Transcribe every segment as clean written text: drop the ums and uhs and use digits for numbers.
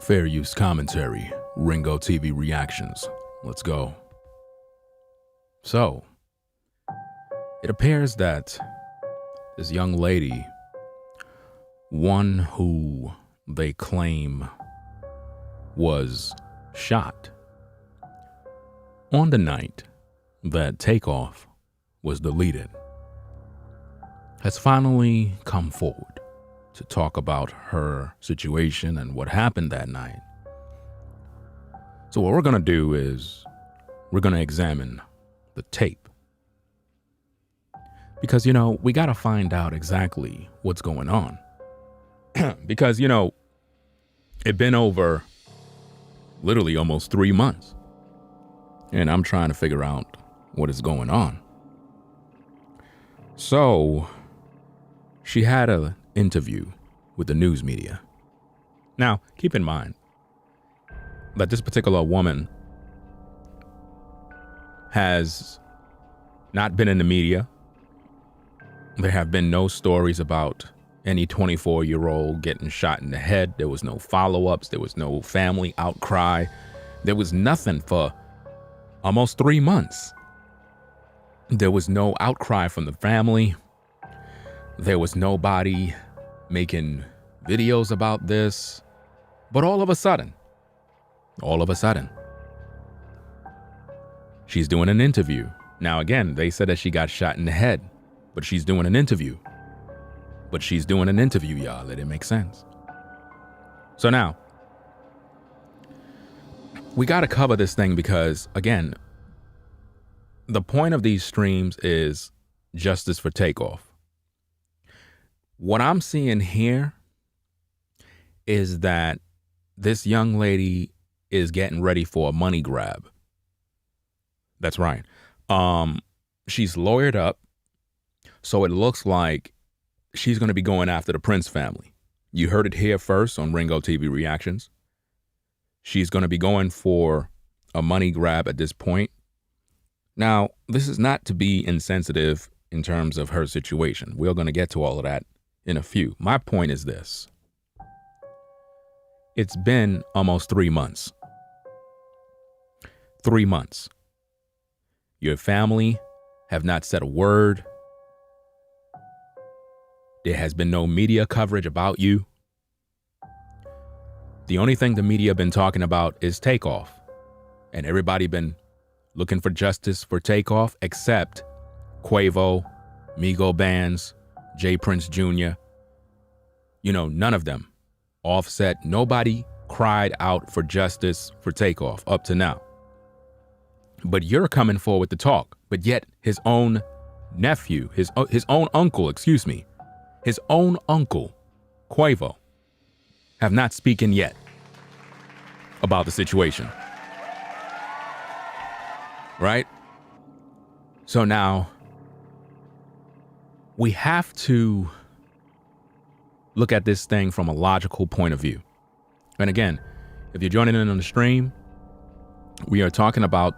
Fair use commentary, Ringo TV reactions. Let's go. So, it appears that this young lady, one who they claim was shot on the night that TAKEOFF was deleted, has finally come forward to talk about her situation and what happened that night. So what we're going to do is we're going to examine the tape. Because, we got to find out exactly what's going on. Because, it's been over literally almost 3 months. And I'm trying to figure out what is going on. So she had an interview with the news media. Now, keep in mind that this particular woman has not been in the media. There have been no stories about any 24-year-old getting shot in the head. There was no follow-ups. There was no family outcry. There was nothing for almost 3 months. There was no outcry from the family. There was nobody making videos about this. But all of a sudden, she's doing an interview. Now, again, they said that she got shot in the head, but she's doing an interview. Y'all. Let it make sense. So now, we got to cover this thing because, again, the point of these streams is justice for TAKEOFF. What I'm seeing here is that this young lady is getting ready for a money grab. That's right. She's lawyered up, so it looks like she's going to be going after the Prince family. You heard it here first on Ringo TV Reactions. She's going to be going for a money grab at this point. Now, this is not to be insensitive in terms of her situation. We're going to get to all of that in a few. My point is this. It's been almost 3 months. 3 months. Your family have not said a word. There has been no media coverage about you. The only thing the media been talking about is TAKEOFF. And everybody been looking for justice for TAKEOFF except Quavo, Migo Bands, J. Prince Jr. None of them. Offset. Nobody cried out for justice for TAKEOFF up to now. But you're coming forward to talk. But yet his own nephew, his own uncle, his own uncle, Quavo, have not spoken yet about the situation. Right? So now we have to look at this thing from a logical point of view. And again, if you're joining in on the stream, we are talking about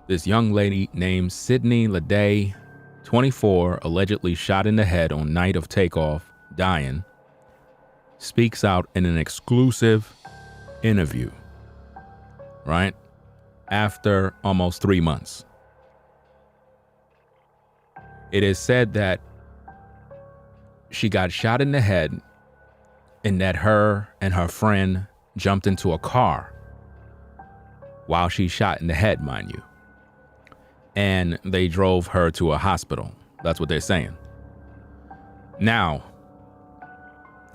this young lady named Sydney Leday, 24, allegedly shot in the head on night of TAKEOFF, dying, speaks out in an exclusive interview, right? After almost 3 months. It is said that she got shot in the head and that her and her friend jumped into a car while she shot in the head, mind you. And they drove her to a hospital. That's what they're saying. Now,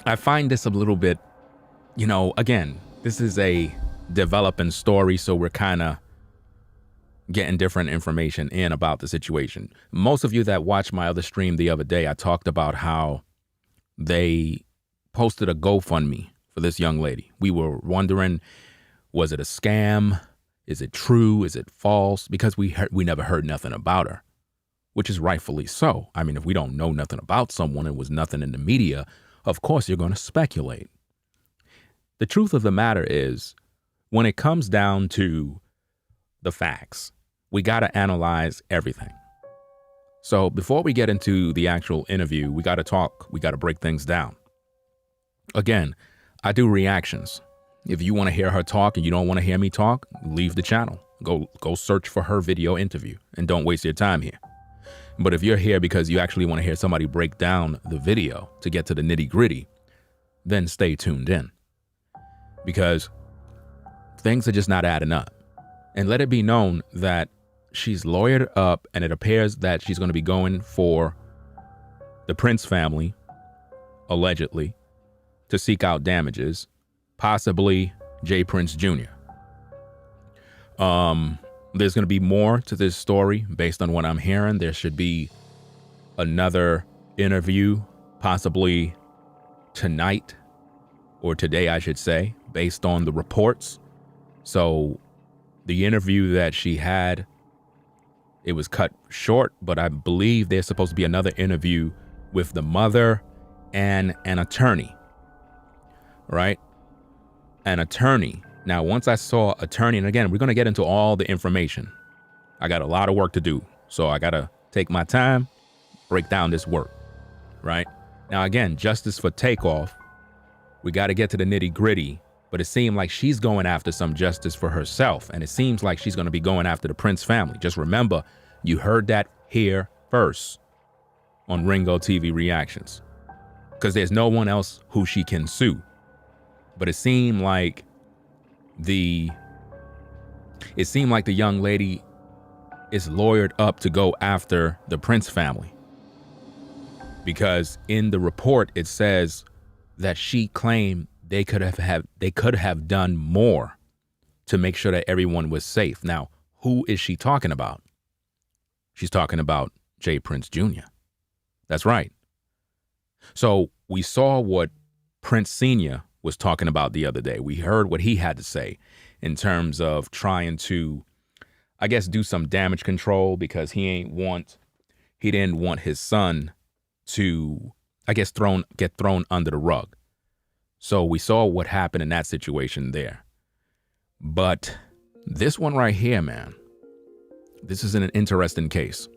I find this a little bit, again, this is a developing story, so we're kind of getting different information in about the situation. Most of you that watched my other stream the other day, I talked about how they posted a GoFundMe for this young lady. We were wondering, was it a scam? Is it true? Is it false? Because we never heard nothing about her, which is rightfully so. I mean, if we don't know nothing about someone and was nothing in the media, of course you're going to speculate. The truth of the matter is, when it comes down to the facts, we got to analyze everything. So before we get into the actual interview, we got to talk. We got to break things down. Again, I do reactions. If you want to hear her talk and you don't want to hear me talk, leave the channel. Go search for her video interview and don't waste your time here. But if you're here because you actually want to hear somebody break down the video to get to the nitty-gritty, then stay tuned in, because things are just not adding up. And let it be known that she's lawyered up, and it appears that she's going to be going for the Prince family, allegedly, to seek out damages, possibly J. Prince Jr. There's going to be more to this story based on what I'm hearing. There should be another interview, possibly tonight or today, I should say, based on the reports. So the interview that she had, it was cut short, but I believe there's supposed to be another interview with the mother and an attorney, right? An attorney. Now, once I saw attorney, and again, we're going to get into all the information. I got a lot of work to do, so I got to take my time, break down this work, right? Now, again, justice for Takeoff. We got to get to the nitty gritty, but it seemed like she's going after some justice for herself, and it seems like she's going to be going after the Prince family. Just remember, you heard that here first on Ringo TV Reactions, because there's no one else who she can sue. But it seemed like the young lady is lawyered up to go after the Prince family, because in the report it says that she claimed they could have done more to make sure that everyone was safe. Now, who is she talking about? She's talking about J. Prince Jr. That's right. So we saw what Prince Sr. was talking about the other day. We heard what he had to say in terms of trying to, I guess, do some damage control, because he didn't want his son to, I guess, get thrown under the rug. So we saw what happened in that situation there. But this one right here, man, this is an interesting case.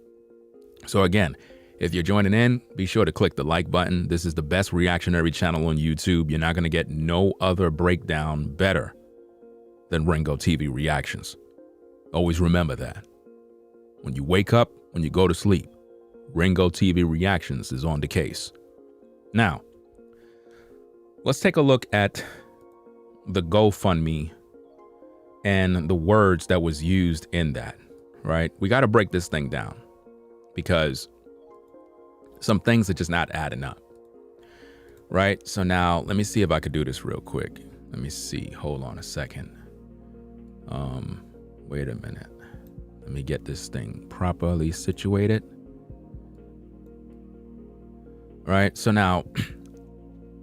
So again, if you're joining in, be sure to click the like button. This is the best reactionary channel on YouTube. You're not going to get no other breakdown better than Ringo TV Reactions. Always remember that. When you wake up, when you go to sleep, Ringo TV Reactions is on the case. Now, let's take a look at the GoFundMe and the words that was used in that, right? We got to break this thing down, because some things are just not adding up, right? So now let me see if I could do this real quick. Let me see. Hold on a second. Wait a minute. Let me get this thing properly situated. All right. So now,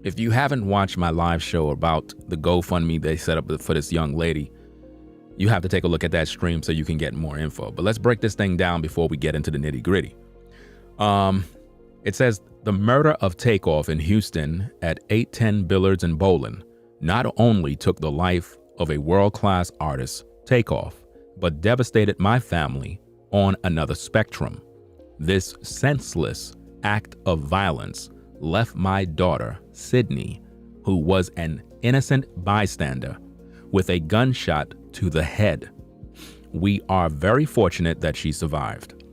if you haven't watched my live show about the GoFundMe they set up for this young lady, you have to take a look at that stream so you can get more info. But let's break this thing down before we get into the nitty gritty. It says the murder of Takeoff in Houston at 810 Billards and Bowling not only took the life of a world-class artist, Takeoff, but devastated my family on another spectrum. This senseless act of violence left my daughter, Sydney, who was an innocent bystander, with a gunshot to the head. We are very fortunate that she survived,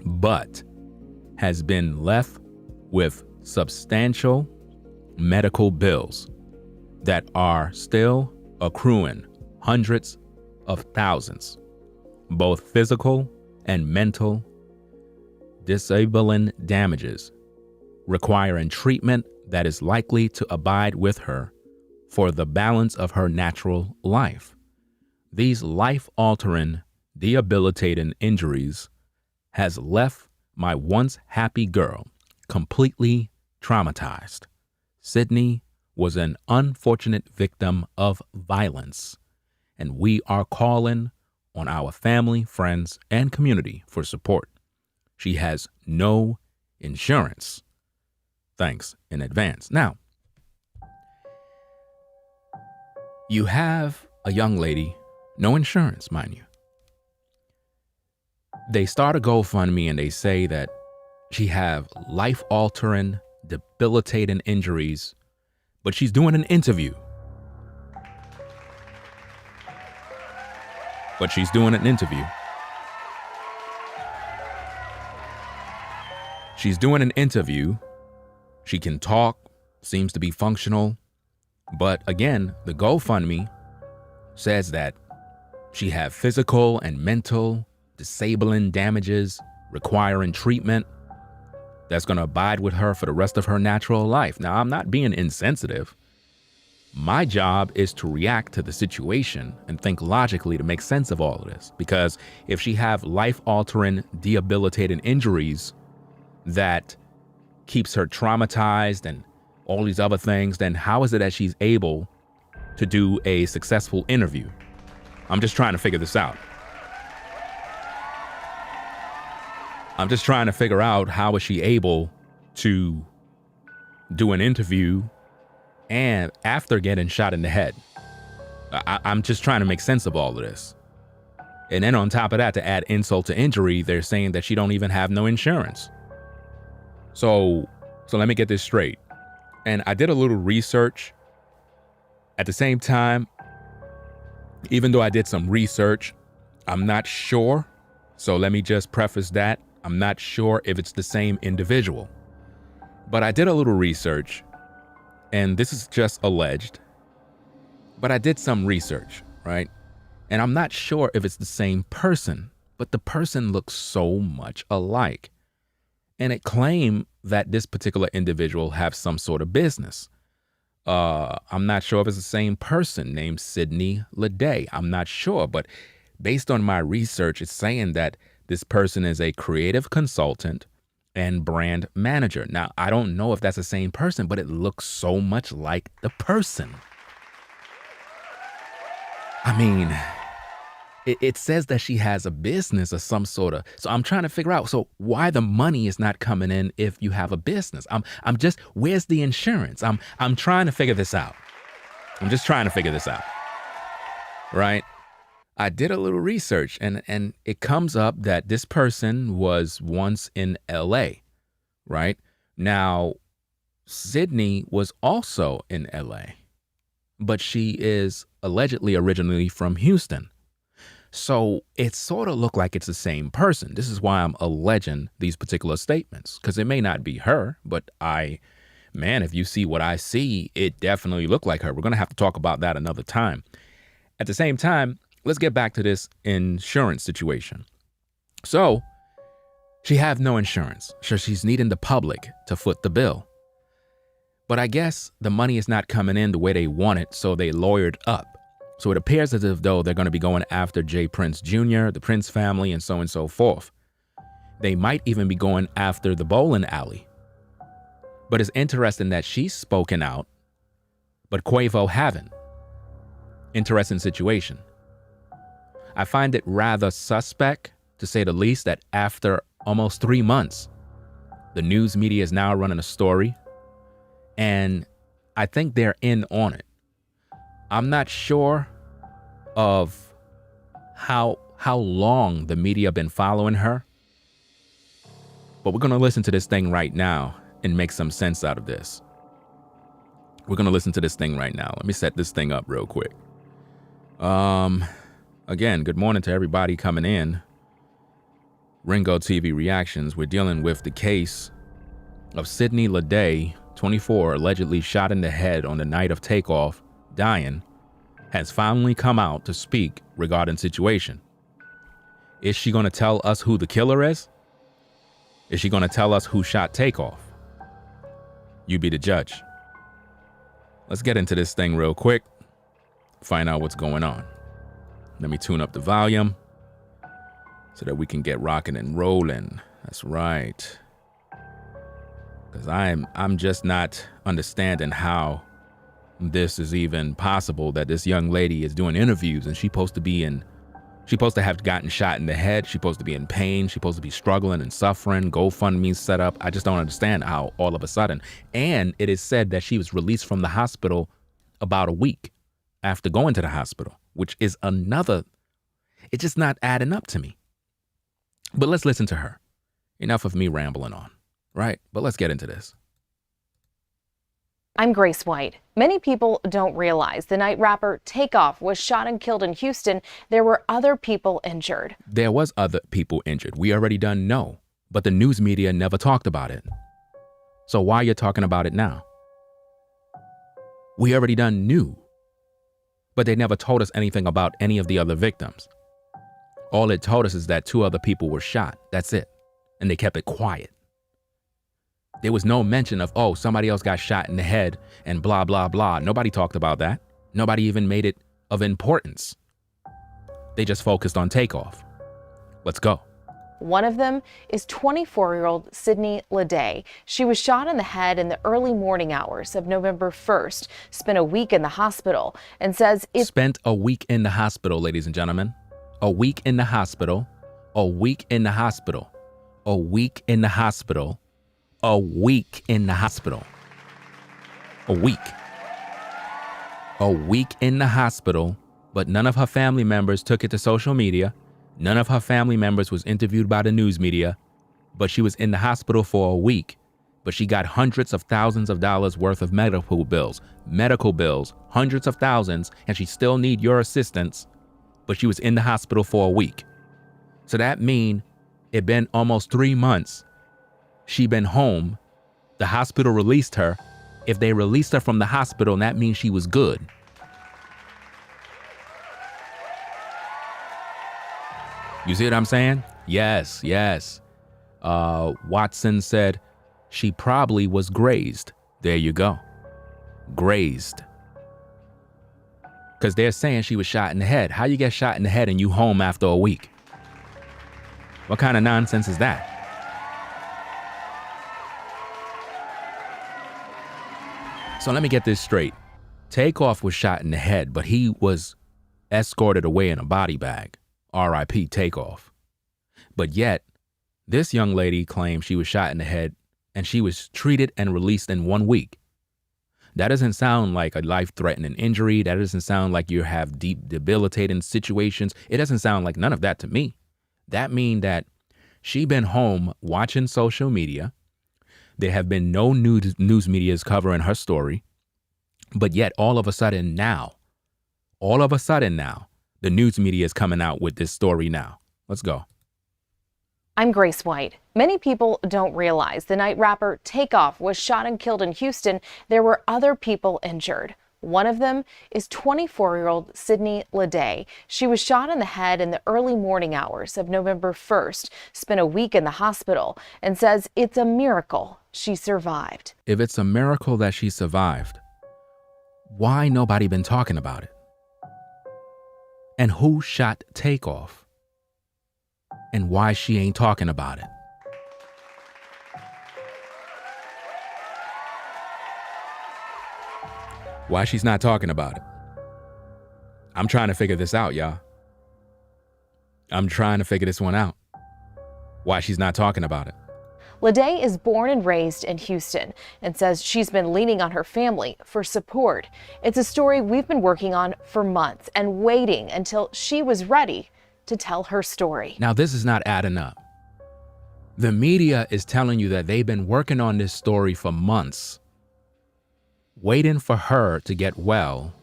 but has been left with substantial medical bills that are still accruing hundreds of thousands, both physical and mental, disabling damages, requiring treatment that is likely to abide with her for the balance of her natural life. These life-altering, debilitating injuries has left my once happy girl completely traumatized. Sydney was an unfortunate victim of violence, and we are calling on our family, friends, and community for support. She has no insurance. Thanks in advance. Now, you have a young lady, no insurance, mind you. They start a GoFundMe and they say that she have life-altering, debilitating injuries, but she's doing an interview. but she's doing an interview. She's doing an interview. She can talk, seems to be functional. But again, the GoFundMe says that she had physical and mental disabling damages requiring treatment that's going to abide with her for the rest of her natural life. Now, I'm not being insensitive. My job is to react to the situation and think logically to make sense of all of this. Because if she have life-altering, debilitating injuries that keeps her traumatized and all these other things, then how is it that she's able to do a successful interview? I'm just trying to figure this out. I'm just trying to figure out how is she able to do an interview and after getting shot in the head. I'm just trying to make sense of all of this. And then on top of that, to add insult to injury, they're saying that she don't even have no insurance. So let me get this straight. And I did a little research. At the same time, even though I did some research, I'm not sure. So let me just preface that. I'm not sure if it's the same individual. But I did a little research, and this is just alleged. But I did some research, right? And I'm not sure if it's the same person, but the person looks so much alike. And it claimed that this particular individual have some sort of business. I'm not sure if it's the same person named Sydney Leday. I'm not sure, but based on my research, it's saying that this person is a creative consultant and brand manager. Now, I don't know if that's the same person, but it looks so much like the person. I mean, it says that she has a business or some sort of, so I'm trying to figure out, so why the money is not coming in if you have a business? I'm just, where's the insurance? I'm trying to figure this out. I'm just trying to figure this out, right? I did a little research and it comes up that this person was once in LA, right? Now, Sydney was also in LA, but she is allegedly originally from Houston. So it sort of looked like it's the same person. This is why I'm alleging these particular statements, because it may not be her, but if you see what I see, it definitely looked like her. We're going to have to talk about that another time. At the same time, let's get back to this insurance situation. So she have no insurance. So she's needing the public to foot the bill. But I guess the money is not coming in the way they want it, so they lawyered up. So it appears as if though they're going to be going after Jay Prince Jr., the Prince family, and so forth. They might even be going after the bowling alley. But it's interesting that she's spoken out, but Quavo haven't. Interesting situation. I find it rather suspect, to say the least, that after almost 3 months, the news media is now running a story, and I think they're in on it. I'm not sure of how long the media been following her, but we're going to listen to this thing right now and make some sense out of this. We're going to listen to this thing right now. Let me set this thing up real quick. Again, good morning to everybody coming in. Ringo TV Reactions. We're dealing with the case of Sydney Leday, 24, allegedly shot in the head on the night of TAKEOFF, dying, has finally come out to speak regarding situation. Is she going to tell us who the killer is? Is she going to tell us who shot TAKEOFF? You be the judge. Let's get into this thing real quick, find out what's going on. Let me tune up the volume so that we can get rocking and rolling. That's right. Because I'm just not understanding how this is even possible, that this young lady is doing interviews and she's supposed to have gotten shot in the head. She's supposed to be in pain. She's supposed to be struggling and suffering. GoFundMe set up. I just don't understand how all of a sudden. And it is said that she was released from the hospital about a week after going to the hospital, which is it's just not adding up to me. But let's listen to her. Enough of me rambling on, right? But let's get into this. I'm Grace White. Many people don't realize the night rapper TAKEOFF was shot and killed in Houston. There were other people injured. There was other people injured. We already done know, but the news media never talked about it. So why you talking about it now? We already done knew, but they never told us anything about any of the other victims. All it told us is that 2 other people were shot. That's it. And they kept it quiet. There was no mention of, oh, somebody else got shot in the head and blah, blah, blah. Nobody talked about that. Nobody even made it of importance. They just focused on TAKEOFF. Let's go. One of them is 24-year-old Sydney Leday. She was shot in the head in the early morning hours of November 1st, spent a week in the hospital, and says it spent a week in the hospital, ladies and gentlemen. A week in the hospital. A week in the hospital. A week in the hospital. A week in the hospital. A week. A week in the hospital, but none of her family members took it to social media. None of her family members was interviewed by the news media, but she was in the hospital for a week. But she got hundreds of thousands of dollars worth of medical bills, hundreds of thousands, and she still need your assistance, but she was in the hospital for a week. So that mean it been almost 3 months. She been home. The hospital released her. If they released her from the hospital, that means she was good. You see what I'm saying? Yes, yes. Watson said she probably was grazed. There you go. Grazed. Because they're saying she was shot in the head. How you get shot in the head and you home after a week? What kind of nonsense is that? So let me get this straight. TAKEOFF was shot in the head, but he was escorted away in a body bag. R.I.P. TAKEOFF. But yet, this young lady claimed she was shot in the head and she was treated and released in 1 week. That doesn't sound like a life-threatening injury. That doesn't sound like you have deep, debilitating situations. It doesn't sound like none of that to me. That means that she been home watching social media. There have been no news medias covering her story. But yet, all of a sudden now, the news media is coming out with this story now. Let's go. I'm Grace White. Many people don't realize the night rapper TAKEOFF was shot and killed in Houston. There were other people injured. One of them is 24-year-old Sydney Leday. She was shot in the head in the early morning hours of November 1st, spent a week in the hospital, and says it's a miracle she survived. If it's a miracle that she survived, why nobody been talking about it? And who shot TAKEOFF? And why she ain't talking about it? Why she's not talking about it? I'm trying to figure this out, y'all. I'm trying to figure this one out. Why she's not talking about it. Leday is born and raised in Houston and says she's been leaning on her family for support. It's a story we've been working on for months and waiting until she was ready to tell her story. Now, this is not adding up. The media is telling you that they've been working on this story for months, waiting for her to get well,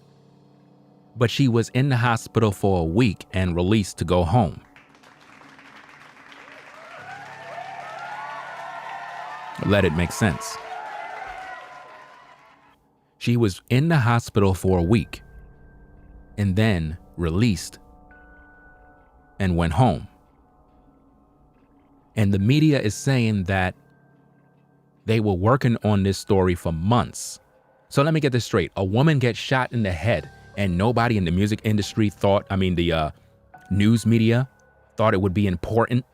but she was in the hospital for a week and released to go home. Let it make sense. She was in the hospital for a week and then released and went home. And the media is saying that they were working on this story for months. So let me get this straight. A woman gets shot in the head and nobody in the music industry the news media thought it would be important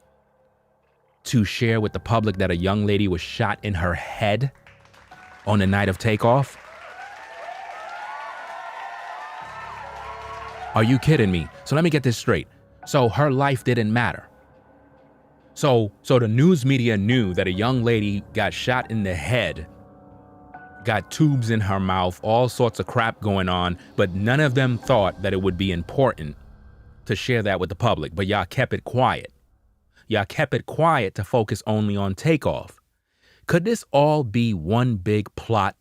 to share with the public that a young lady was shot in her head on the night of TAKEOFF? Are you kidding me? So let me get this straight. So her life didn't matter. So the news media knew that a young lady got shot in the head, got tubes in her mouth, all sorts of crap going on, but none of them thought that it would be important to share that with the public. But y'all kept it quiet. Y'all kept it quiet to focus only on TAKEOFF. Could this all be one big plot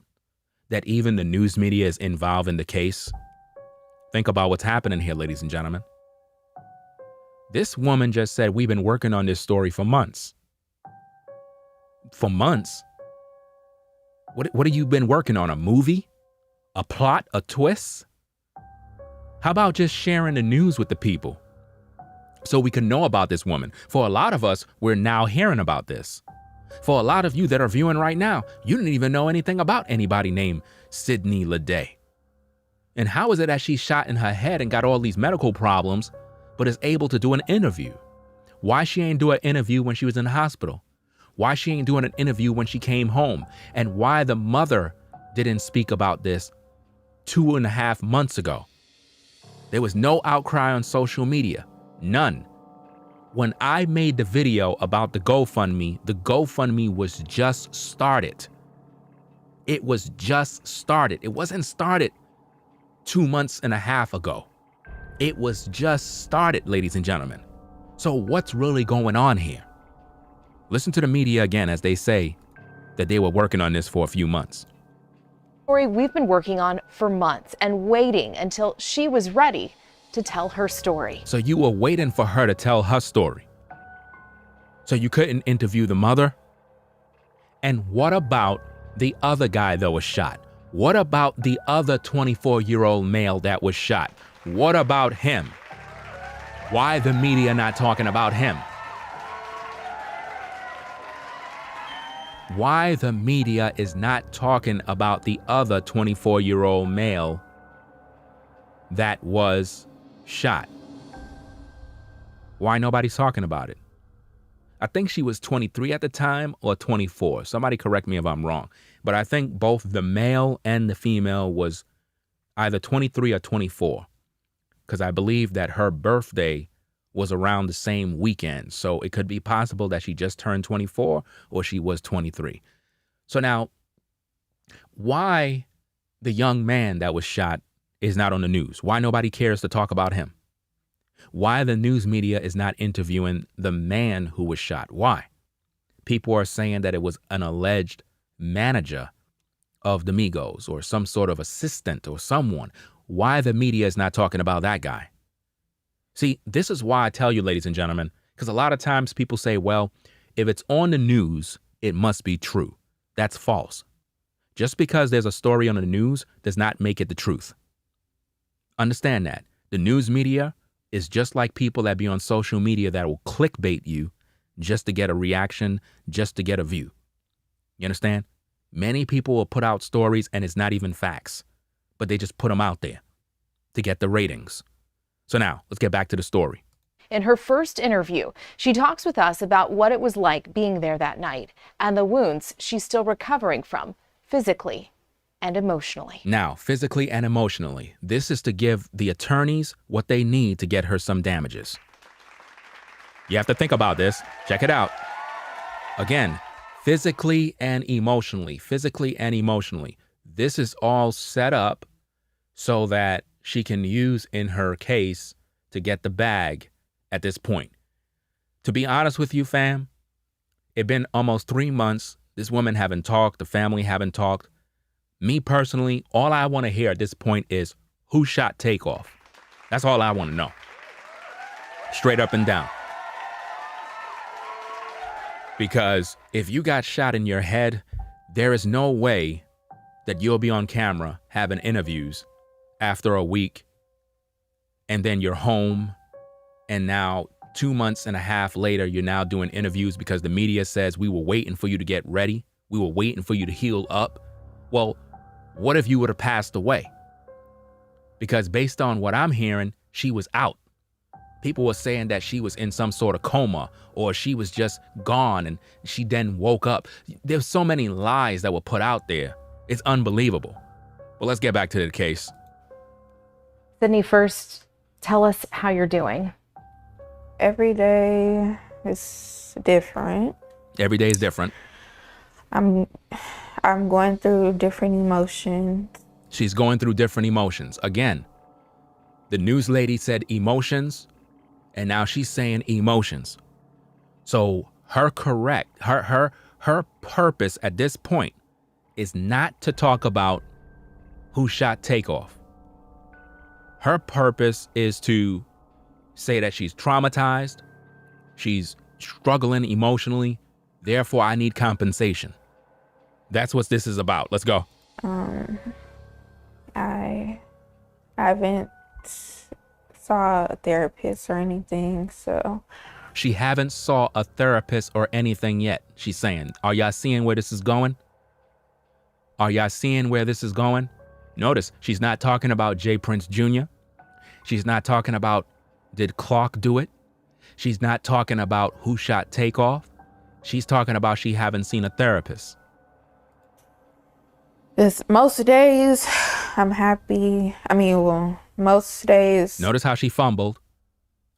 that even the news media is involved in the case? Think about what's happening here, ladies and gentlemen. This woman just said, we've been working on this story for months. For months? What have you been working on? A movie? A plot? A twist? How about just sharing the news with the people so we can know about this woman? For a lot of us, we're now hearing about this. For a lot of you that are viewing right now, you didn't even know anything about anybody named Sydney Leday. And how is it that she's shot in her head and got all these medical problems, but is able to do an interview? Why she ain't do an interview when she was in the hospital? Why she ain't doing an interview when she came home? And why the mother didn't speak about this 2.5 months ago? There was no outcry on social media, none. When I made the video about the GoFundMe was just started. It was just started. It wasn't started 2.5 months ago. It was just started, ladies and gentlemen. So what's really going on here? Listen to the media again as they say that they were working on this for a few months. Story we've been working on for months and waiting until she was ready to tell her story. So you were waiting for her to tell her story. So you couldn't interview the mother? And what about the other guy that was shot? What about the other 24-year-old male that was shot? What about him? Why the media not talking about him? Why the media is not talking about the other 24-year-old male that was shot? Why nobody's talking about it? I think she was 23 at the time or 24. Somebody correct me if I'm wrong. But I think both the male and the female was either 23 or 24. Because I believe that her birthday was around the same weekend. So it could be possible that she just turned 24 or she was 23. So now, why the young man that was shot is not on the news? Why nobody cares to talk about him? Why the news media is not interviewing the man who was shot? Why? People are saying that it was an alleged manager of the Migos or some sort of assistant or someone. Why the media is not talking about that guy? See, this is why I tell you, ladies and gentlemen, because a lot of times people say, well, if it's on the news, it must be true. That's false. Just because there's a story on the news does not make it the truth. Understand that. The news media is just like people that be on social media that will clickbait you just to get a reaction, just to get a view. You understand? Many people will put out stories and it's not even facts, but they just put them out there to get the ratings. So now, let's get back to the story. In her first interview, she talks with us about what it was like being there that night and the wounds she's still recovering from, physically and emotionally. Now, physically and emotionally, this is to give the attorneys what they need to get her some damages. You have to think about this. Check it out. Again, physically and emotionally, physically and emotionally. This is all set up so that she can use in her case to get the bag at this point. To be honest with you, fam, it's been almost 3 months. This woman haven't talked. The family haven't talked. Me personally, all I want to hear at this point is who shot TAKEOFF. That's all I want to know. Straight up and down. Because if you got shot in your head, there is no way that you'll be on camera having interviews after a week and then you're home and now 2.5 months later, you're now doing interviews because the media says we were waiting for you to get ready. We were waiting for you to heal up. Well, what if you would have passed away? Because based on what I'm hearing, she was out. People were saying that she was in some sort of coma or she was just gone and she then woke up. There's so many lies that were put out there. It's unbelievable. But let's get back to the case. Sydney, first, tell us how you're doing. Every day is different. Every day is different. I'm going through different emotions. She's going through different emotions. Again, the news lady said emotions, and now she's saying emotions. So her purpose at this point is not to talk about who shot Takeoff. Her purpose is to say that she's traumatized, she's struggling emotionally, therefore I need compensation. That's what this is about. Let's go. I haven't saw a therapist or anything, so. She haven't saw a therapist or anything yet, she's saying. Are y'all seeing where this is going? Are y'all seeing where this is going? Notice, she's not talking about Jay Prince Jr. She's not talking about, did Clark do it? She's not talking about who shot Takeoff. She's talking about she haven't seen a therapist. Most days, I'm happy. Most days. Notice how she fumbled.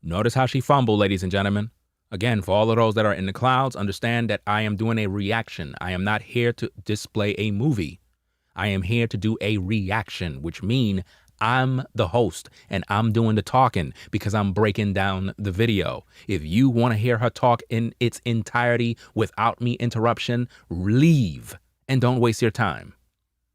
Notice how she fumbled, ladies and gentlemen. Again, for all of those that are in the clouds, understand that I am doing a reaction. I am not here to display a movie. I am here to do a reaction, which means I'm the host and I'm doing the talking because I'm breaking down the video. If you want to hear her talk in its entirety without me interruption, leave and don't waste your time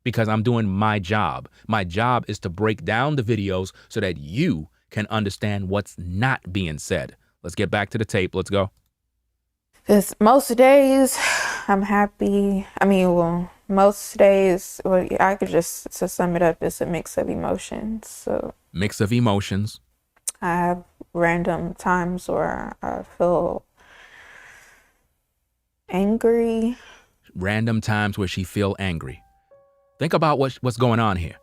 because I'm doing my job. My job is to break down the videos so that you can understand what's not being said. Let's get back to the tape. Let's go. Most days, I'm happy. Most days, I could just, to sum it up, it's a mix of emotions. So mix of emotions. I have random times where I feel angry. Random times where she feel angry. Think about what's going on here.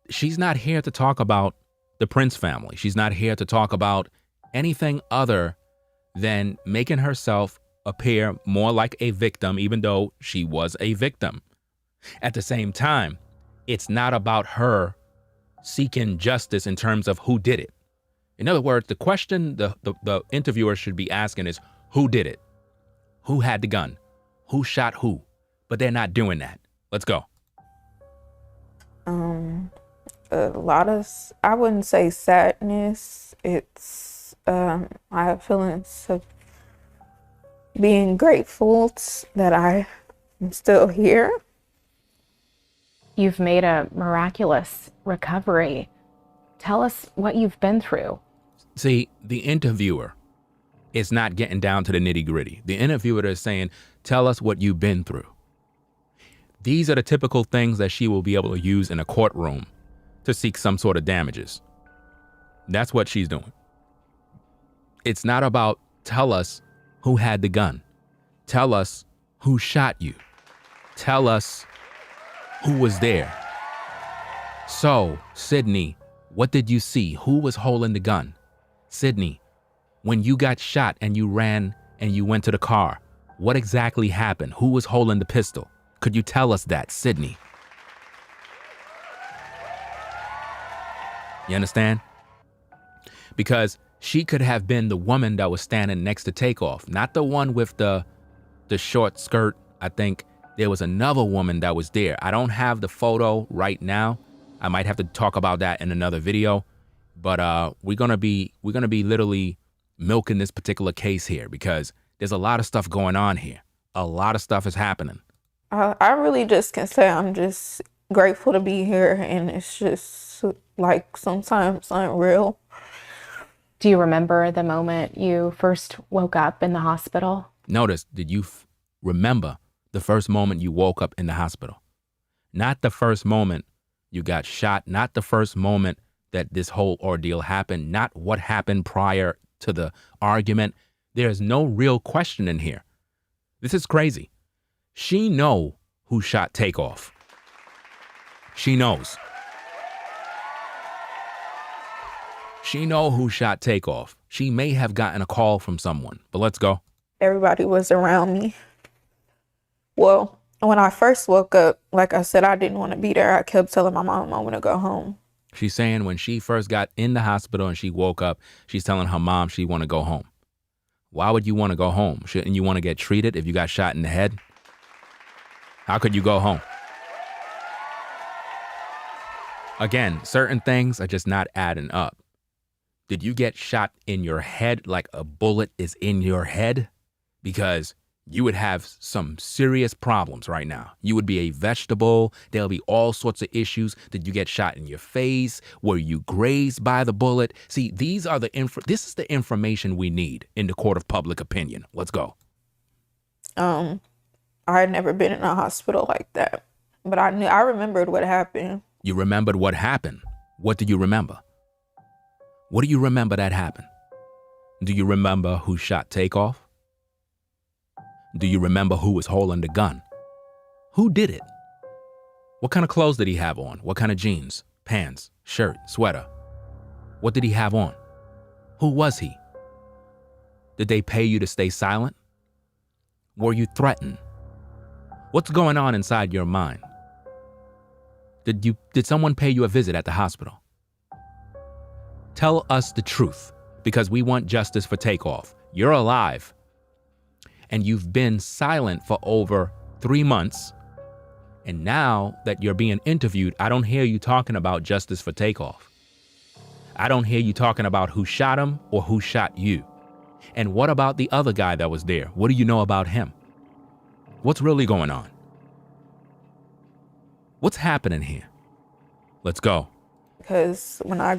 She's not here to talk about the Prince family. She's not here to talk about anything other than making herself appear more like a victim, even though she was a victim. At the same time, it's not about her seeking justice in terms of who did it. In other words, the question the interviewer should be asking is, who did it? Who had the gun? Who shot who? But they're not doing that. Let's go. A lot of, I wouldn't say sadness. It's, I have feelings of being grateful that I am still here. You've made a miraculous recovery. Tell us what you've been through. See, the interviewer is not getting down to the nitty-gritty. The interviewer is saying, tell us what you've been through. These are the typical things that she will be able to use in a courtroom to seek some sort of damages. That's what she's doing. It's not about tell us who had the gun. Tell us who shot you. Tell us who was there. So, Sydney, what did you see? Who was holding the gun? Sydney, when you got shot and you ran and you went to the car, what exactly happened? Who was holding the pistol? Could you tell us that, Sydney? You understand? Because she could have been the woman that was standing next to Takeoff, not the one with the short skirt. I think there was another woman that was there. I don't have the photo right now. I might have to talk about that in another video. But we're gonna be literally milking this particular case here because there's a lot of stuff going on here. A lot of stuff is happening. I really just can say I'm just grateful to be here, and it's just like sometimes unreal. Do you remember the moment you first woke up in the hospital? Notice, did you remember the first moment you woke up in the hospital? Not the first moment you got shot, not the first moment that this whole ordeal happened, not what happened prior to the argument. There's no real question in here. This is crazy. She know who shot Takeoff. She knows. She know who shot Takeoff. She may have gotten a call from someone, but let's go. Everybody was around me. Well, when I first woke up, like I said, I didn't want to be there. I kept telling my mom I want to go home. She's saying when she first got in the hospital and she woke up, she's telling her mom she want to go home. Why would you want to go home? Shouldn't you want to get treated if you got shot in the head? How could you go home? Again, certain things are just not adding up. Did you get shot in your head like a bullet is in your head? Because you would have some serious problems right now. You would be a vegetable. There'll be all sorts of issues. Did you get shot in your face? Were you grazed by the bullet? See, this is the information we need in the court of public opinion. Let's go. I had never been in a hospital like that, but I remembered what happened. You remembered what happened. What do you remember? What do you remember that happened? Do you remember who shot Takeoff? Do you remember who was holding the gun? Who did it? What kind of clothes did he have on? What kind of jeans, pants, shirt, sweater? What did he have on? Who was he? Did they pay you to stay silent? Were you threatened? What's going on inside your mind? Did someone pay you a visit at the hospital? Tell us the truth, because we want justice for Takeoff. You're alive. And you've been silent for over 3 months. And now that you're being interviewed, I don't hear you talking about justice for Takeoff. I don't hear you talking about who shot him or who shot you. And what about the other guy that was there? What do you know about him? What's really going on? What's happening here? Let's go. Because when I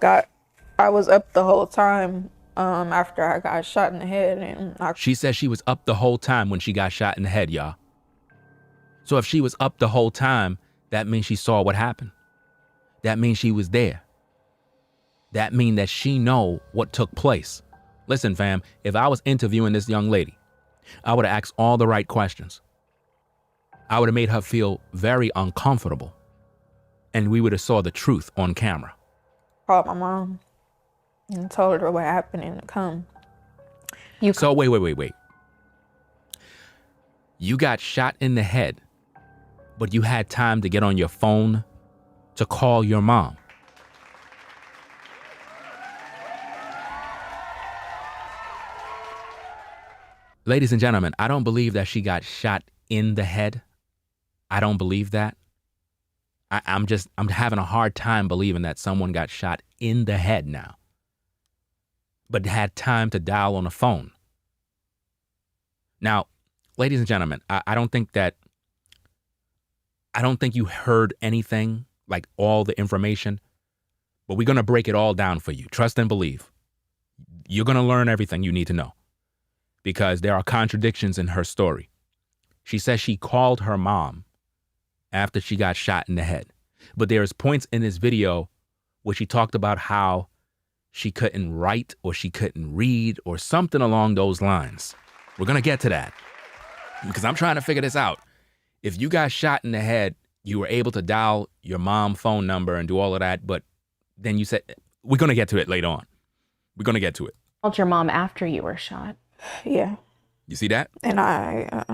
was up the whole time after I got shot in the head. And She says she was up the whole time when she got shot in the head, y'all. So if she was up the whole time, that means she saw what happened. That means she was there. That means that she know what took place. Listen, fam, if I was interviewing this young lady, I would have asked all the right questions. I would have made her feel very uncomfortable. And we would have saw the truth on camera. Called my mom and told her what happened and to come. So wait. You got shot in the head, but you had time to get on your phone to call your mom. Ladies and gentlemen, I don't believe that she got shot in the head. I don't believe that. I'm having a hard time believing that someone got shot in the head now, but had time to dial on a phone. Now, ladies and gentlemen, I don't think you heard anything, like all the information, but we're going to break it all down for you. Trust and believe. You're going to learn everything you need to know because there are contradictions in her story. She says she called her mom after she got shot in the head. But there's points in this video where she talked about how she couldn't write or she couldn't read or something along those lines. We're going to get to that because I'm trying to figure this out. If you got shot in the head, you were able to dial your mom's phone number and do all of that, but then you said, we're going to get to it later on. We're going to get to it. Called your mom after you were shot. Yeah. You see that? And I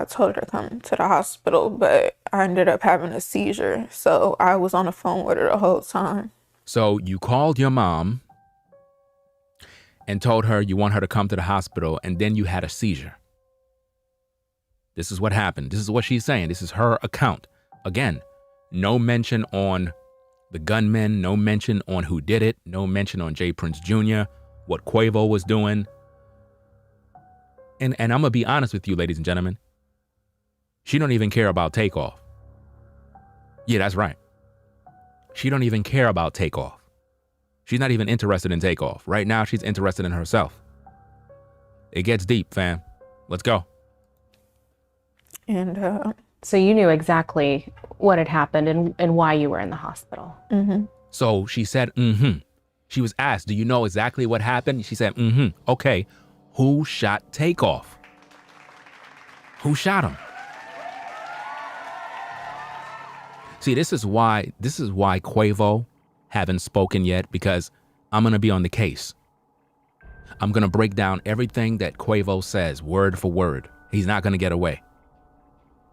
told her to come to the hospital, but I ended up having a seizure. So I was on the phone with her the whole time. So you called your mom and told her you want her to come to the hospital, and then you had a seizure. This is what happened. This is what she's saying. This is her account. Again, no mention on the gunman, no mention on who did it, no mention on J. Prince Jr., what Quavo was doing. And I'm going to be honest with you, ladies and gentlemen. She don't even care about Takeoff. Yeah, that's right. She don't even care about Takeoff. She's not even interested in Takeoff. Right now, she's interested in herself. It gets deep, fam. Let's go. And So you knew exactly what had happened and why you were in the hospital. Mm-hmm. So she said, She was asked, do you know exactly what happened? She said, Okay, who shot Takeoff? Who shot him? See, this is why Quavo haven't spoken yet, because I'm going to be on the case. I'm going to break down everything that Quavo says word for word. He's not going to get away.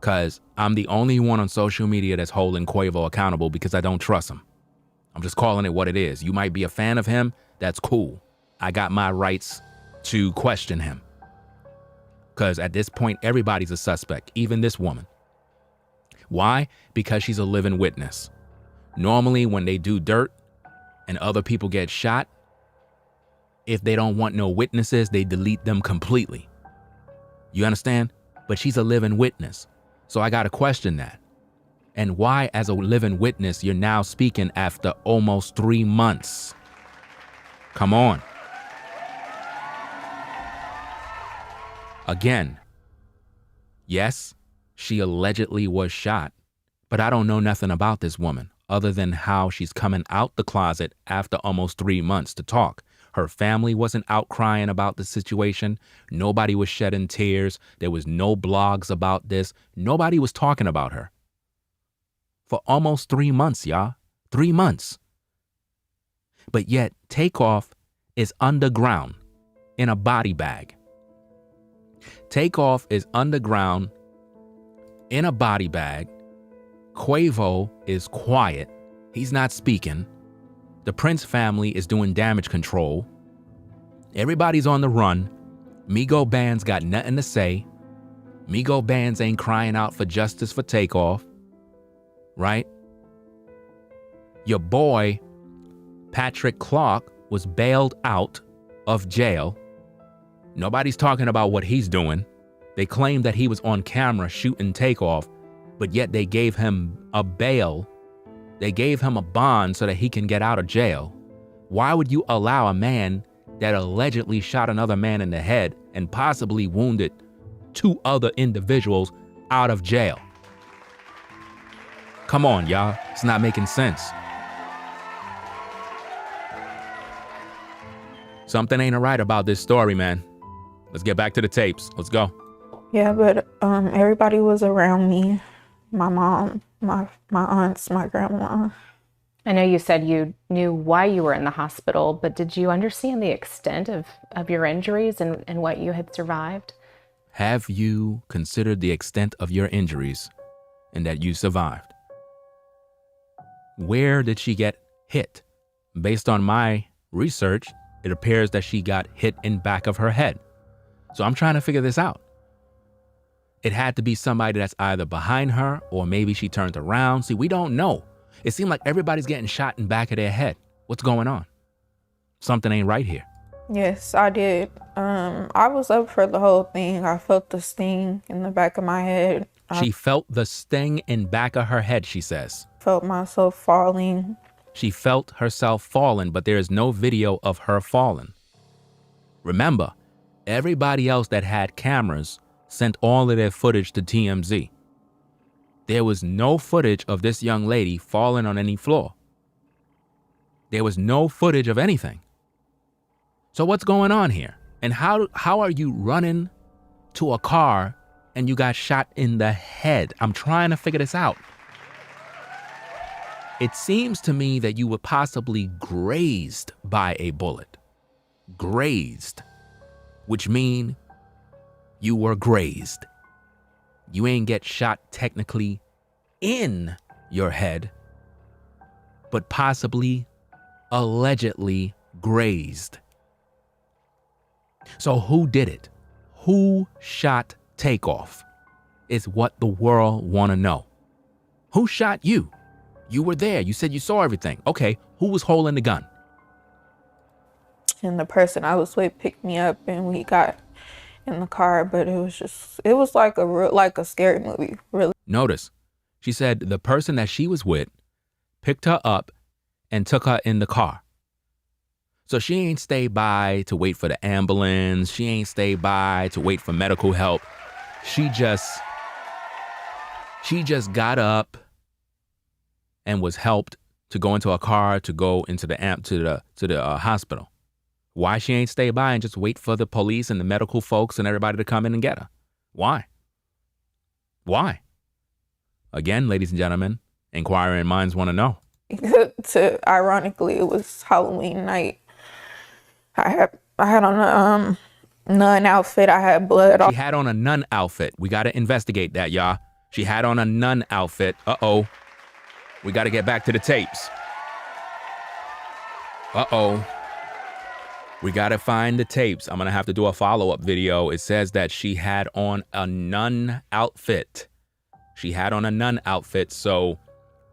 Because I'm the only one on social media that's holding Quavo accountable because I don't trust him. I'm just calling it what it is. You might be a fan of him. That's cool. I got my rights to question him. Because at this point, everybody's a suspect, even this woman. Why? Because she's a living witness. Normally, when they do dirt and other people get shot, if they don't want no witnesses, they delete them completely. You understand? But she's a living witness. So I got to question that. And why, as a living witness, you're now speaking after almost 3 months? Come on. Again, yes, she allegedly was shot, but I don't know nothing about this woman other than how she's coming out the closet after almost 3 months to talk. Her family wasn't out crying about the situation. Nobody was shedding tears. There was no blogs about this. Nobody was talking about her. For almost 3 months, y'all. 3 months. But yet, Takeoff is underground in a body bag. Takeoff is underground in a body bag. Quavo is quiet. He's not speaking. The Prince family is doing damage control. Everybody's on the run. Migo bands got nothing to say. Migo bands ain't crying out for justice for Takeoff. Right? Your boy, Patrick Clark, was bailed out of jail. Nobody's talking about what he's doing. They claim that he was on camera shooting Takeoff, but yet they gave him a bail. They gave him a bond so that he can get out of jail. Why would you allow a man that allegedly shot another man in the head and possibly wounded 2 other individuals out of jail? Come on, y'all. It's not making sense. Something ain't right about this story, man. Let's get back to the tapes. Let's go. Yeah, but everybody was around me. My mom, my aunts, my grandma. I know you said you knew why you were in the hospital, but did you understand the extent of your injuries and what you had survived? Have you considered the extent of your injuries and that you survived? Where did she get hit? Based on my research, it appears that she got hit in back of her head. So I'm trying to figure this out. It had to be somebody that's either behind her or maybe she turned around. See, we don't know. It seemed like everybody's getting shot in back of their head. What's going on? Something ain't right here. Yes, I did. I was up for the whole thing. I felt the sting in the back of my head. She felt the sting in back of her head, she says. Felt myself falling. She felt herself falling, but there is no video of her falling. Remember, everybody else that had cameras sent all of their footage to TMZ. There was no footage of this young lady falling on any floor. There was no footage of anything. So what's going on here? And how are you running to a car and you got shot in the head? I'm trying to figure this out. It seems to me that you were possibly grazed by a bullet. Grazed, which means you were grazed. You ain't get shot technically in your head, but possibly allegedly grazed. So who did it? Who shot Takeoff is what the world want to know. Who shot you? You were there. You said you saw everything. Okay, who was holding the gun? And the person I was with picked me up and we got in the car, but it was like a scary movie, really. Notice, she said the person that she was with picked her up and took her in the car. So she ain't stay by to wait for the ambulance. She ain't stay by to wait for medical help. She just got up and was helped to go into a car to go into the hospital. Why she ain't stay by and just wait for the police and the medical folks and everybody to come in and get her? Why? Why? Again, ladies and gentlemen, inquiring minds want to know. Ironically, it was Halloween night. I had on a nun outfit. I had blood. She had on a nun outfit. We got to investigate that, y'all. She had on a nun outfit. Uh-oh. We got to get back to the tapes. Uh-oh. We got to find the tapes. I'm going to have to do a follow-up video. It says that she had on a nun outfit. She had on a nun outfit. So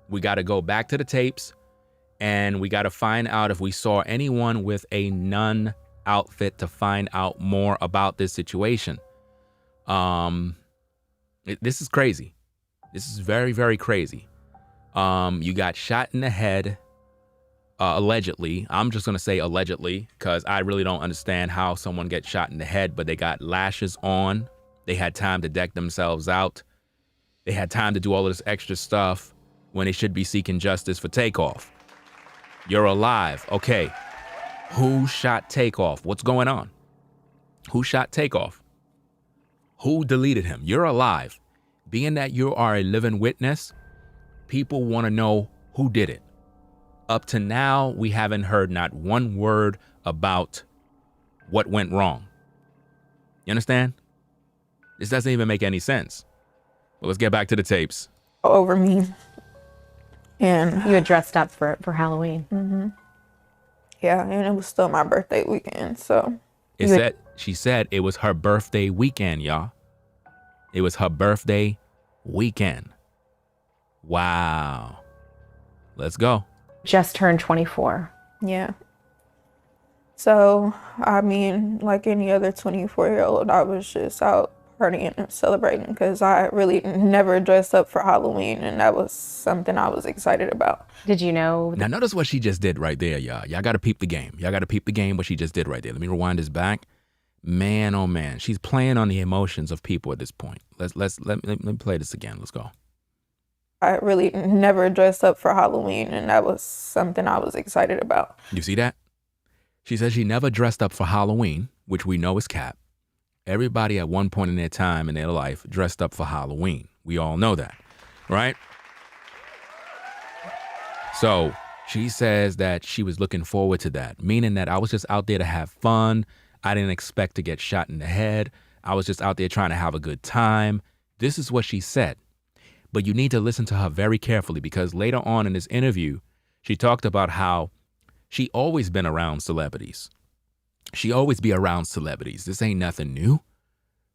we got to go back to the tapes and we got to find out if we saw anyone with a nun outfit to find out more about this situation. This is crazy. This is very, very crazy. You got shot in the head, allegedly. I'm just going to say allegedly because I really don't understand how someone gets shot in the head, but they got lashes on. They had time to deck themselves out. They had time to do all of this extra stuff when they should be seeking justice for Takeoff. You're alive. Okay. Who shot Takeoff? What's going on? Who shot Takeoff? Who deleted him? You're alive. Being that you are a living witness, people want to know who did it. Up to now, we haven't heard not one word about what went wrong. You understand? This doesn't even make any sense. Well, let's get back to the tapes. Over me. And You had dressed up for Halloween. yeah, and it was still my birthday weekend, so. She said it was her birthday weekend, y'all. It was her birthday weekend. Wow. Let's go. Just turned 24. Yeah. So, I mean, like any other 24-year-old, I was just out partying and celebrating because I really never dressed up for Halloween, and that was something I was excited about. Did you know? Now notice what she just did right there, y'all. Y'all got to peep the game. Y'all got to peep the game, what she just did right there. Let me rewind this back. Man, oh man, she's playing on the emotions of people at this point. Let me play this again. Let's go. I really never dressed up for Halloween, and that was something I was excited about. You see that? She says she never dressed up for Halloween, which we know is cap. Everybody at one point in their time in their life dressed up for Halloween. We all know that, right? So she says that she was looking forward to that, meaning that I was just out there to have fun. I didn't expect to get shot in the head. I was just out there trying to have a good time. This is what she said. But you need to listen to her very carefully because later on in this interview, she talked about how she always been around celebrities. She always be around celebrities. This ain't nothing new.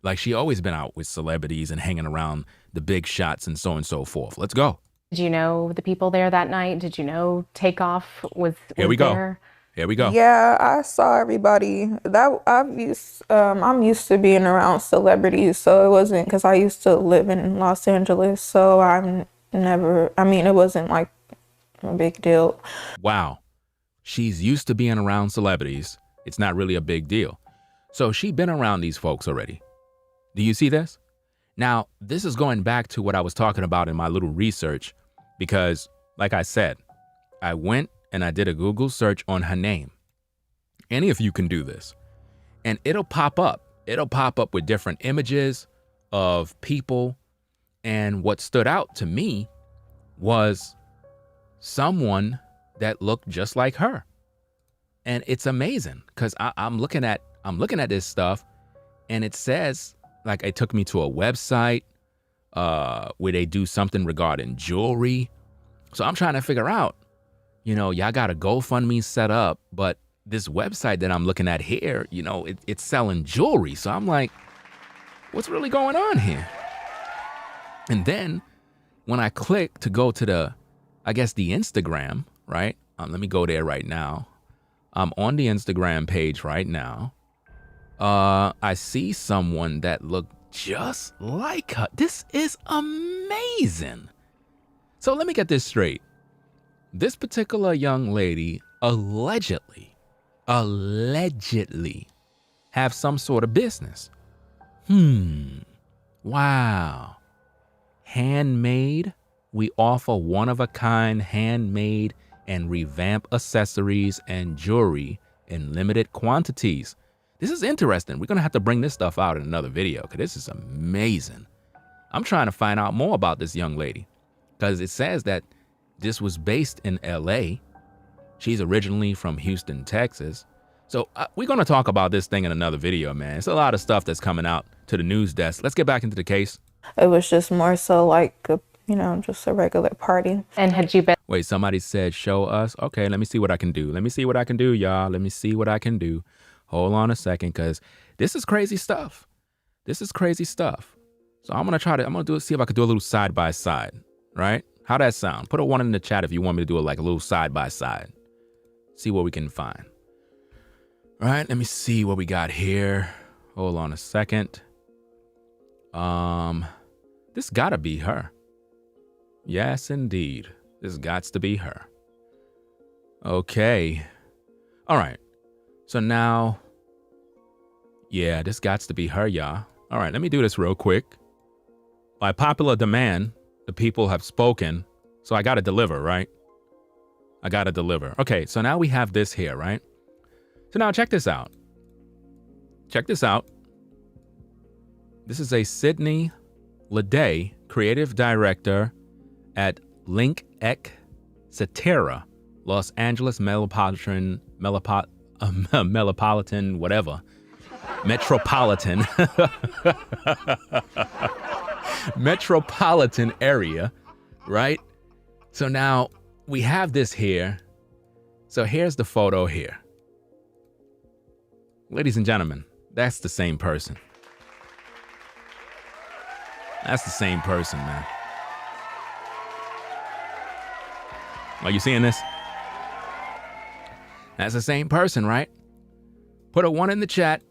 Like she always been out with celebrities and hanging around the big shots and so forth. Let's go. Did you know the people there that night? Did you know Takeoff was Here we go. there? Here we go. Yeah, I saw everybody. I'm used to being around celebrities, so it wasn't because I used to live in Los Angeles, so it wasn't like a big deal. Wow. She's used to being around celebrities. It's not really a big deal. So she been around these folks already. Do you see this? Now, this is going back to what I was talking about in my little research because, like I said, I went and I did a Google search on her name. Any of you can do this. And it'll pop up. It'll pop up with different images of people. And what stood out to me was someone that looked just like her. And it's amazing because I'm looking at this stuff and it says, like, it took me to a website where they do something regarding jewelry. So I'm trying to figure out, y'all got a GoFundMe set up, but this website that I'm looking at here, it's selling jewelry. So I'm like, what's really going on here? And then when I click to go to the Instagram, right? Let me go there right now. I'm on the Instagram page right now. I see someone that looked just like her. This is amazing. So let me get this straight. This particular young lady allegedly have some sort of business. Wow. Handmade. We offer one-of-a-kind handmade and revamp accessories and jewelry in limited quantities. This is interesting. We're going to have to bring this stuff out in another video because this is amazing. I'm trying to find out more about this young lady because it says that this was based in LA. She's originally from Houston, Texas. So we're going to talk about this thing in another video, man. It's a lot of stuff that's coming out to the news desk. Let's get back into the case. It was just more so like, just a regular party. And had you been? Wait, somebody said, show us. Okay, let me see what I can do. Let me see what I can do, y'all. Let me see what I can do. Hold on a second, because this is crazy stuff. This is crazy stuff. So I'm going to see if I can do a little side by side, right? How that sound? Put a 1 in the chat if you want me to do it like a little side by side. See what we can find. All right, let me see what we got here. Hold on a second. This gotta be her. Yes, indeed. This gots to be her. Okay. All right. So now, yeah, this gots to be her, y'all. All right, let me do this real quick. By popular demand, the people have spoken, so I gotta deliver, right? I gotta deliver. Okay, so now we have this here, right? So now check this out. Check this out. This is a Sydney Leday, creative director at Link Ek Cetera, Los Angeles Metropolitan, whatever. Metropolitan. Metropolitan area, right? So now we have this here. So here's the photo here. Ladies and gentlemen, that's the same person. That's the same person, man. Are you seeing this? That's the same person, right? Put a 1 in the chat.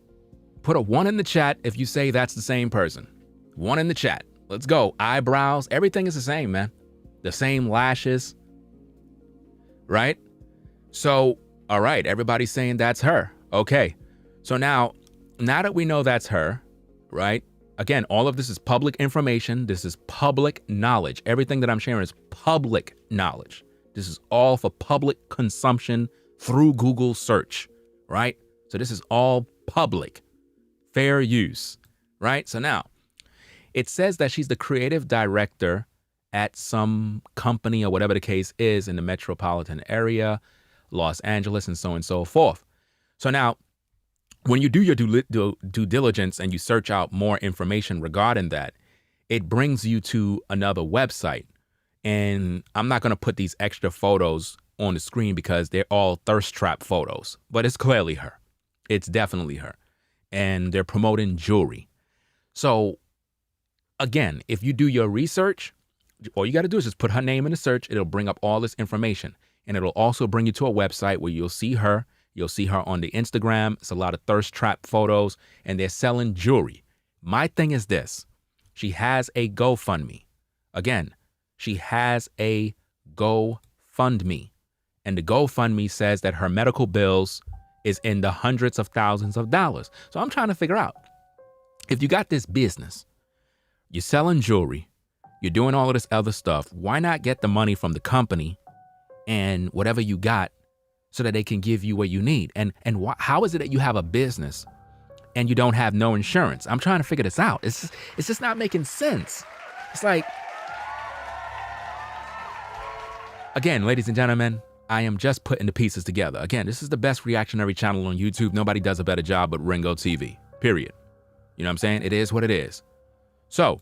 Put a 1 in the chat if you say that's the same person. 1 in the chat. Let's go. Eyebrows. Everything is the same, man. The same lashes. Right? So, all right. Everybody's saying that's her. Okay. So now that we know that's her, right? Again, all of this is public information. This is public knowledge. Everything that I'm sharing is public knowledge. This is all for public consumption through Google search, right? So this is all public, fair use, right? So now it says that she's the creative director at some company or whatever the case is in the metropolitan area, Los Angeles, and so forth. So now, when you do your due diligence and you search out more information regarding that, it brings you to another website. And I'm not going to put these extra photos on the screen because they're all thirst trap photos, but it's clearly her. It's definitely her. And they're promoting jewelry. So again, if you do your research, all you got to do is just put her name in the search. It'll bring up all this information, and it'll also bring you to a website where you'll see her. You'll see her on the Instagram. It's a lot of thirst trap photos, and they're selling jewelry. My thing is this. She has a GoFundMe. Again, she has a GoFundMe. And the GoFundMe says that her medical bills is in the hundreds of thousands of dollars. So I'm trying to figure out, if you got this business, you're selling jewelry, you're doing all of this other stuff, why not get the money from the company and whatever you got so that they can give you what you need? And how is it that you have a business and you don't have no insurance? I'm trying to figure this out. It's just not making sense. It's like, again, ladies and gentlemen, I am just putting the pieces together. Again, this is the best reactionary channel on YouTube. Nobody does a better job but Ringo TV, period. You know what I'm saying? It is what it is. So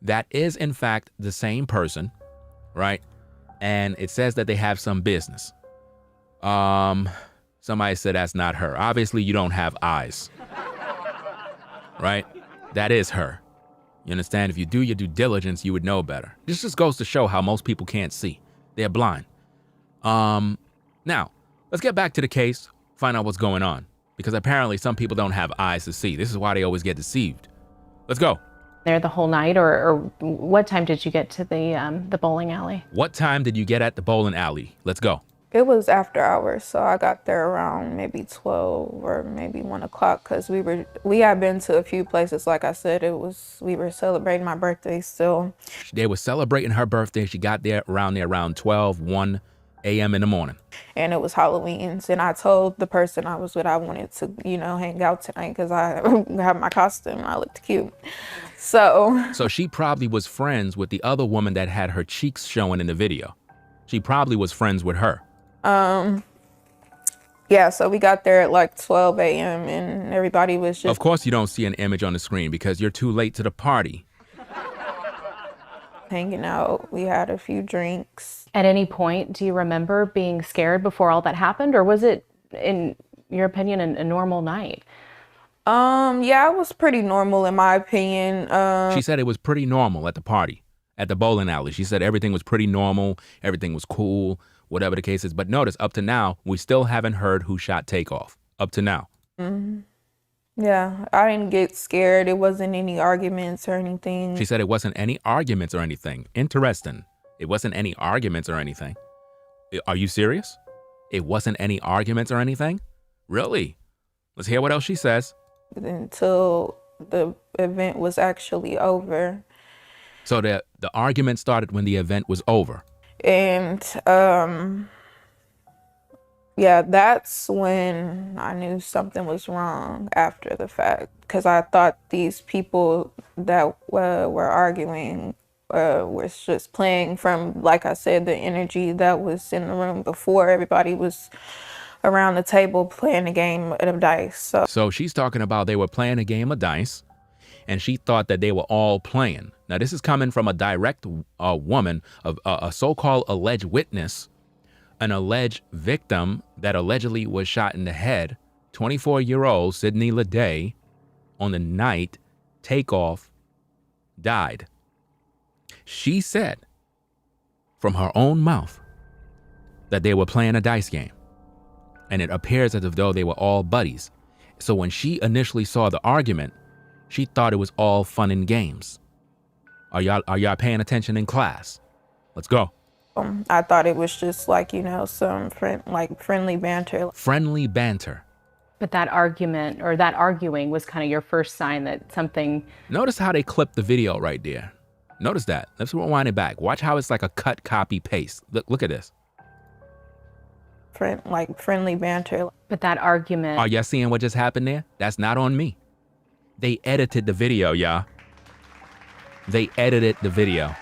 that is, in fact, the same person, right? And it says that they have some business. Somebody said that's not her. Obviously, you don't have eyes, right? That is her. You understand? If you do your due diligence, you would know better. This just goes to show how most people can't see. They're blind. Now, let's get back to the case, find out what's going on. Because apparently some people don't have eyes to see. This is why they always get deceived. Let's go. There the whole night, or what time did you get to the bowling alley? What time did you get at the bowling alley? Let's go. It was after hours, so I got there around maybe 12 or maybe 1 o'clock because we had been to a few places. Like I said, we were celebrating my birthday still. They were celebrating her birthday. She got there around 12, 1 a.m. in the morning. And it was Halloween's, and I told the person I was with I wanted to, hang out tonight because I have my costume and I looked cute. So she probably was friends with the other woman that had her cheeks showing in the video. She probably was friends with her. Yeah, so we got there at like 12 a.m. and everybody was just... Of course you don't see an image on the screen because you're too late to the party. Hanging out. We had a few drinks. At any point, do you remember being scared before all that happened? Or was it, in your opinion, a normal night? Yeah, it was pretty normal in my opinion. She said it was pretty normal at the party, at the bowling alley. She said everything was pretty normal. Everything was cool, whatever the case is. But notice, up to now, we still haven't heard who shot Takeoff. Up to now. Yeah, I didn't get scared. It wasn't any arguments or anything. She said it wasn't any arguments or anything. Interesting. It wasn't any arguments or anything. Are you serious? It wasn't any arguments or anything? Really? Let's hear what else she says. Until the event was actually over. So the argument started when the event was over. And yeah, that's when I knew something was wrong after the fact, because I thought these people that were arguing was just playing from, like I said, the energy that was in the room before. Everybody was around the table playing a game of dice. So she's talking about they were playing a game of dice, and she thought that they were all playing. Now, this is coming from a direct woman, a so-called alleged witness, an alleged victim that allegedly was shot in the head, 24-year-old Sydney Leday, on the night TAKEOFF died. She said from her own mouth that they were playing a dice game, and it appears as though they were all buddies. So when she initially saw the argument, she thought it was all fun and games. Are y'all paying attention in class? Let's go. I thought it was just like, some friendly banter. Friendly banter. But that argument or that arguing was kind of your first sign that something... Notice how they clipped the video right there. Notice that. Let's rewind it back. Watch how it's like a cut, copy, paste. Look at this. Friendly banter. But that argument... Are y'all seeing what just happened there? That's not on me. They edited the video, y'all. They edited the video.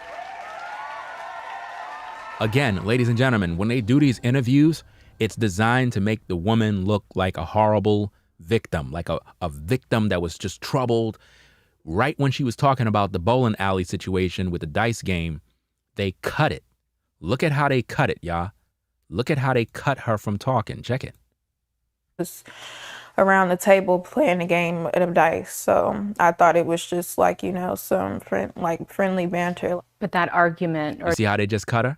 Again, ladies and gentlemen, when they do these interviews, it's designed to make the woman look like a horrible victim, like a victim that was just troubled. Right when she was talking about the bowling alley situation with the dice game, they cut it. Look at how they cut it, y'all. Look at how they cut her from talking. Check it. Around the table playing a game of dice. So I thought it was just like, some friendly banter. But that argument... You see how they just cut her?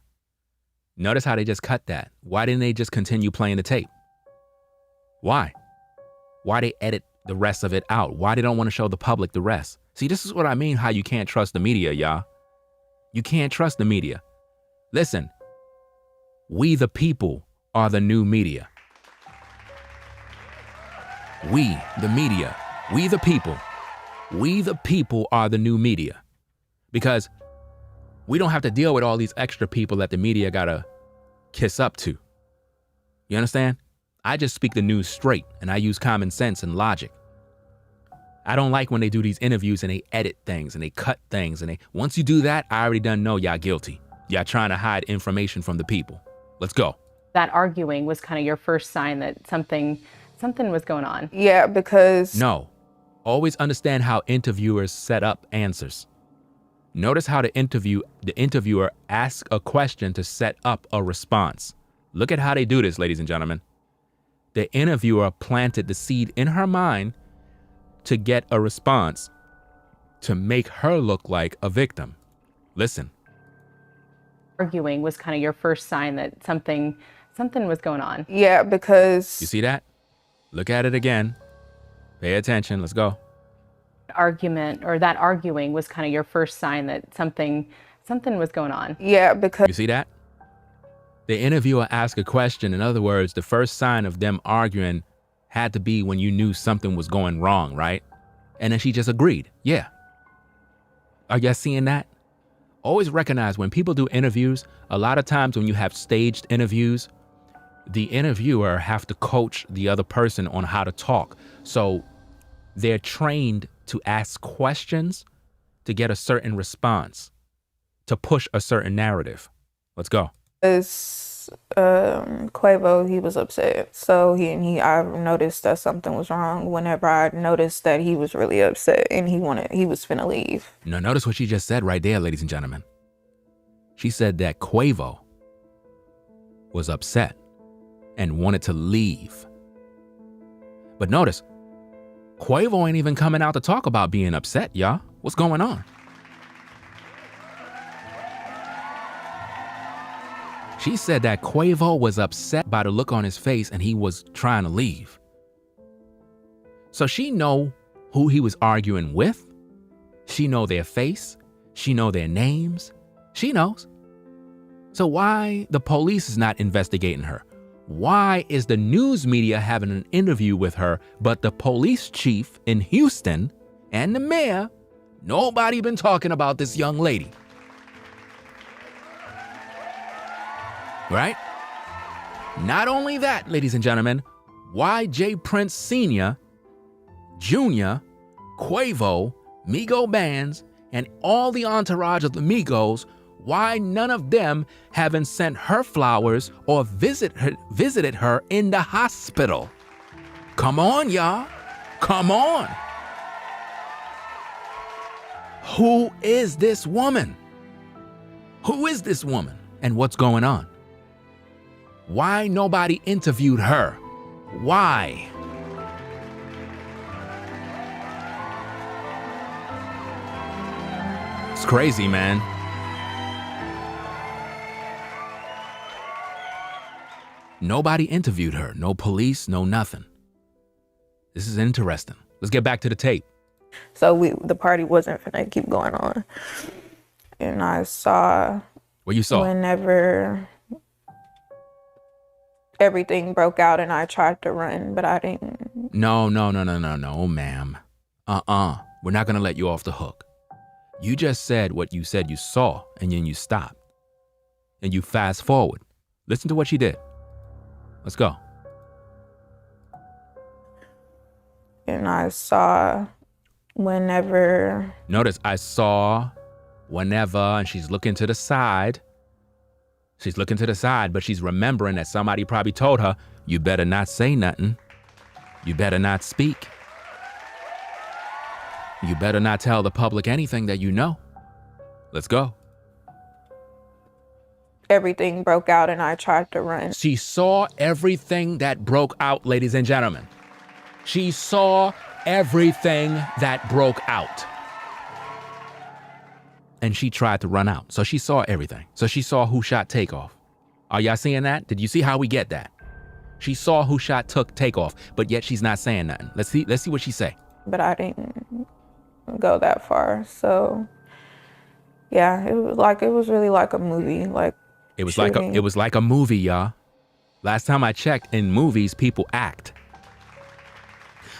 Notice how they just cut that. Why didn't they just continue playing the tape? Why? Why they edit the rest of it out? Why they don't want to show the public the rest? See, this is what I mean how you can't trust the media, y'all. You can't trust the media. Listen, we the people are the new media. We, the media, we the people are the new media. Because we don't have to deal with all these extra people that the media gotta kiss up to. You understand? I just speak the news straight, and I use common sense and logic. I don't like when they do these interviews and they edit things and they cut things, and once you do that, I already done know y'all guilty. Y'all trying to hide information from the people. Let's go. That arguing was kind of your first sign that something was going on. Yeah, because... No. Always understand how interviewers set up answers. Notice how the interviewer asks a question to set up a response. Look at how they do this, ladies and gentlemen. The interviewer planted the seed in her mind to get a response to make her look like a victim. Listen. Arguing was kind of your first sign that something was going on. Yeah, because... You see that? Look at it again. Pay attention. Let's go. Argument or that arguing was kind of your first sign that something was going on. Yeah, because... You see that? The interviewer asked a question. In other words, the first sign of them arguing had to be when you knew something was going wrong, right? And then she just agreed. Yeah. Are y'all seeing that? Always recognize when people do interviews, a lot of times when you have staged interviews, the interviewer have to coach the other person on how to talk. So they're trained to ask questions to get a certain response, to push a certain narrative. Let's go. Quavo, he was upset. So I noticed that something was wrong whenever I noticed that he was really upset and he was finna leave. Now notice what she just said right there, ladies and gentlemen. She said that Quavo was upset and wanted to leave. But notice, Quavo ain't even coming out to talk about being upset, y'all. What's going on? She said that Quavo was upset by the look on his face and he was trying to leave. So she know who he was arguing with. She know their face. She know their names. She knows. So why the police is not investigating her? Why is the news media having an interview with her, but the police chief in Houston and the mayor, nobody been talking about this young lady? Right? Not only that, ladies and gentlemen, why J. Prince Sr., Jr., Quavo, Migo Bands, and all the entourage of the Migos, why none of them haven't sent her flowers or visited her in the hospital? Come on, y'all. Come on. Who is this woman? Who is this woman? And what's going on? Why nobody interviewed her? Why? It's crazy, man. Nobody interviewed her. No police, no nothing. This is interesting. Let's get back to the tape. So the party wasn't gonna keep going on. And I saw What you saw? whenever everything broke out and I tried to run, but I didn't. No, ma'am. We're not gonna let you off the hook. You just said what you said you saw, and then you stopped. And you fast forward. Listen to what she did. Let's go. And I saw whenever. Notice I saw whenever, and she's looking to the side. She's looking to the side, but she's remembering that somebody probably told her, you better not say nothing. You better not speak. You better not tell the public anything that you know. Let's go. Everything broke out and I tried to run. She saw everything that broke out, ladies and gentlemen. She saw everything that broke out. And she tried to run out. So she saw everything. So she saw who shot Takeoff. Are y'all seeing that? Did you see how we get that? She saw who shot Takeoff, but yet she's not saying nothing. Let's see what she say. But I didn't go that far. So yeah, it was really like a movie. It was like a movie, y'all. Last time I checked, in movies, people act.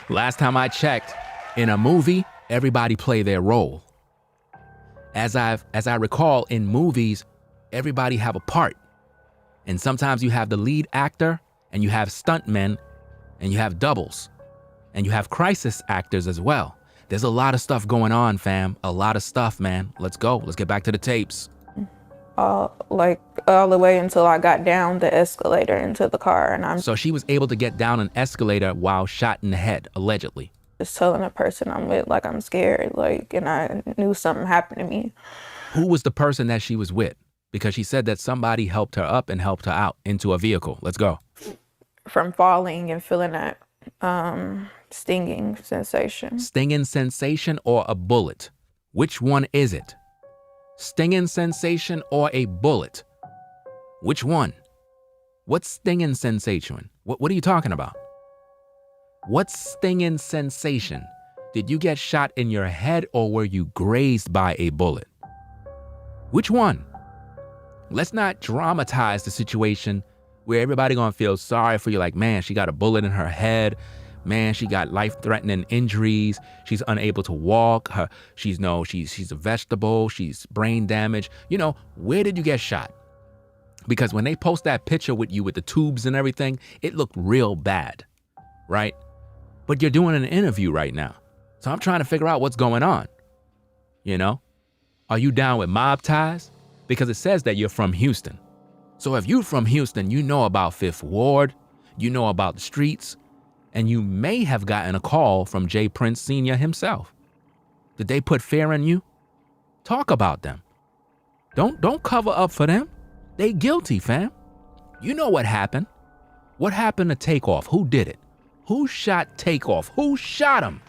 Last time I checked, in a movie, everybody play their role. As I recall, in movies, everybody have a part. And sometimes you have the lead actor, and you have stuntmen, and you have doubles, and you have crisis actors as well. There's a lot of stuff going on, fam. A lot of stuff, man. Let's go. Let's get back to the tapes. All the way until I got down the escalator into the car, and So she was able to get down an escalator while shot in the head, allegedly. Just telling the person I'm with, I'm scared, and I knew something happened to me. Who was the person that she was with? Because she said that somebody helped her up and helped her out into a vehicle. Let's go. From falling and feeling that stinging sensation. Stinging sensation or a bullet? Which one is it? Stinging sensation or a bullet? Which one? What's stinging sensation? What are you talking about? What's stinging sensation? Did you get shot in your head or were you grazed by a bullet? Which one? Let's not dramatize the situation where everybody gonna feel sorry for you, like, man, she got a bullet in her head. Man, she got life-threatening injuries. She's unable to walk. She's a vegetable. She's brain damaged. Where did you get shot? Because when they post that picture with you with the tubes and everything, it looked real bad, right? But you're doing an interview right now. So I'm trying to figure out what's going on. Are you down with mob ties? Because it says that you're from Houston. So if you're from Houston, you know about Fifth Ward, you know about the streets, and you may have gotten a call from J. Prince Sr. himself. Did they put fear in you? Talk about them. Don't cover up for them. They guilty, fam. You know what happened. What happened to Takeoff? Who did it? Who shot Takeoff? Who shot him?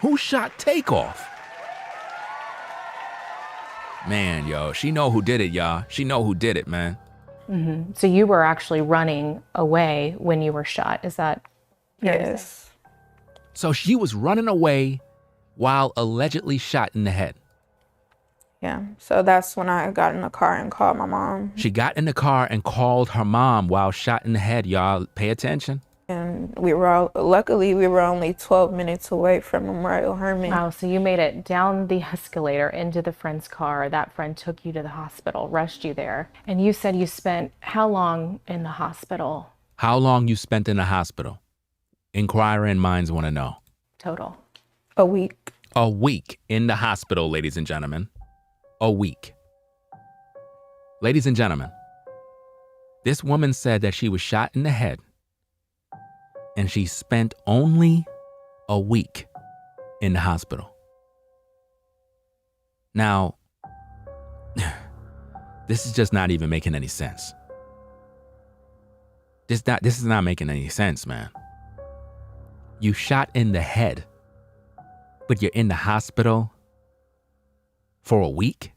Who shot Takeoff? Man, yo, she know who did it, y'all. She know who did it, man. Mm-hmm. So you were actually running away when you were shot. Is that? Yes. So she was running away while allegedly shot in the head. Yeah. So that's when I got in the car and called my mom. She got in the car and called her mom while shot in the head. Y'all pay attention. And luckily we were only 12 minutes away from Memorial Hermann. Wow, so you made it down the escalator into the friend's car. That friend took you to the hospital, rushed you there. And you said you spent how long in the hospital? How long you spent in the hospital? Inquiring minds want to know. Total. A week. A week in the hospital, ladies and gentlemen. A week. Ladies and gentlemen, this woman said that she was shot in the head and she spent only a week in the hospital. Now, this is just not even making any sense. This is not making any sense, man. You shot in the head, but you're in the hospital for a week?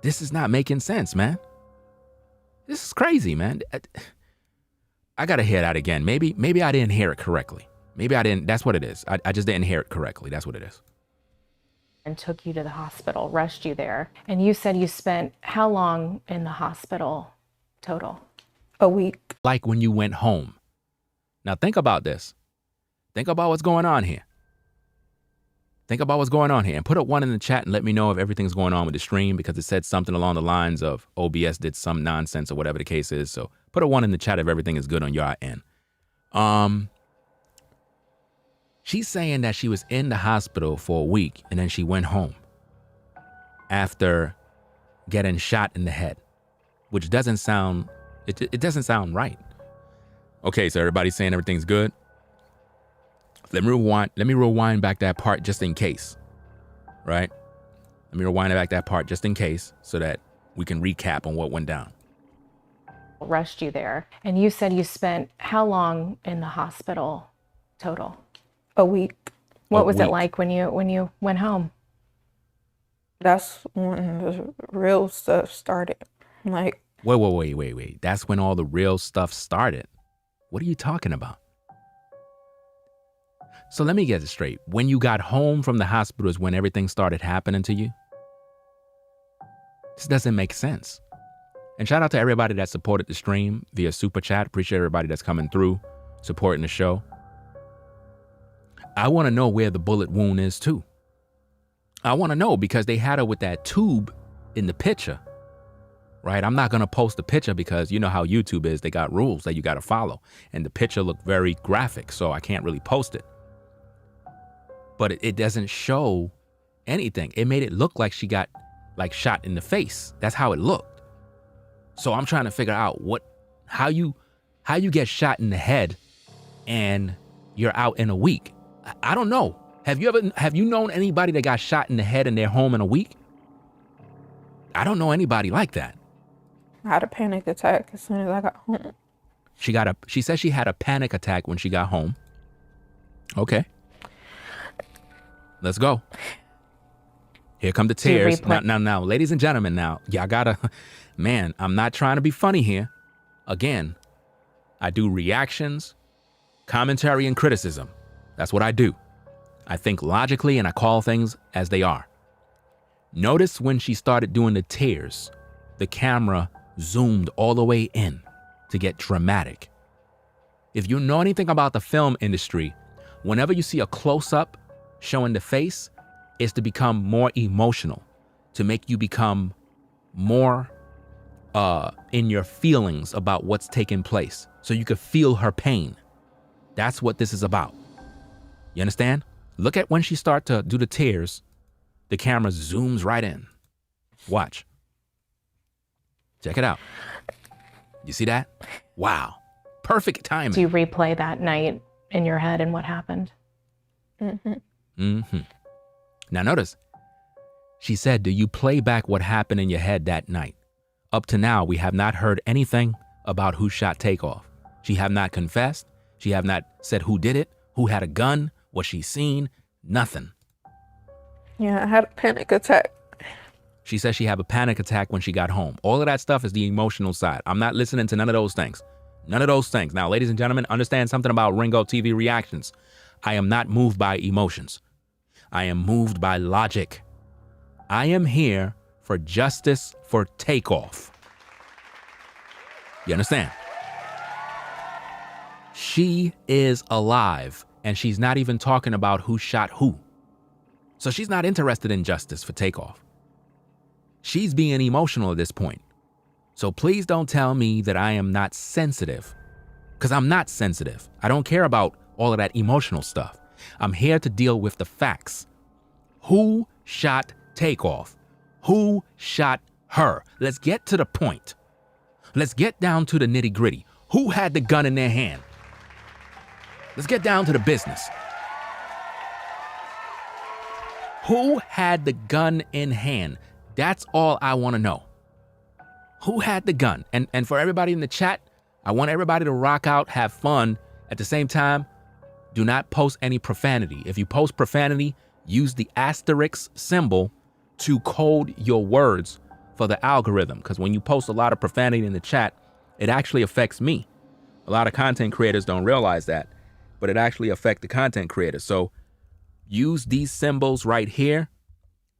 This is not making sense, man. This is crazy, man. I gotta hear that again. Maybe I didn't hear it correctly. Maybe I didn't. That's what it is. I just didn't hear it correctly. That's what it is. And took you to the hospital, rushed you there. And you said you spent how long in the hospital total? A week. Like when you went home. Now think about this. Think about what's going on here. Think about what's going on here and put a 1 in the chat and let me know if everything's going on with the stream, because it said something along the lines of OBS did some nonsense or whatever the case is. So put a 1 in the chat if everything is good on your end. She's saying that she was in the hospital for a week and then she went home after getting shot in the head, which doesn't sound, it doesn't sound right. Okay, so everybody's saying everything's good. Let me rewind back that part just in case, right? Let me rewind back that part just in case so that we can recap on what went down. Rushed you there. And you said you spent how long in the hospital total? A week. What was it like when you went home? That's when the real stuff started. Like, Wait. That's when all the real stuff started. What are you talking about? So let me get it straight. When you got home from the hospital is when everything started happening to you? This doesn't make sense. And shout out to everybody that supported the stream via Super Chat. Appreciate everybody that's coming through, supporting the show. I want to know where the bullet wound is too. I want to know because they had her with that tube in the picture, right? I'm not going to post the picture because you know how YouTube is. They got rules that you got to follow. And the picture looked very graphic, so I can't really post it. But it doesn't show anything. It made it look like she got like shot in the face. That's how it looked. So I'm trying to figure out how you get shot in the head and you're out in a week. I don't know. Have you known anybody that got shot in the head and they're home in a week? I don't know anybody like that. I had a panic attack as soon as I got home. She said she had a panic attack when she got home. Okay. Let's go. Here come the tears. Now, ladies and gentlemen, now, y'all gotta, man, I'm not trying to be funny here. Again, I do reactions, commentary, and criticism. That's what I do. I think logically and I call things as they are. Notice when she started doing the tears, the camera zoomed all the way in to get dramatic. If you know anything about the film industry, whenever you see a close-up showing the face, is to become more emotional, to make you become more in your feelings about what's taking place, so you could feel her pain. That's what this is about. You understand? Look at when she starts to do the tears, the camera zooms right in. Watch. Check it out. You see that? Wow. Perfect timing. Do you replay that night in your head and what happened? Now notice, she said, do you play back what happened in your head that night? Up to now, we have not heard anything about who shot Takeoff. She have not confessed. She have not said who did it, who had a gun, what she seen, nothing. Yeah, I had a panic attack. She said she had a panic attack when she got home. All of that stuff is the emotional side. I'm not listening to none of those things. None of those things. Now, ladies and gentlemen, understand something about Ringo TV reactions. I am not moved by emotions. I am moved by logic. I am here for justice for Takeoff. You understand? She is alive, and she's not even talking about who shot who. So she's not interested in justice for Takeoff. She's being emotional at this point. So please don't tell me that I am not sensitive, because I'm not sensitive. I don't care about all of that emotional stuff. I'm here to deal with the facts. Who shot Takeoff? Who shot her? Let's get to the point. Let's get down to the nitty gritty. Who had the gun in their hand? Let's get down to the business. Who had the gun in hand? That's all I want to know. Who had the gun? And for everybody in the chat, I want everybody to rock out, have fun. At the same time, do not post any profanity. If you post profanity, use the asterisk symbol to code your words for the algorithm. Because when you post a lot of profanity in the chat, it actually affects me. A lot of content creators don't realize that, but it actually affects the content creators. So use these symbols right here,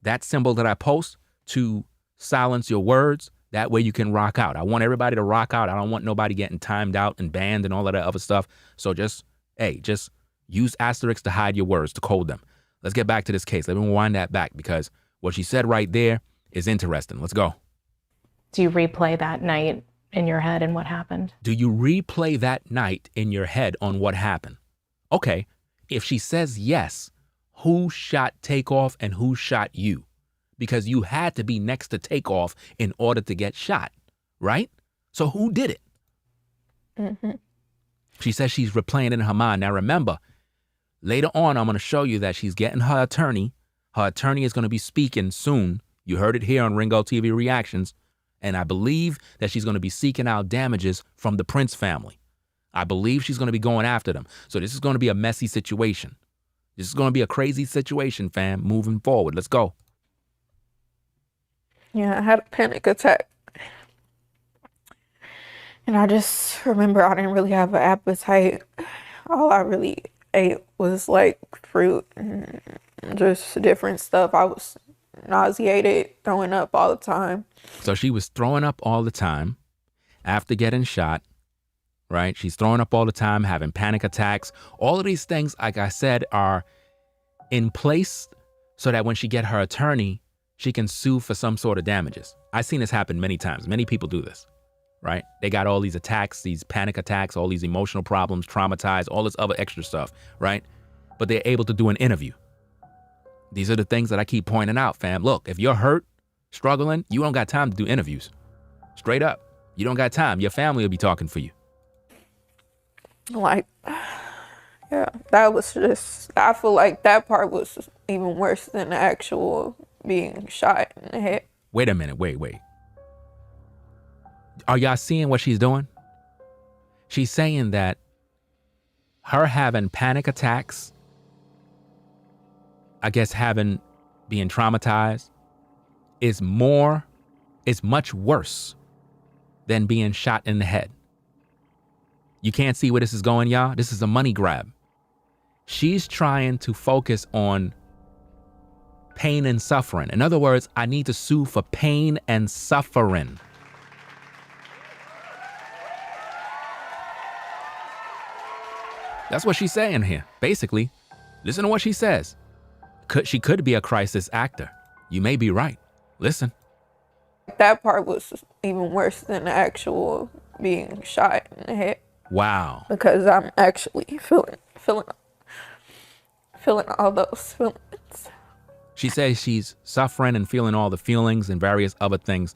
that symbol that I post, to silence your words. That way you can rock out. I want everybody to rock out. I don't want nobody getting timed out and banned and all of that other stuff. So just use asterisks to hide your words, to code them. Let's get back to this case. Let me wind that back, because what she said right there is interesting. Let's go. Do you replay that night in your head and what happened? Do you replay that night in your head on what happened? Okay, if she says yes, who shot Takeoff and who shot you? Because you had to be next to Takeoff in order to get shot, right? So who did it? Mm-hmm. She says she's replaying it in her mind. Now remember, later on, I'm going to show you that she's getting her attorney. Her attorney is going to be speaking soon. You heard it here on Ringo TV Reactions. And I believe that she's going to be seeking out damages from the Prince family. I believe she's going to be going after them. So this is going to be a messy situation. This is going to be a crazy situation, fam, moving forward. Let's go. Yeah, I had a panic attack. And I just remember I didn't really have an appetite. All I really ate was like fruit and just different stuff. I was nauseated, throwing up all the time. So she was throwing up all the time after getting shot, right? She's throwing up all the time, having panic attacks. All of these things, like I said, are in place so that when she get her attorney, she can sue for some sort of damages. I've seen this happen many times. Many people do this, right? They got all these attacks, these panic attacks, all these emotional problems, traumatized, all this other extra stuff, right? But they're able to do an interview. These are the things that I keep pointing out, fam. Look, if you're hurt, struggling, you don't got time to do interviews. Straight up. You don't got time. Your family will be talking for you. Like, yeah, that was just, I feel like that part was even worse than the actual being shot in the head. Wait a minute. Wait. Are y'all seeing what she's doing? She's saying that her having panic attacks, I guess being traumatized, is much worse than being shot in the head. You can't see where this is going, y'all. This is a money grab. She's trying to focus on pain and suffering. In other words, I need to sue for pain and suffering. That's what she's saying here. Basically, listen to what she says. She could be a crisis actor. You may be right. Listen. That part was even worse than the actual being shot in the head. Wow. Because I'm actually feeling all those feelings. She says she's suffering and feeling all the feelings and various other things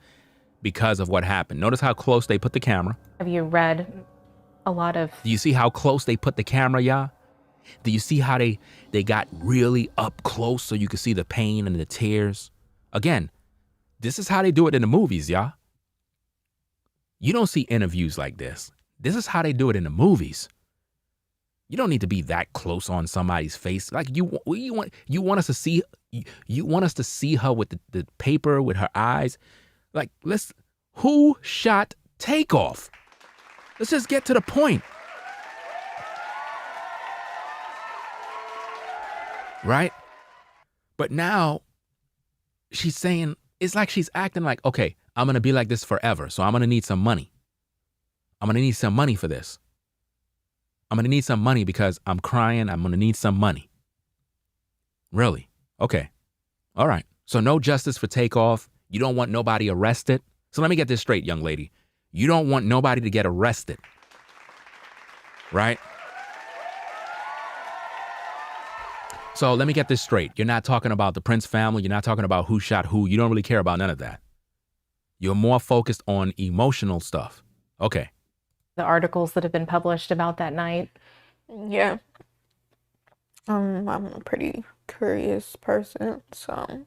because of what happened. Notice how close they put the camera. Have you read a lot of... Do you see how close they put the camera, y'all? Do you see how they got really up close so you could see the pain and the tears? Again, this is how they do it in the movies, y'all. You don't see interviews like this. This is how they do it in the movies. You don't need to be that close on somebody's face. Like you want us to see her with the paper, with her eyes. Like, who shot Takeoff? Let's just get to the point. Right? But now she's saying, it's like she's acting like, okay, I'm going to be like this forever. So I'm going to need some money. I'm going to need some money for this. I'm going to need some money because I'm crying. I'm going to need some money. Really? Okay. All right. So no justice for Takeoff. You don't want nobody arrested. So let me get this straight, young lady. You don't want nobody to get arrested. Right? So let me get this straight. You're not talking about the Prince family. You're not talking about who shot who. You don't really care about none of that. You're more focused on emotional stuff. Okay. The articles that have been published about that night. Yeah. I'm a pretty curious person, so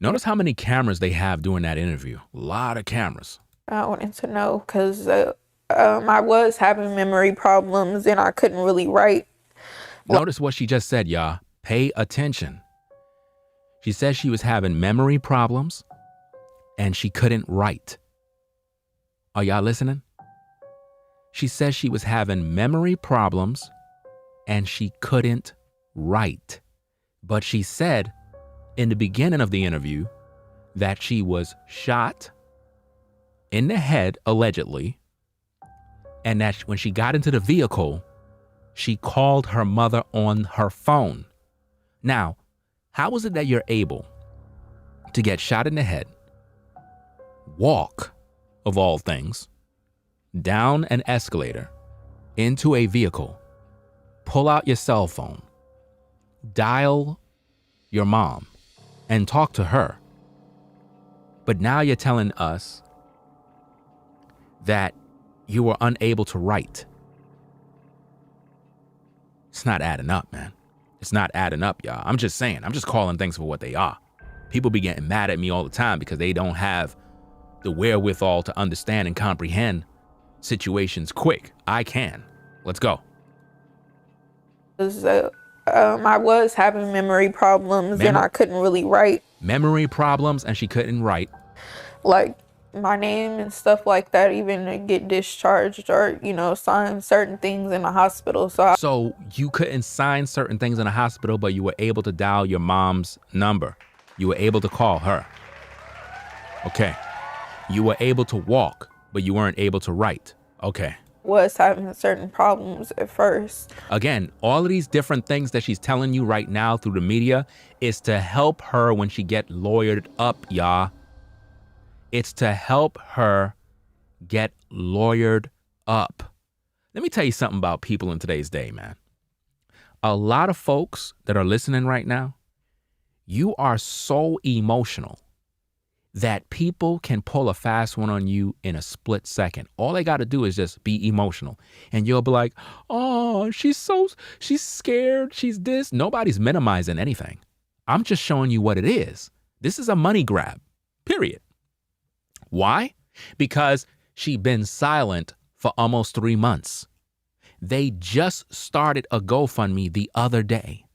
Notice how many cameras they have during that interview. A lot of cameras. I wanted to know because I was having memory problems and I couldn't really write. Notice what she just said, y'all. Pay attention. She said she was having memory problems and she couldn't write. Are y'all listening? She says she was having memory problems and she couldn't write. But she said in the beginning of the interview that she was shot in the head, allegedly, and that when she got into the vehicle, she called her mother on her phone. Now, how is it that you're able to get shot in the head, walk, of all things, down an escalator, into a vehicle, pull out your cell phone, dial your mom, and talk to her? But now you're telling us that you were unable to write. It's not adding up, man. It's not adding up, y'all. I'm just saying. I'm just calling things for what they are. People be getting mad at me all the time because they don't have the wherewithal to understand and comprehend situations quick. I can. Let's go. I was having memory problems and I couldn't really write. Memory problems and she couldn't write. Like my name and stuff like that, even to get discharged or, sign certain things in the hospital. So you couldn't sign certain things in the hospital, but you were able to dial your mom's number. You were able to call her. Okay. You were able to walk, but you weren't able to write. Okay. Was having certain problems at first. Again, all of these different things that she's telling you right now through the media is to help her when she get lawyered up, y'all. It's to help her get lawyered up. Let me tell you something about people in today's day, man. A lot of folks that are listening right now, you are so emotional that people can pull a fast one on you in a split second. All they got to do is just be emotional. And you'll be like, oh, she's scared. She's this. Nobody's minimizing anything. I'm just showing you what it is. This is a money grab, period. Why? Because she'd been silent for almost 3 months. They just started a GoFundMe the other day.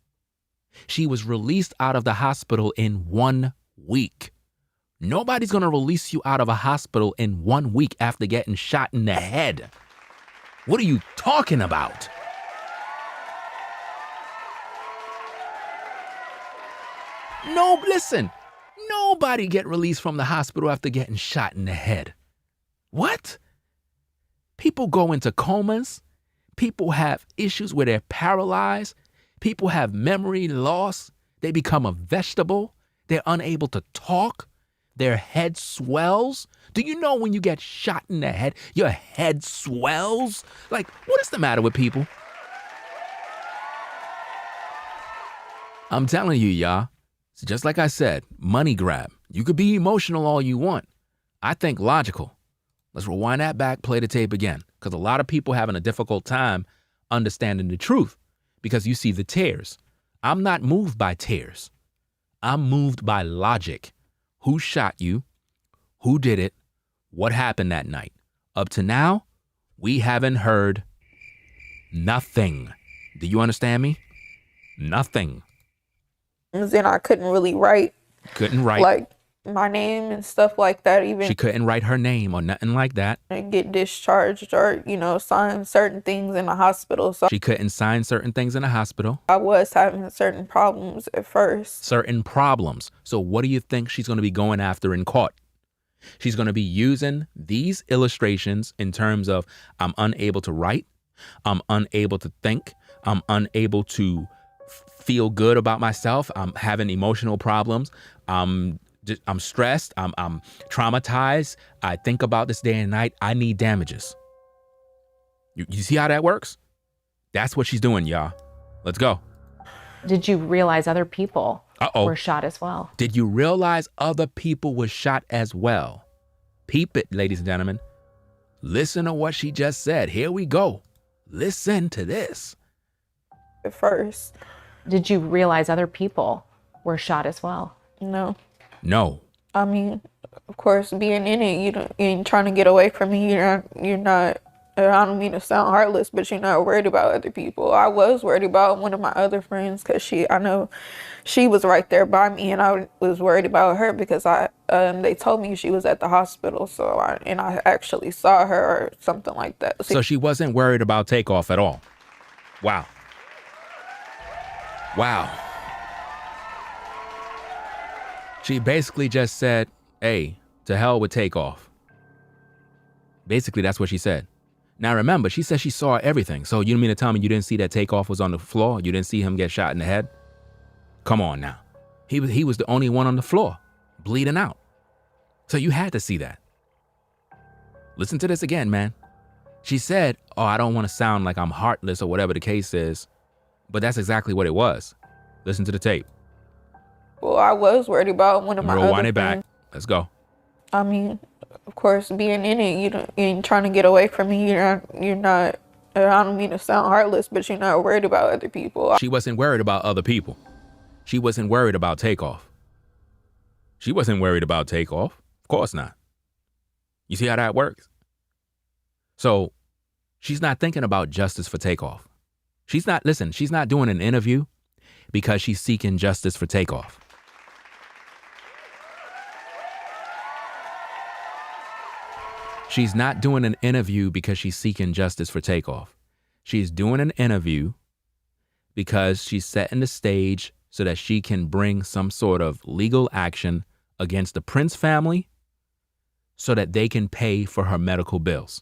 She was released out of the hospital in 1 week. Nobody's going to release you out of a hospital in 1 week after getting shot in the head. What are you talking about? No, listen. Nobody get released from the hospital after getting shot in the head. What? People go into comas. People have issues where they're paralyzed. People have memory loss. They become a vegetable. They're unable to talk. Their head swells. Do you know when you get shot in the head, your head swells? Like, what is the matter with people? I'm telling you, y'all. It's just like I said, money grab. You could be emotional all you want. I think logical. Let's rewind that back, play the tape again. Because a lot of people having a difficult time understanding the truth because you see the tears. I'm not moved by tears. I'm moved by logic. Who shot you? Who did it? What happened that night? Up to now, we haven't heard nothing. Do you understand me? Nothing. And I couldn't really write. Couldn't write. Like my name and stuff like that, She even couldn't write her name or nothing like that. get discharged or, sign certain things in the hospital. So She couldn't sign certain things in the hospital. I was having certain problems at first. Certain problems. So what do you think she's going to be going after in court? She's going to be using these illustrations in terms of I'm unable to write, I'm unable to think, I'm unable to feel good about myself, I'm having emotional problems, I'm stressed, I'm traumatized, I think about this day and night, I need damages. You see how that works? That's what she's doing, y'all. Let's go. Did you realize other people were shot as well? Did you realize other people were shot as well? Peep it, ladies and gentlemen. Listen to what she just said. Here we go. Listen to this. At first. Did you realize other people were shot as well? No. No. I mean, of course, being in it, you ain't trying to get away from it. You're not, I don't mean to sound heartless, but you're not worried about other people. I was worried about one of my other friends because I know she was right there by me, and I was worried about her because they told me she was at the hospital. So I actually saw her or something like that. So she wasn't worried about Takeoff at all. Wow. Wow. She basically just said, hey, to hell with Takeoff. Basically, that's what she said. Now, remember, she said she saw everything. So you mean to tell me you didn't see that Takeoff was on the floor? You didn't see him get shot in the head? Come on now. He was the only one on the floor, bleeding out. So you had to see that. Listen to this again, man. She said, oh, I don't want to sound like I'm heartless or whatever the case is, but that's exactly what it was. Listen to the tape. Well, I was worried about one of my other friends. Rewind it back. Let's go. I mean, of course, being in it, you ain't trying to get away from it. You're not, I don't mean to sound heartless, but you're not worried about other people. She wasn't worried about other people. She wasn't worried about Takeoff. She wasn't worried about Takeoff. Of course not. You see how that works? So she's not thinking about justice for Takeoff. She's not doing an interview because she's seeking justice for Takeoff. She's not doing an interview because she's seeking justice for Takeoff. She's doing an interview because she's setting the stage so that she can bring some sort of legal action against the Prince family so that they can pay for her medical bills.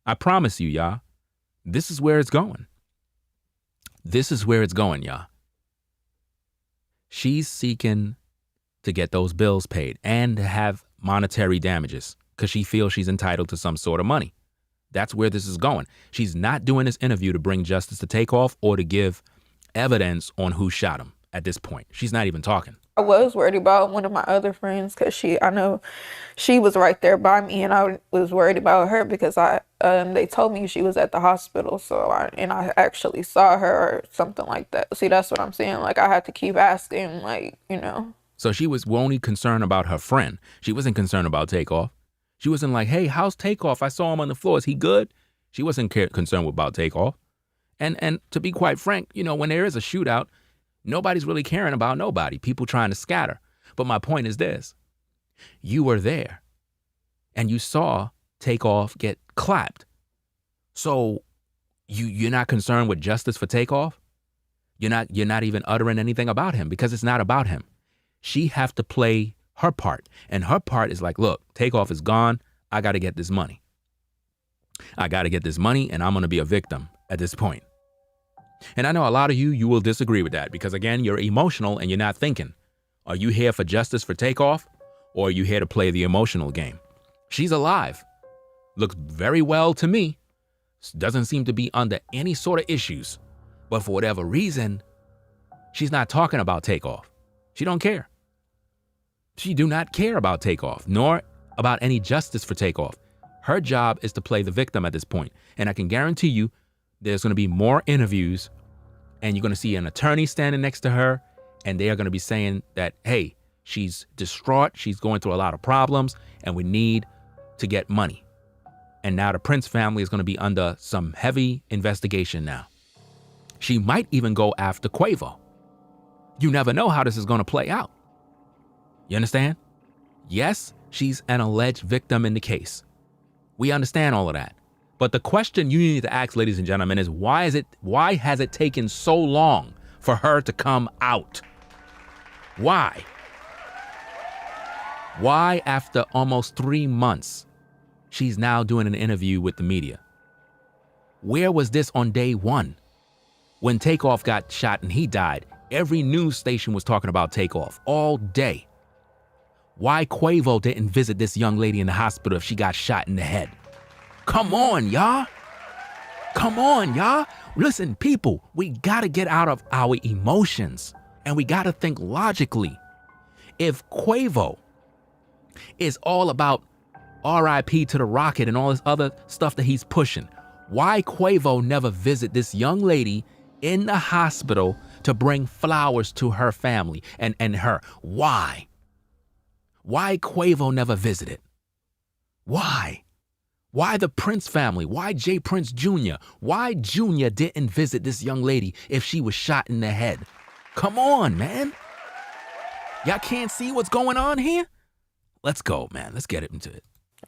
I promise you, y'all, this is where it's going. This is where it's going, y'all. She's seeking to get those bills paid and to have monetary damages because she feels she's entitled to some sort of money. That's where this is going. She's not doing this interview to bring justice to Takeoff or to give evidence on who shot him at this point. She's not even talking. I was worried about one of my other friends because I know she was right there by me, and I was worried about her because they told me she was at the hospital. So I actually saw her or something like that. See, that's what I'm saying. Like, I had to keep asking, So she was only concerned about her friend. She wasn't concerned about Takeoff. She wasn't like, hey, how's Takeoff? I saw him on the floor. Is he good? She wasn't concerned about Takeoff. And to be quite frank, when there is a shootout, nobody's really caring about nobody. People trying to scatter. But my point is this. You were there and you saw Takeoff get clapped. So you're not concerned with justice for Takeoff? You're not even uttering anything about him because it's not about him. She have to play her part. And her part is like, look, Takeoff is gone. I got to get this money. I got to get this money and I'm going to be a victim at this point. And I know a lot of you will disagree with that because, again, you're emotional and you're not thinking. Are you here for justice for Takeoff or are you here to play the emotional game? She's alive. Looks very well to me. Doesn't seem to be under any sort of issues. But for whatever reason, she's not talking about Takeoff. She don't care. She do not care about Takeoff, nor about any justice for Takeoff. Her job is to play the victim at this point. And I can guarantee you, there's going to be more interviews and you're going to see an attorney standing next to her and they are going to be saying that, hey, she's distraught. She's going through a lot of problems and we need to get money. And now the Prince family is going to be under some heavy investigation now. She might even go after Quavo. You never know how this is going to play out. You understand? Yes, she's an alleged victim in the case. We understand all of that. But the question you need to ask, ladies and gentlemen, is why has it taken so long for her to come out? Why? Why, after almost 3 months, she's now doing an interview with the media? Where was this on day one? When Takeoff got shot and he died, every news station was talking about Takeoff all day. Why Quavo didn't visit this young lady in the hospital if she got shot in the head? Come on, y'all. Come on, y'all. Listen, people, we gotta get out of our emotions and we gotta think logically. If Quavo is all about RIP to the Rocket and all this other stuff that he's pushing, why Quavo never visit this young lady in the hospital to bring flowers to her family and her? Why? Why Quavo never visited? Why? Why the Prince family? Why J. Prince Jr.? Why Jr. didn't visit this young lady if she was shot in the head? Come on, man. Y'all can't see what's going on here? Let's go, man. Let's get into it.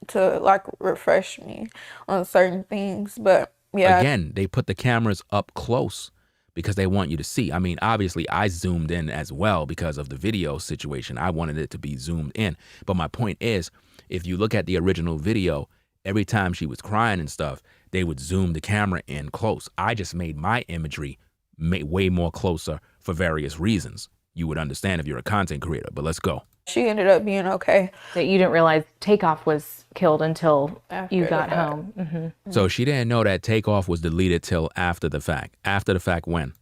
To like refresh me on certain things, but yeah. Again, they put the cameras up close because they want you to see. I mean, obviously I zoomed in as well because of the video situation. I wanted it to be zoomed in. But my point is, if you look at the original video, every time she was crying and stuff, they would zoom the camera in close. I just made my imagery way more closer for various reasons. You would understand if you're a content creator, but let's go. She ended up being okay. That you didn't realize Takeoff was killed until After you the got fact. home. Mm-hmm. So she didn't know that Takeoff was deleted till after the fact. After the fact when?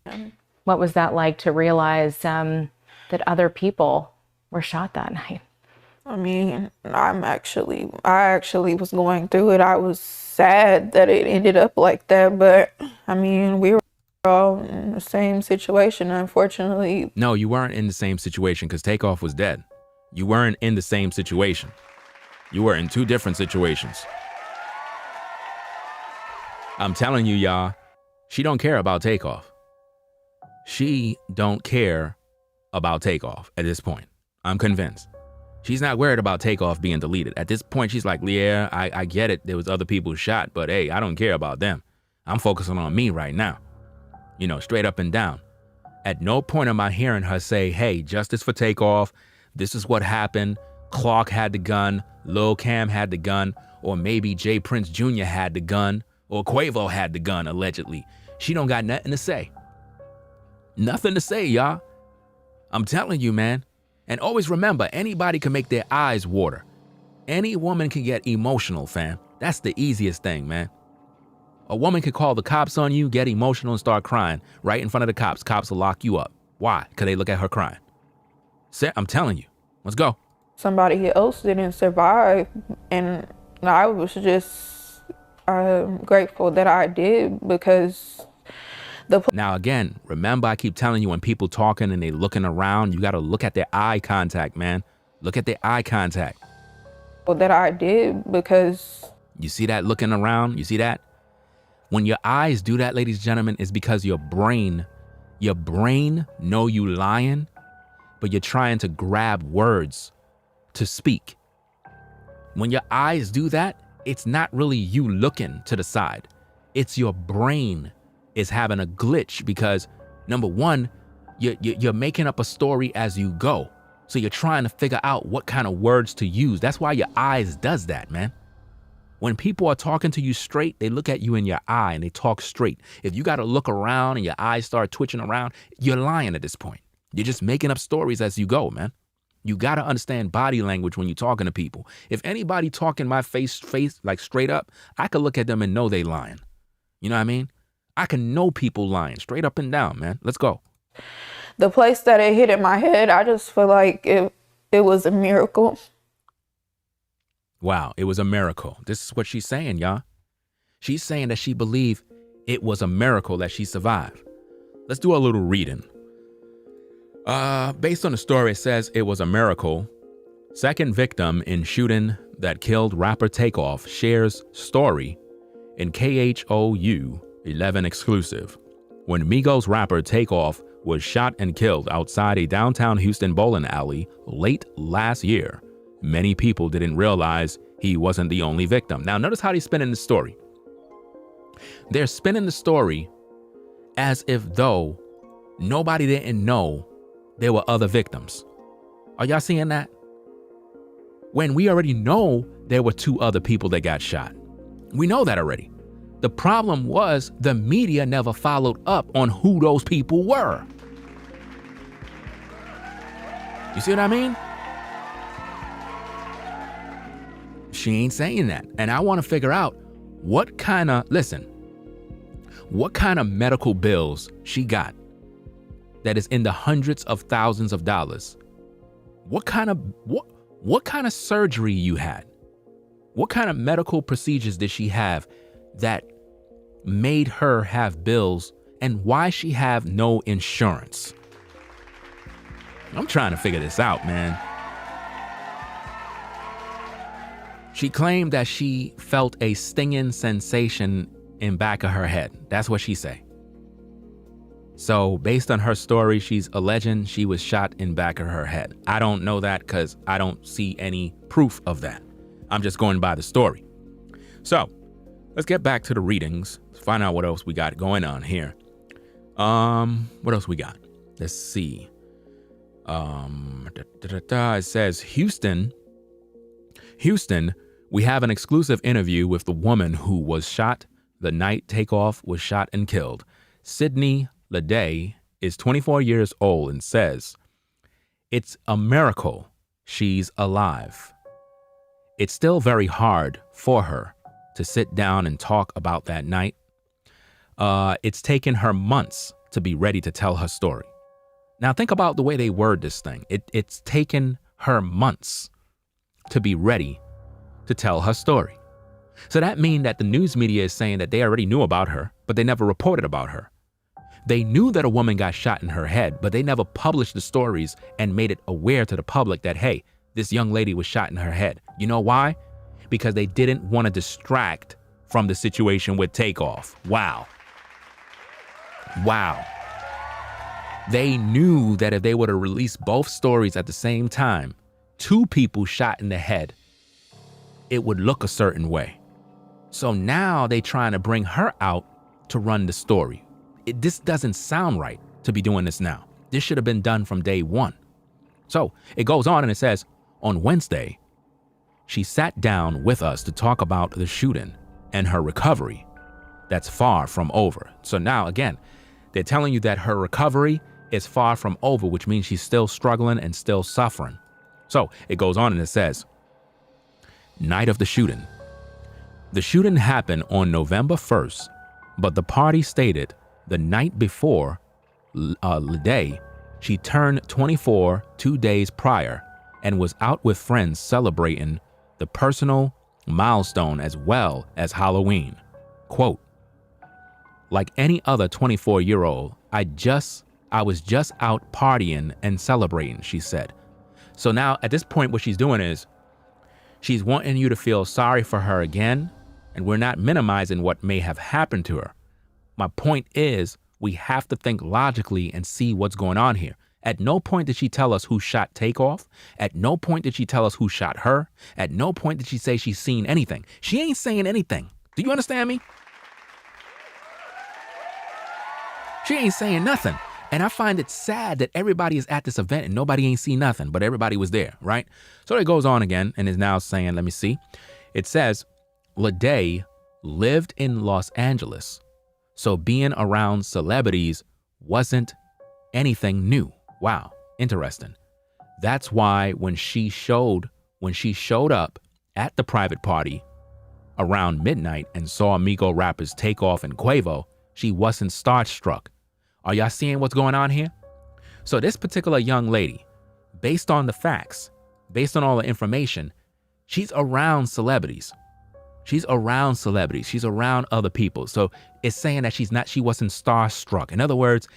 What was that like to realize that other people were shot that night? I mean, I actually was going through it. I was sad that it ended up like that, but I mean, we were all in the same situation, unfortunately. No, you weren't in the same situation because Takeoff was dead. You weren't in the same situation. You were in two different situations. I'm telling you, y'all, she don't care about Takeoff. She don't care about Takeoff at this point. I'm convinced. She's not worried about Takeoff being deleted. At this point, she's like, yeah, I get it. There was other people shot, but hey, I don't care about them. I'm focusing on me right now. You know, straight up and down. At no point am I hearing her say, hey, justice for Takeoff. This is what happened. Clark had the gun. Lil Cam had the gun. Or maybe J. Prince Jr. had the gun. Or Quavo had the gun, allegedly. She don't got nothing to say. Nothing to say, y'all. I'm telling you, man. And always remember, anybody can make their eyes water. Any woman can get emotional, fam. That's the easiest thing, man. A woman could call the cops on you, get emotional, and start crying right in front of the cops. Cops will lock you up. Why? Because they look at her crying. I'm telling you. Let's go. Somebody else didn't survive, and I was just grateful that I did because Now, again, remember I keep telling you when people talking and they looking around, you got to look at their eye contact, man. Look at their eye contact. that I did because You see that looking around? You see that? When your eyes do that, ladies and gentlemen, is because your brain know you lying, but you're trying to grab words to speak. When your eyes do that, it's not really you looking to the side. It's your brain is having a glitch because, number one, you're making up a story as you go. So you're trying to figure out what kind of words to use. That's why your eyes does that, man. When people are talking to you straight, they look at you in your eye and they talk straight. If you got to look around and your eyes start twitching around, you're lying at this point. You're just making up stories as you go, man. You got to understand body language when you're talking to people. If anybody talking my face like straight up, I could look at them and know they lying. You know what I mean? I can know people lying straight up and down, man. Let's go. the place that it hit in my head, I just feel like it was a miracle. Wow, it was a miracle. This is what she's saying, y'all. She's saying that she believed it was a miracle that she survived. Let's do a little reading. Based on the story, it says it was a miracle. Second victim in shooting that killed rapper Takeoff shares story in KHOU 11 exclusive. When Migos rapper Takeoff was shot and killed outside a downtown Houston bowling alley late last year, many people didn't realize he wasn't the only victim. Now, notice how they're spinning the story. They're spinning the story as if though nobody didn't know there were other victims. Are y'all seeing that? When we already know there were 2 other people that got shot. We know that already. The problem was the media never followed up on who those people were. You see what I mean? She ain't saying that. And I want to figure out what kind of medical bills she got that is in the hundreds of thousands of dollars. What kind of surgery you had? What kind of medical procedures did she have that made her have bills, and why she have no insurance? I'm trying to figure this out, man. She claimed that she felt a stinging sensation in back of her head. That's what she say. So based on her story, she's alleging she was shot in back of her head. I don't know that because I don't see any proof of that. I'm just going by the story. So let's get back to the readings. Let's find out what else we got going on here. What else we got? Let's see. It says Houston, we have an exclusive interview with the woman who was shot the night Takeoff was shot and killed. Sydney Leday is 24 years old and says, "It's a miracle she's alive. It's still very hard for her to sit down and talk about that night. It's taken her months to be ready to tell her story." Now think about the way they word this thing. It's taken her months to be ready to tell her story. So that means that the news media is saying that they already knew about her, but they never reported about her. They knew that a woman got shot in her head, but they never published the stories and made it aware to the public that, hey, this young lady was shot in her head. You know why? Because they didn't want to distract from the situation with Takeoff. Wow. They knew that if they were to release both stories at the same time, 2 people shot in the head, it would look a certain way. So now they trying to bring her out to run the story. This doesn't sound right to be doing this now. This should have been done from day one. So it goes on and it says, on Wednesday, she sat down with us to talk about the shooting and her recovery that's far from over. So now again, they're telling you that her recovery is far from over, which means she's still struggling and still suffering. So it goes on and it says, night of the shooting. The shooting happened on November 1st, but the party stated the night before Leday, she turned 24 2 days prior and was out with friends celebrating the personal milestone as well as Halloween. Quote, like any other 24-year-old, I was just out partying and celebrating, she said. So now at this point, what she's doing is she's wanting you to feel sorry for her again, and we're not minimizing what may have happened to her. My point is, we have to think logically and see what's going on here. At no point did she tell us who shot Takeoff. At no point did she tell us who shot her. At no point did she say she's seen anything. She ain't saying anything. Do you understand me? She ain't saying nothing. And I find it sad that everybody is at this event and nobody ain't seen nothing, but everybody was there, right? So it goes on again and is now saying, let me see. It says, Leday lived in Los Angeles, so being around celebrities wasn't anything new. Wow, interesting. That's why when she showed up at the private party around midnight and saw Migo rappers Takeoff and Quavo, she wasn't starstruck. Are y'all seeing what's going on here? So this particular young lady, based on the facts, based on all the information, she's around celebrities. She's around celebrities. She's around other people. So it's saying that she wasn't starstruck. In other words,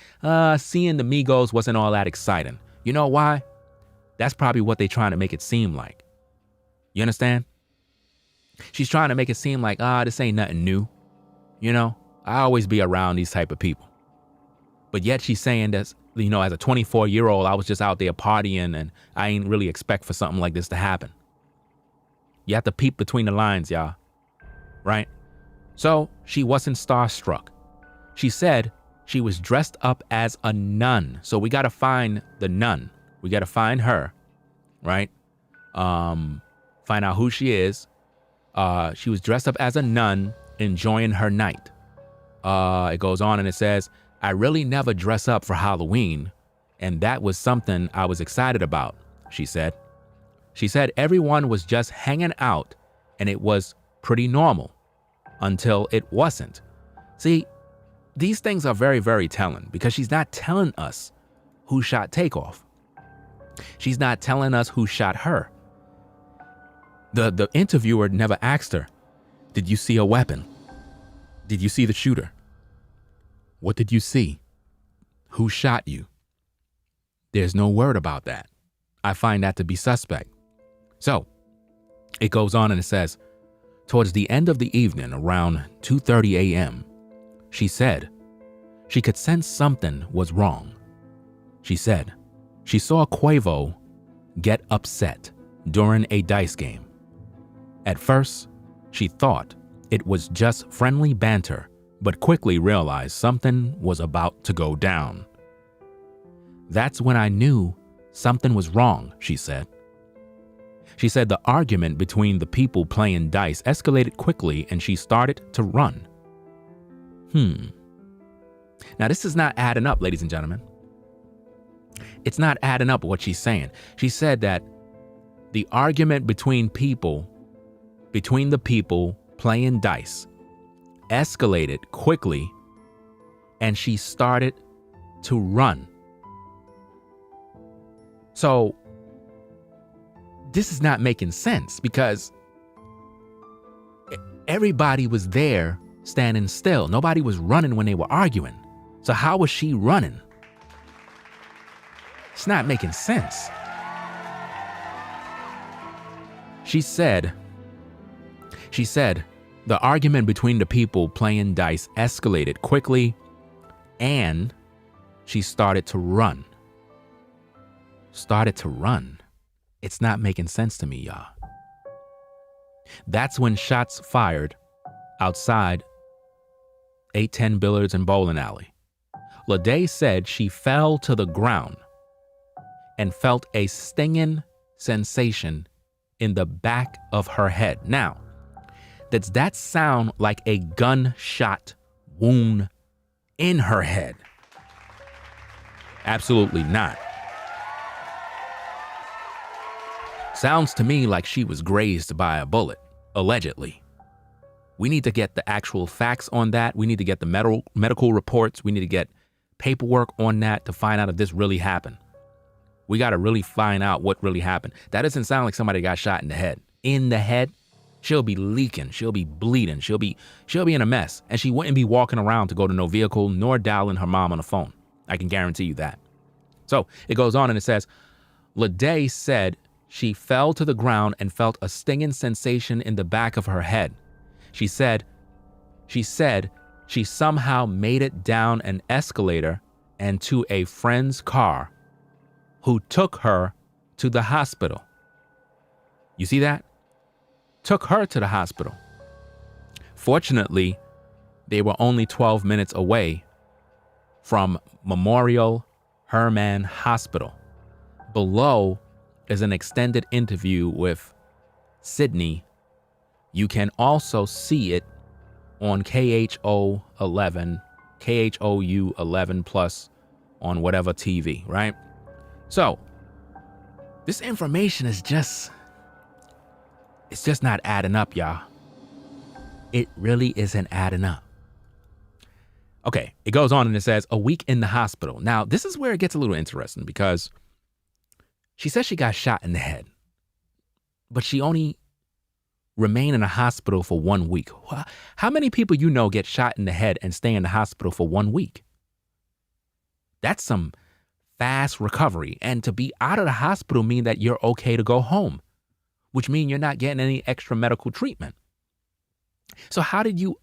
seeing the Migos wasn't all that exciting. You know why? That's probably what they're trying to make it seem like. You understand? She's trying to make it seem like, this ain't nothing new. You know, I always be around these type of people. But yet she's saying that as a 24-year-old, I was just out there partying and I ain't really expect for something like this to happen. You have to peep between the lines, y'all. Right? So she wasn't starstruck. She said she was dressed up as a nun. So we got to find the nun. We got to find her. Right? Find out who she is. She was dressed up as a nun enjoying her night. It goes on and it says, I really never dress up for Halloween, and that was something I was excited about, she said. She said everyone was just hanging out, and it was pretty normal until it wasn't. See, these things are very, very telling because she's not telling us who shot Takeoff. She's not telling us who shot her. The interviewer never asked her, did you see a weapon? Did you see the shooter? What did you see? Who shot you? There's no word about that. I find that to be suspect. So it goes on and it says, towards the end of the evening, around 2:30 a.m., she said she could sense something was wrong. She said she saw Quavo get upset during a dice game. At first, she thought it was just friendly banter, but quickly realized something was about to go down. That's when I knew something was wrong, she said. She said the argument between the people playing dice escalated quickly and she started to run. Now, this is not adding up, ladies and gentlemen. It's not adding up what she's saying. She said that the argument between the people playing dice escalated quickly and she started to run. So this is not making sense because everybody was there standing still. Nobody was running when they were arguing. So how was she running? It's not making sense. She said the argument between the people playing dice escalated quickly and she started to run. It's not making sense to me, y'all. That's when shots fired outside 810 Billiards and Bowling Alley. Leday said she fell to the ground and felt a stinging sensation in the back of her head. Now, does that sound like a gunshot wound in her head? Absolutely not. Sounds to me like she was grazed by a bullet, allegedly. We need to get the actual facts on that. We need to get the medical reports. We need to get paperwork on that to find out if this really happened. We got to really find out what really happened. That doesn't sound like somebody got shot in the head. In the head, she'll be leaking. She'll be bleeding. She'll be in a mess. And she wouldn't be walking around to go to no vehicle nor dialing her mom on the phone. I can guarantee you that. So it goes on and it says, Leday said she fell to the ground and felt a stinging sensation in the back of her head. She said she somehow made it down an escalator and to a friend's car who took her to the hospital. You see that? Took her to the hospital. Fortunately, they were only 12 minutes away from Memorial Hermann Hospital. Below is an extended interview with Sydney. You can also see it on KHOU 11 plus on whatever TV, right? So this information is just not adding up, y'all. It really isn't adding up. Okay, it goes on and it says a week in the hospital. Now, this is where it gets a little interesting because she says she got shot in the head, but she only remained in the hospital for 1 week. How many people you know get shot in the head and stay in the hospital for 1 week? That's some fast recovery. And to be out of the hospital mean that you're okay to go home, which means you're not getting any extra medical treatment. So how did you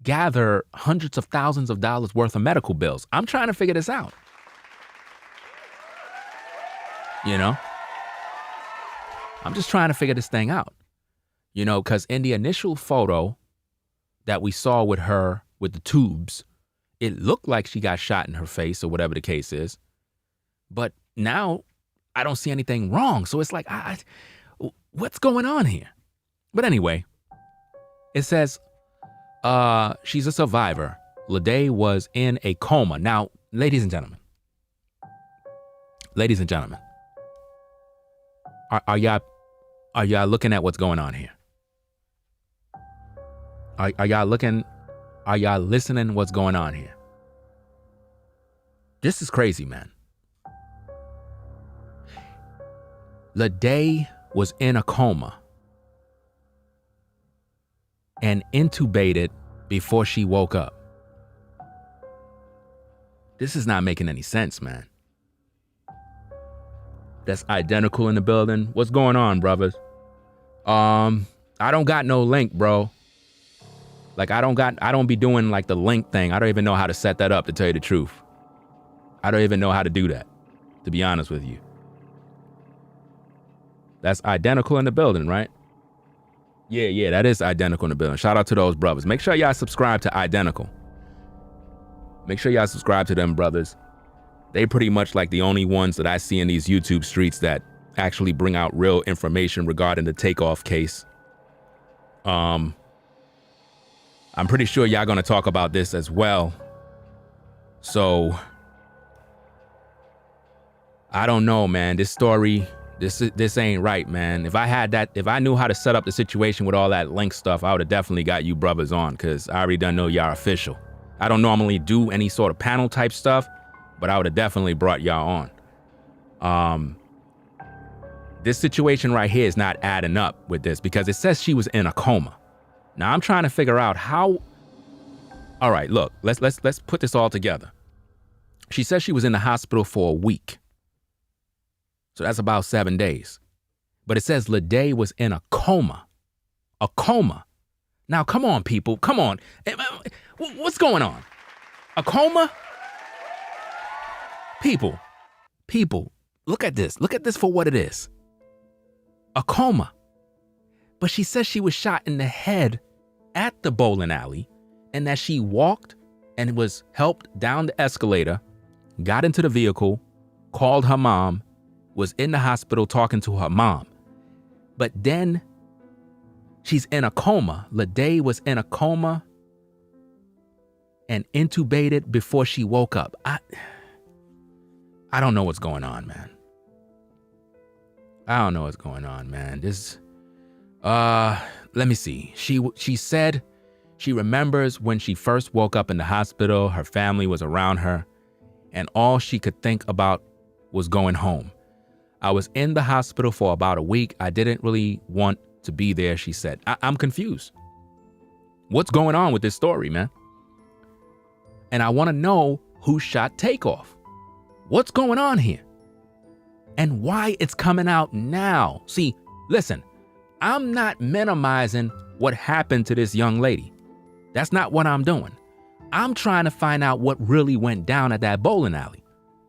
gather hundreds of thousands of dollars worth of medical bills? I'm trying to figure this out. You know? I'm just trying to figure this thing out. You know, because in the initial photo that we saw with her with the tubes, it looked like she got shot in her face or whatever the case is. But now I don't see anything wrong. So it's like, what's going on here? But anyway, it says she's a survivor. Leday was in a coma. Now, ladies and gentlemen, are y'all looking at what's going on here? Are y'all listening what's going on here? This is crazy, man. Leday was in a coma and intubated before she woke up. This is not making any sense, man. That's identical in the building. What's going on, brothers? I don't got no link, bro. Like, I don't be doing like the link thing. I don't even know how to set that up, to tell you the truth. I don't even know how to do that, to be honest with you. That's identical in the building, right? Yeah, that is identical in the building. Shout out to those brothers. Make sure y'all subscribe to Identical. Make sure y'all subscribe to them brothers. They pretty much like the only ones that I see in these YouTube streets that actually bring out real information regarding the TAKEOFF case. I'm pretty sure y'all gonna talk about this as well. So I don't know, man. This story, this ain't right, man. If I knew how to set up the situation with all that link stuff, I would have definitely got you brothers on, because I already done know y'all official. I don't normally do any sort of panel type stuff, but I would have definitely brought y'all on. This situation right here is not adding up with this, because it says she was in a coma. Now I'm trying to figure out how. All right, look, let's put this all together. She says she was in the hospital for a week. So that's about 7 days. But it says Leday was in a coma. A coma. Now, come on, people. Come on. What's going on? A coma? People, look at this. Look at this for what it is. A coma. But she says she was shot in the head at the bowling alley, and that she walked and was helped down the escalator, got into the vehicle, called her mom, was in the hospital talking to her mom. But then she's in a coma. Leday was in a coma and intubated before she woke up. I don't know what's going on, man. I don't know what's going on, man. Let me see. She said she remembers when she first woke up in the hospital, her family was around her, and all she could think about was going home. I was in the hospital for about a week. I didn't really want to be there, she said. I'm confused. What's going on with this story, man? And I want to know who shot TAKEOFF. What's going on here? And why it's coming out now? See, listen, I'm not minimizing what happened to this young lady. That's not what I'm doing. I'm trying to find out what really went down at that bowling alley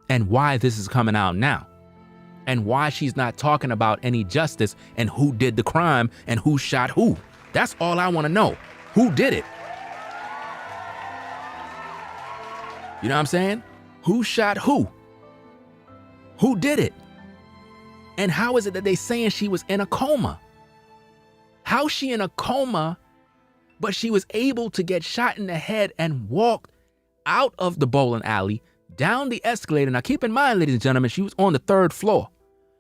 and why this is coming out now. And why she's not talking about any justice and who did the crime and who shot who. That's all I want to know. Who did it? You know what I'm saying? Who shot who? Who did it? And how is it that they saying she was in a coma? How's she in a coma, but she was able to get shot in the head and walked out of the bowling alley, down the escalator? Now keep in mind, ladies and gentlemen, she was on the 3rd floor.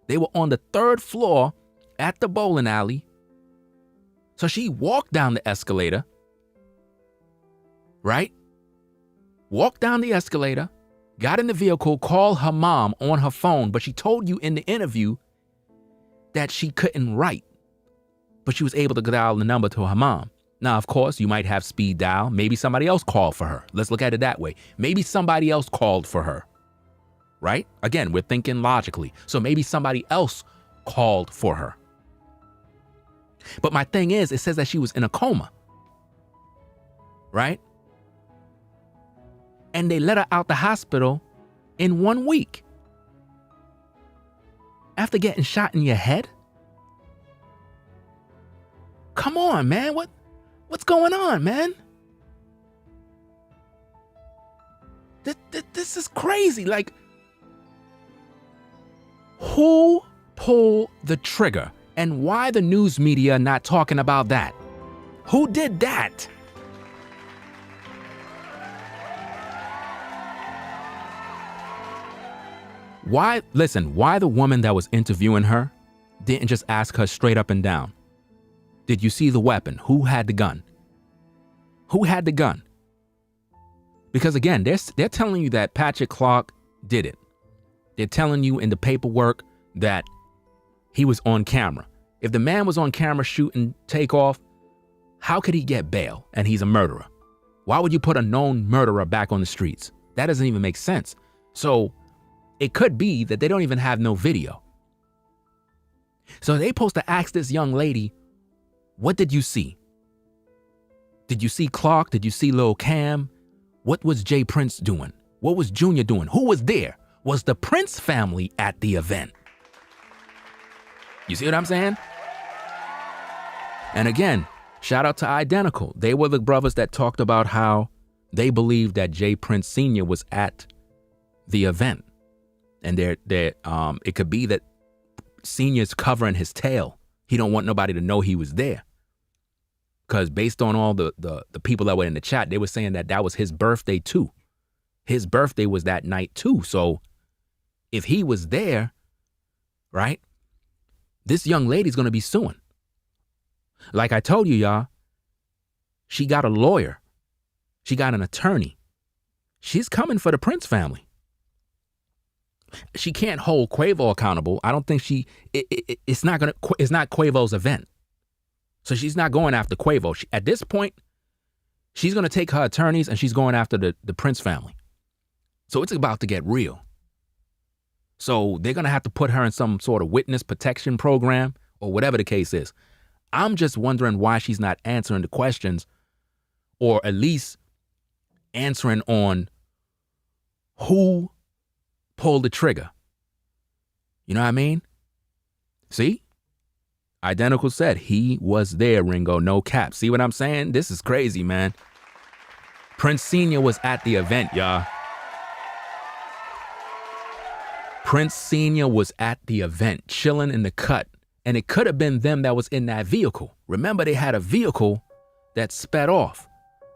They were on the 3rd floor at the bowling alley. So she walked down the escalator, right? Walked down the escalator, got in the vehicle, called her mom on her phone, but she told you in the interview that she couldn't write, but she was able to dial the number to her mom. Now, of course, you might have speed dial. Maybe somebody else called for her. Let's look at it that way. Maybe somebody else called for her, right? Again, we're thinking logically. So maybe somebody else called for her. But my thing is, it says that she was in a coma. right? And they let her out the hospital in 1 week. After getting shot in your head? Come on, man. What's going on, man? This is crazy. Like, who pulled the trigger? And why the news media not talking about that? Who did that? Why the woman that was interviewing her didn't just ask her straight up and down, did you see the weapon? Who had the gun? Who had the gun? Because again, they're telling you that Patrick Clark did it. They're telling you in the paperwork that he was on camera. If the man was on camera shooting Takeoff, how could he get bail and he's a murderer? Why would you put a known murderer back on the streets? That doesn't even make sense. So it could be that they don't even have no video. So they supposed to ask this young lady, what did you see? Did you see Clark? Did you see Lil Cam? What was Jay Prince doing? What was Junior doing? Who was there? Was the Prince family at the event? You see what I'm saying? And again, shout out to Identical. They were the brothers that talked about how they believed that Jay Prince Sr. was at the event. And it could be that Senior's covering his tail. He don't want nobody to know he was there. Because based on all the people that were in the chat, they were saying that was his birthday too. His birthday was that night too. So if he was there, right, this young lady's going to be suing. Like I told you, y'all, she got a lawyer. She got an attorney. She's coming for the Prince family. She can't hold Quavo accountable. I don't think it's not Quavo's event. So she's not going after Quavo. At this point, she's going to take her attorneys and she's going after the Prince family. So it's about to get real. So they're going to have to put her in some sort of witness protection program or whatever the case is. I'm just wondering why she's not answering the questions, or at least answering on who pulled the trigger. You know what I mean? See? Identical said he was there, Ringo, no cap. See what I'm saying? This is crazy, man. Prince Sr. was at the event, y'all. Prince Sr. was at the event, chilling in the cut. And it could have been them that was in that vehicle. Remember, they had a vehicle that sped off,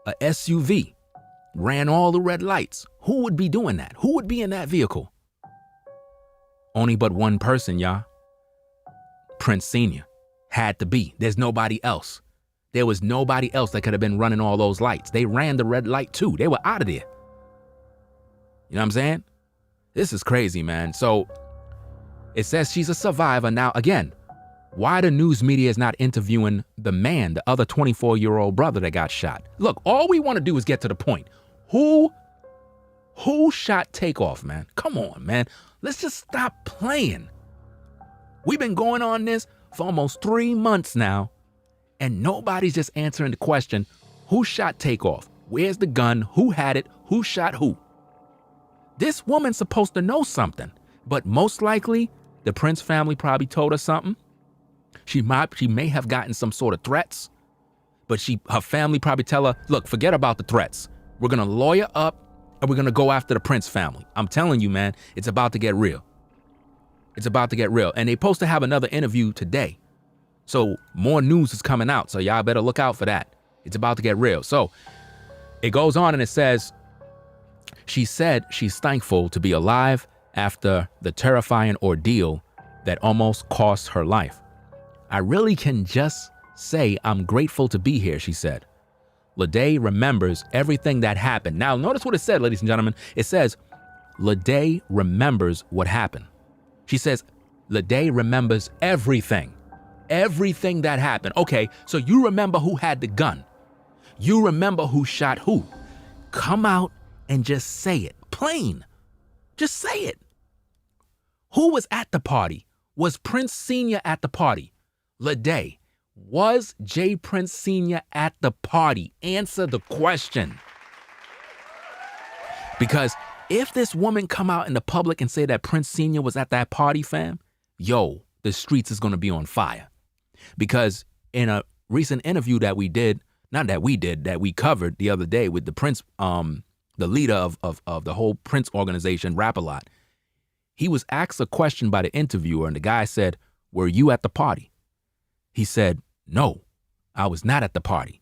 a SUV, ran all the red lights. Who would be doing that? Who would be in that vehicle? Only but one person, y'all. Prince Sr. Had to be. There's nobody else. There was nobody else that could have been running all those lights. They ran the red light too. They were out of there. You know what I'm saying? This is crazy, man. So it says she's a survivor. Now, again, why the news media is not interviewing the man, the other 24-year-old brother that got shot? Look, all we want to do is get to the point. Who shot Takeoff, man? Come on, man. Let's just stop playing. We've been going on this for almost 3 months now, and nobody's just answering the question, who shot Takeoff? Where's the gun? Who had it? Who shot who? This woman's supposed to know something, but most likely the Prince family probably told her something. She may have gotten some sort of threats, but her family probably tell her, look, forget about the threats. We're going to lawyer up and we're going to go after the Prince family. I'm telling you, man, it's about to get real. It's about to get real. And they're supposed to have another interview today. So more news is coming out. So y'all better look out for that. It's about to get real. So it goes on and it says, she said she's thankful to be alive after the terrifying ordeal that almost cost her life. I really can just say I'm grateful to be here, she said. Leday remembers everything that happened. Now, notice what it said, ladies and gentlemen. It says, Leday remembers what happened. She says, Leday remembers everything that happened. Okay, so you remember who had the gun. You remember who shot who. Come out and just say it. Plain. Just say it. Who was at the party? Was Prince Sr. at the party? Leday. Was J. Prince Sr. at the party? Answer the question. Because if this woman come out in the public and say that Prince Sr. was at that party, fam, yo, the streets is going to be on fire. Because in a recent interview that we did, that we covered the other day with the Prince, the leader of the whole Prince organization, Rap-A-Lot, he was asked a question by the interviewer, and the guy said, "Were you at the party?" He said, "No, I was not at the party."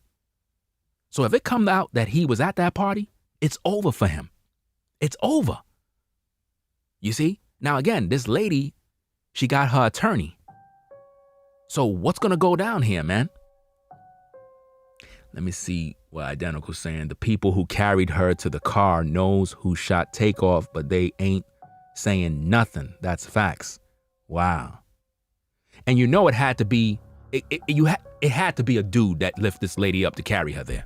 So if it comes out that he was at that party, it's over for him. It's over. You see? Now, again, this lady, she got her attorney. So what's going to go down here, man? Let me see what Identical's saying. The people who carried her to the car knows who shot Takeoff, but they ain't saying nothing. That's facts. Wow. And you know it had to be, it had to be a dude that lifted this lady up to carry her there.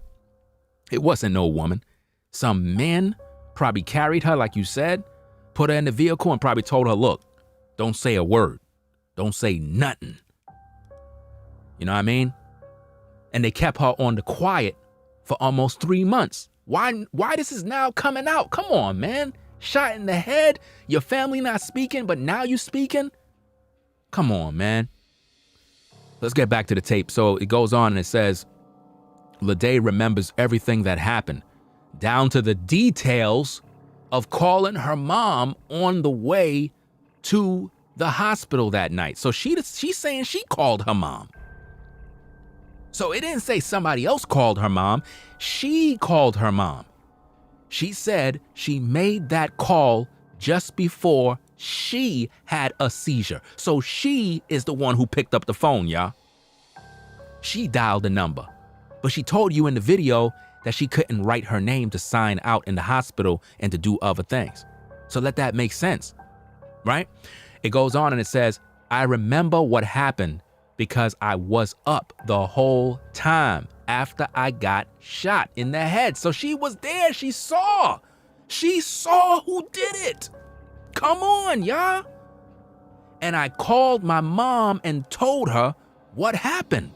It wasn't no woman. Some men probably carried her, like you said, put her in the vehicle and probably told her, look, don't say a word. Don't say nothing. You know what I mean? And they kept her on the quiet for almost 3 months. Why this is now coming out? Come on, man. Shot in the head. Your family not speaking, but now you speaking? Come on, man. Let's get back to the tape. So it goes on and it says, Leday remembers everything that happened, down to the details of calling her mom on the way to the hospital that night. So she's saying she called her mom. So it didn't say somebody else called her mom. She called her mom. She said she made that call just before she had a seizure. So she is the one who picked up the phone, y'all. She dialed the number. But she told you in the video that she couldn't write her name to sign out in the hospital and to do other things. So let that make sense, right? It goes on and it says, I remember what happened because I was up the whole time after I got shot in the head. So she was there. She saw who did it. Come on, y'all. And I called my mom and told her what happened.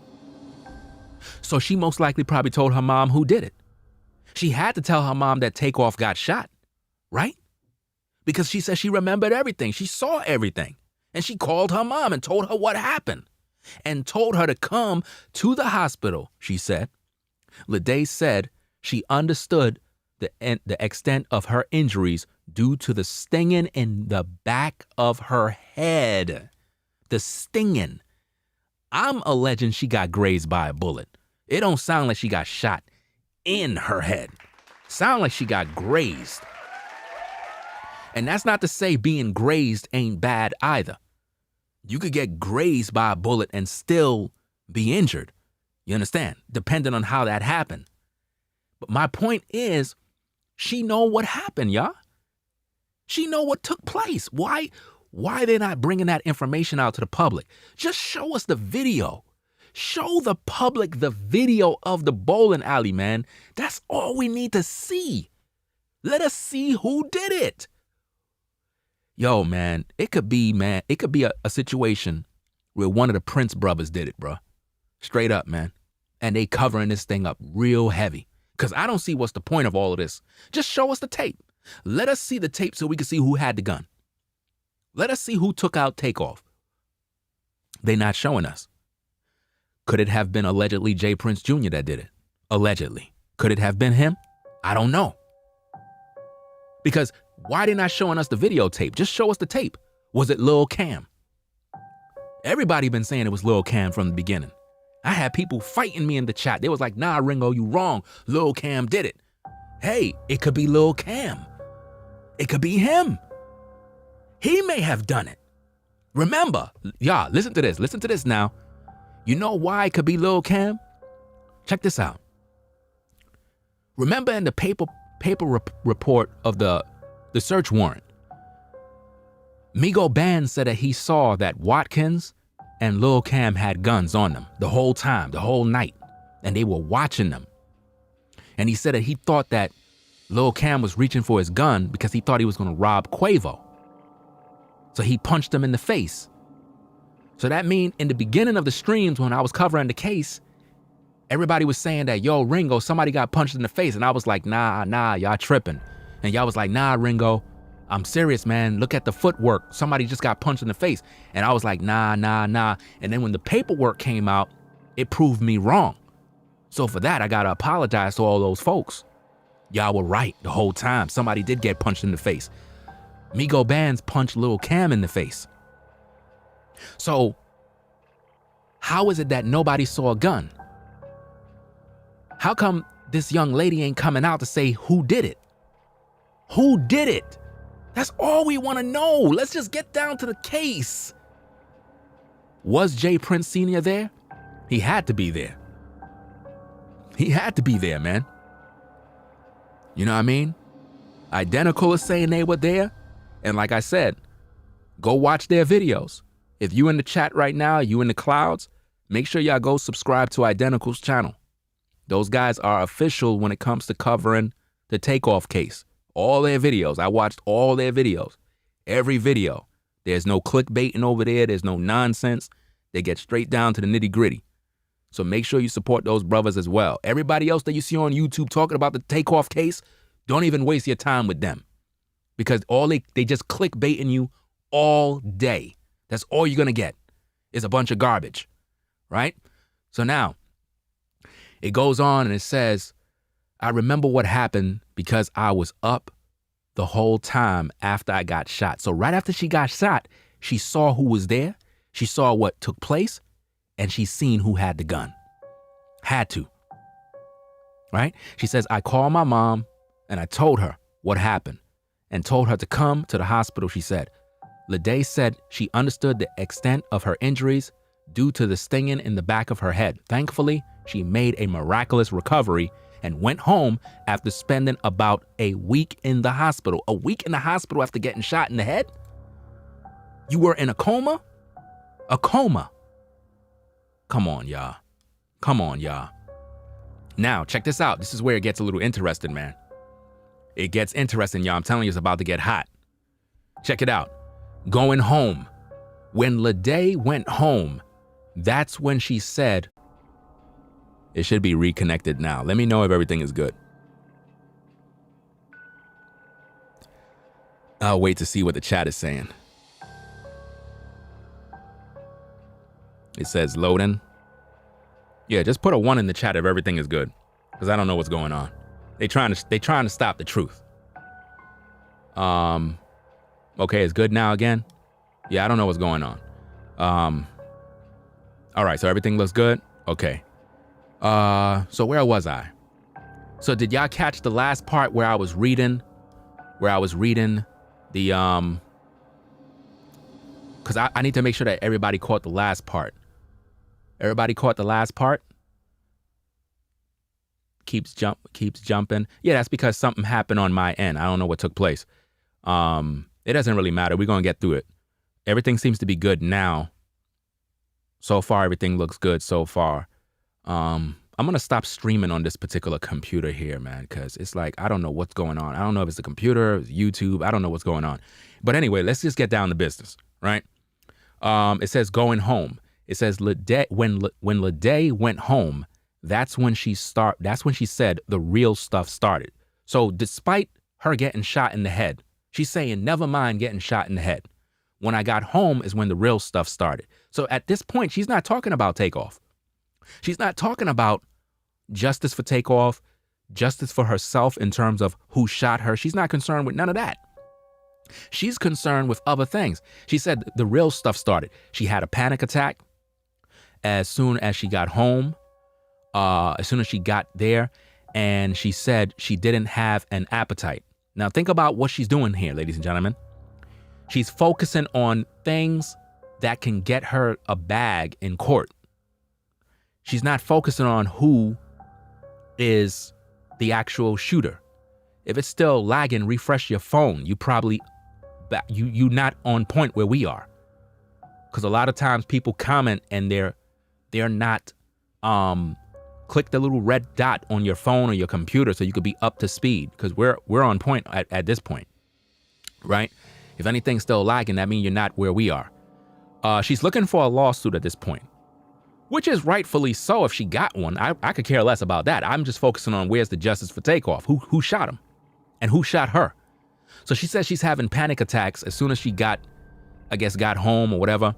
So she most likely probably told her mom who did it. She had to tell her mom that Takeoff got shot, right? Because she said she remembered everything. She saw everything. And she called her mom and told her what happened and told her to come to the hospital, she said. Leday said she understood the extent of her injuries due to the stinging in the back of her head. The stinging. I'm alleging she got grazed by a bullet. It don't sound like she got shot in her head. Sound like she got grazed. And that's not to say being grazed ain't bad either. You could get grazed by a bullet and still be injured. You understand? Depending on how that happened. But my point is, she know what happened, y'all. She know what took place. Why they not bringing that information out to the public? Just show us the video. Show the public the video of the bowling alley, man. That's all we need to see. Let us see who did it. Yo, man, it could be a situation where one of the Prince brothers did it, bro. Straight up, man. And they covering this thing up real heavy. Because I don't see what's the point of all of this. Just show us the tape. Let us see the tape so we can see who had the gun. Let us see who took out Takeoff. They not showing us. Could it have been allegedly J. Prince Jr. that did it? Allegedly. Could it have been him? I don't know. Because why they not showing us the videotape? Just show us the tape. Was it Lil Cam? Everybody been saying it was Lil Cam from the beginning. I had people fighting me in the chat. They was like, nah, Ringo, you wrong. Lil Cam did it. Hey, it could be Lil Cam. It could be him. He may have done it. Remember, y'all, listen to this. Listen to this now. You know why it could be Lil Cam? Check this out. Remember in the paper report of the search warrant, Migo Band said that he saw that Watkins and Lil Cam had guns on them the whole time, the whole night, and they were watching them. And he said that he thought that Lil Cam was reaching for his gun because he thought he was going to rob Quavo. So he punched him in the face. So that means in the beginning of the streams when I was covering the case, everybody was saying that, yo, Ringo, somebody got punched in the face. And I was like, nah, y'all tripping. And y'all was like, nah, Ringo, I'm serious, man. Look at the footwork. Somebody just got punched in the face. And I was like, nah. And then when the paperwork came out, it proved me wrong. So for that, I got to apologize to all those folks. Y'all were right the whole time. Somebody did get punched in the face. Migo Bands punched Lil Cam in the face. So how is it that nobody saw a gun? How come this young lady ain't coming out to say who did it? Who did it? That's all we want to know. Let's just get down to the case. Was Jay Prince Sr. there? He had to be there. He had to be there, man. You know what I mean? Identical is saying they were there. And like I said, go watch their videos. If you in the chat right now, you in the clouds, make sure y'all go subscribe to Identical's channel. Those guys are official when it comes to covering the TAKEOFF case. All their videos. I watched all their videos. Every video. There's no clickbaiting over there. There's no nonsense. They get straight down to the nitty gritty. So make sure you support those brothers as well. Everybody else that you see on YouTube talking about the TAKEOFF case, don't even waste your time with them. Because they just clickbaiting you all day. That's all you're going to get is a bunch of garbage, right? So now it goes on and it says, I remember what happened because I was up the whole time after I got shot. So right after she got shot, she saw who was there. She saw what took place and she seen who had the gun. Had to, right? She says, I called my mom and I told her what happened and told her to come to the hospital, she said. Leday said she understood the extent of her injuries due to the stinging in the back of her head. Thankfully, she made a miraculous recovery and went home after spending about a week in the hospital. A week in the hospital after getting shot in the head? You were in a coma? A coma. Come on, y'all. Come on, y'all. Now, check this out. This is where it gets a little interesting, man. It gets interesting, y'all. I'm telling you, it's about to get hot. Check it out. Going home. When Leday went home, that's when she said, it should be reconnected now. Let me know if everything is good. I'll wait to see what the chat is saying. It says loading. Yeah, just put a 1 in the chat if everything is good, because I don't know what's going on. They trying to stop the truth. Okay, it's good now again. Yeah, I don't know what's going on. All right, so everything looks good. Okay. So where was I? So did y'all catch the last part where I was reading the because I need to make sure that everybody caught the last part. Everybody caught the last part? Keeps jumping. Yeah, that's because something happened on my end. I don't know what took place. It doesn't really matter. We're going to get through it. Everything seems to be good now. So far, everything looks good so far. I'm going to stop streaming on this particular computer here, man, because it's like, I don't know what's going on. I don't know if it's the computer, it's YouTube. I don't know what's going on. But anyway, let's just get down to business, right? It says going home. It says Leday, when Leday went home, that's when she said the real stuff started. So despite her getting shot in the head, she's saying, never mind getting shot in the head. When I got home is when the real stuff started. So at this point, she's not talking about TAKEOFF. She's not talking about justice for TAKEOFF, justice for herself in terms of who shot her. She's not concerned with none of that. She's concerned with other things. She said the real stuff started. She had a panic attack as soon as she got home, as soon as she got there, and she said she didn't have an appetite. Now think about what she's doing here, ladies and gentlemen. She's focusing on things that can get her a bag in court. She's not focusing on who is the actual shooter. If it's still lagging, refresh your phone. You probably, you're not on point where we are. Because a lot of times people comment and they're not, click the little red dot on your phone or your computer so you could be up to speed. Because we're on point at this point, right? If anything's still lagging, that means you're not where we are. She's looking for a lawsuit at this point, which is rightfully so if she got one. I could care less about that. I'm just focusing on where's the justice for Takeoff? Who shot him? And who shot her? So she says she's having panic attacks as soon as she got home or whatever,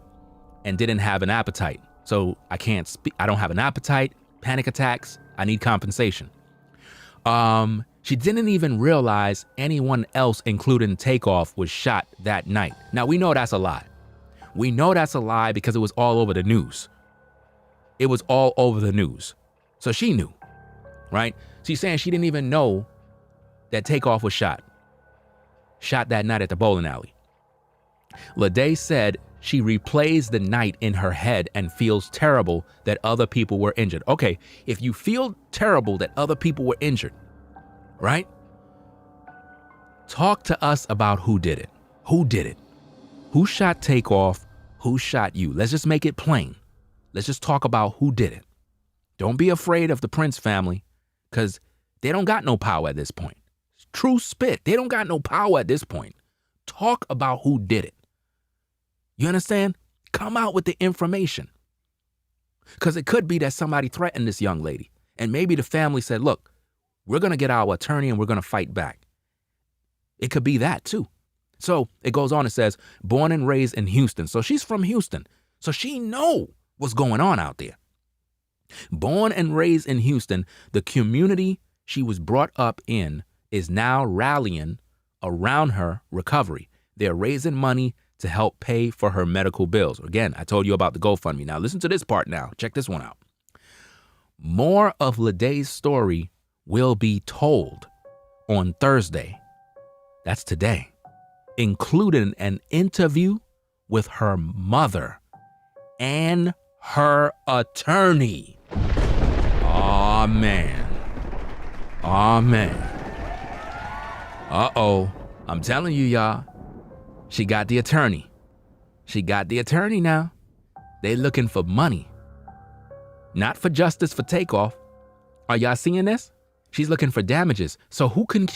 and didn't have an appetite. So I can't speak. I don't have an appetite, panic attacks. I need compensation. She didn't even realize anyone else, including Takeoff, was shot that night. Now, we know that's a lie. We know that's a lie because it was all over the news. It was all over the news. So she knew, right? She's saying she didn't even know that Takeoff was shot that night at the bowling alley. Leday said she replays the night in her head and feels terrible that other people were injured. Okay, if you feel terrible that other people were injured, right? Talk to us about who did it. Who did it? Who shot Takeoff? Who shot you? Let's just make it plain. Let's just talk about who did it. Don't be afraid of the Prince family, because they don't got no power at this point. True spit. They don't got no power at this point. Talk about who did it. You understand? Come out with the information. Because it could be that somebody threatened this young lady. And maybe the family said, look, we're going to get our attorney and we're going to fight back. It could be that too. So it goes on, it says, born and raised in Houston. So she's from Houston. So she know what's going on out there. Born and raised in Houston, the community she was brought up in is now rallying around her recovery. They're raising money to help pay for her medical bills. Again, I told you about the GoFundMe. Now listen to this part now. Check this one out. More of Leday's story will be told on Thursday. That's today. Including an interview with her mother and her attorney. Aw, man. Aw, man. Uh-oh. I'm telling you, y'all. She got the attorney. She got the attorney now. They looking for money. Not for justice for Takeoff. Are y'all seeing this? She's looking for damages. So who can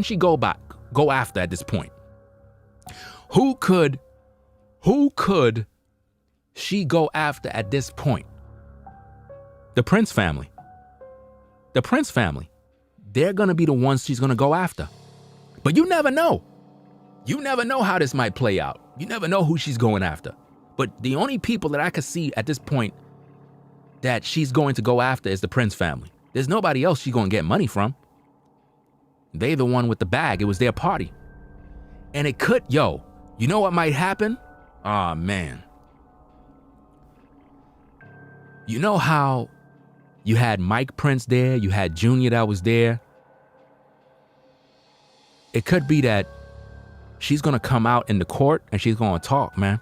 she go after at this point? Who could she go after at this point? The Prince family. The Prince family. They're going to be the ones she's going to go after. But you never know. You never know how this might play out. You never know who she's going after. But the only people that I could see at this point that she's going to go after is the Prince family. There's nobody else she's going to get money from. They the one with the bag. It was their party. And it could, you know what might happen? Aw, man. You know how you had Mike Prince there, you had Junior that was there? It could be that she's going to come out in the court and she's going to talk, man.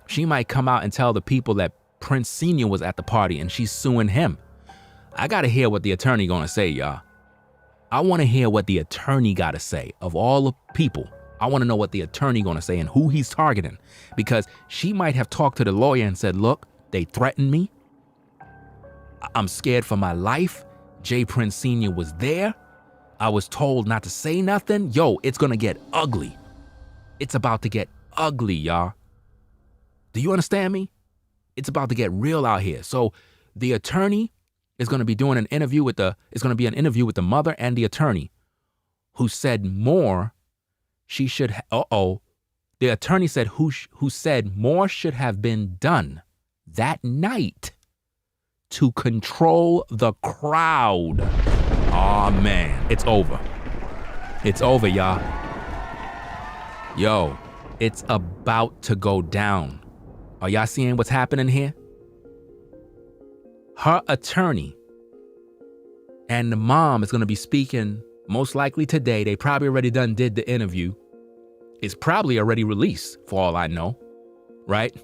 She might come out and tell the people that Prince Sr. was at the party and she's suing him. I got to hear what the attorney going to say, y'all. I want to hear what the attorney got to say. Of all the people, I want to know what the attorney going to say and who he's targeting. Because she might have talked to the lawyer and said, look, they threatened me. I'm scared for my life. J. Prince Sr. was there. I was told not to say nothing. It's going to get ugly. It's about to get ugly, y'all. Do you understand me? It's about to get real out here. So the attorney is going to be doing an interview with the mother and the attorney, who said more she should, the attorney said who said more should have been done that night to control the crowd. Aw, man, it's over. It's over, y'all. It's about to go down. Are y'all seeing what's happening here? Her attorney and the mom is going to be speaking most likely today. They probably already did the interview. It's probably already released for all I know, right?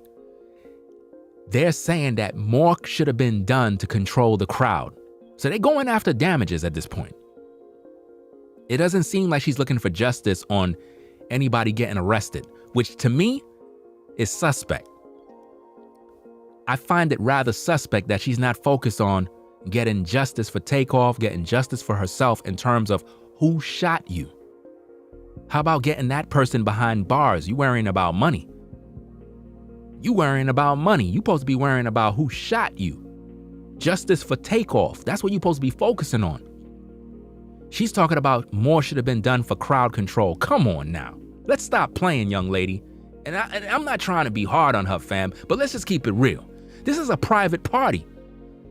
They're saying that more should have been done to control the crowd. So they're going after damages at this point. It doesn't seem like she's looking for justice on anybody getting arrested, which to me is suspect. I find it rather suspect that she's not focused on getting justice for Takeoff, getting justice for herself in terms of who shot you. How about getting that person behind bars? You worrying about money. You worrying about money. You supposed to be worrying about who shot you. Justice for Takeoff. That's what you're supposed to be focusing on. She's talking about more should have been done for crowd control. Come on now. Let's stop playing, young lady. And I'm not trying to be hard on her, fam, but let's just keep it real. This is a private party.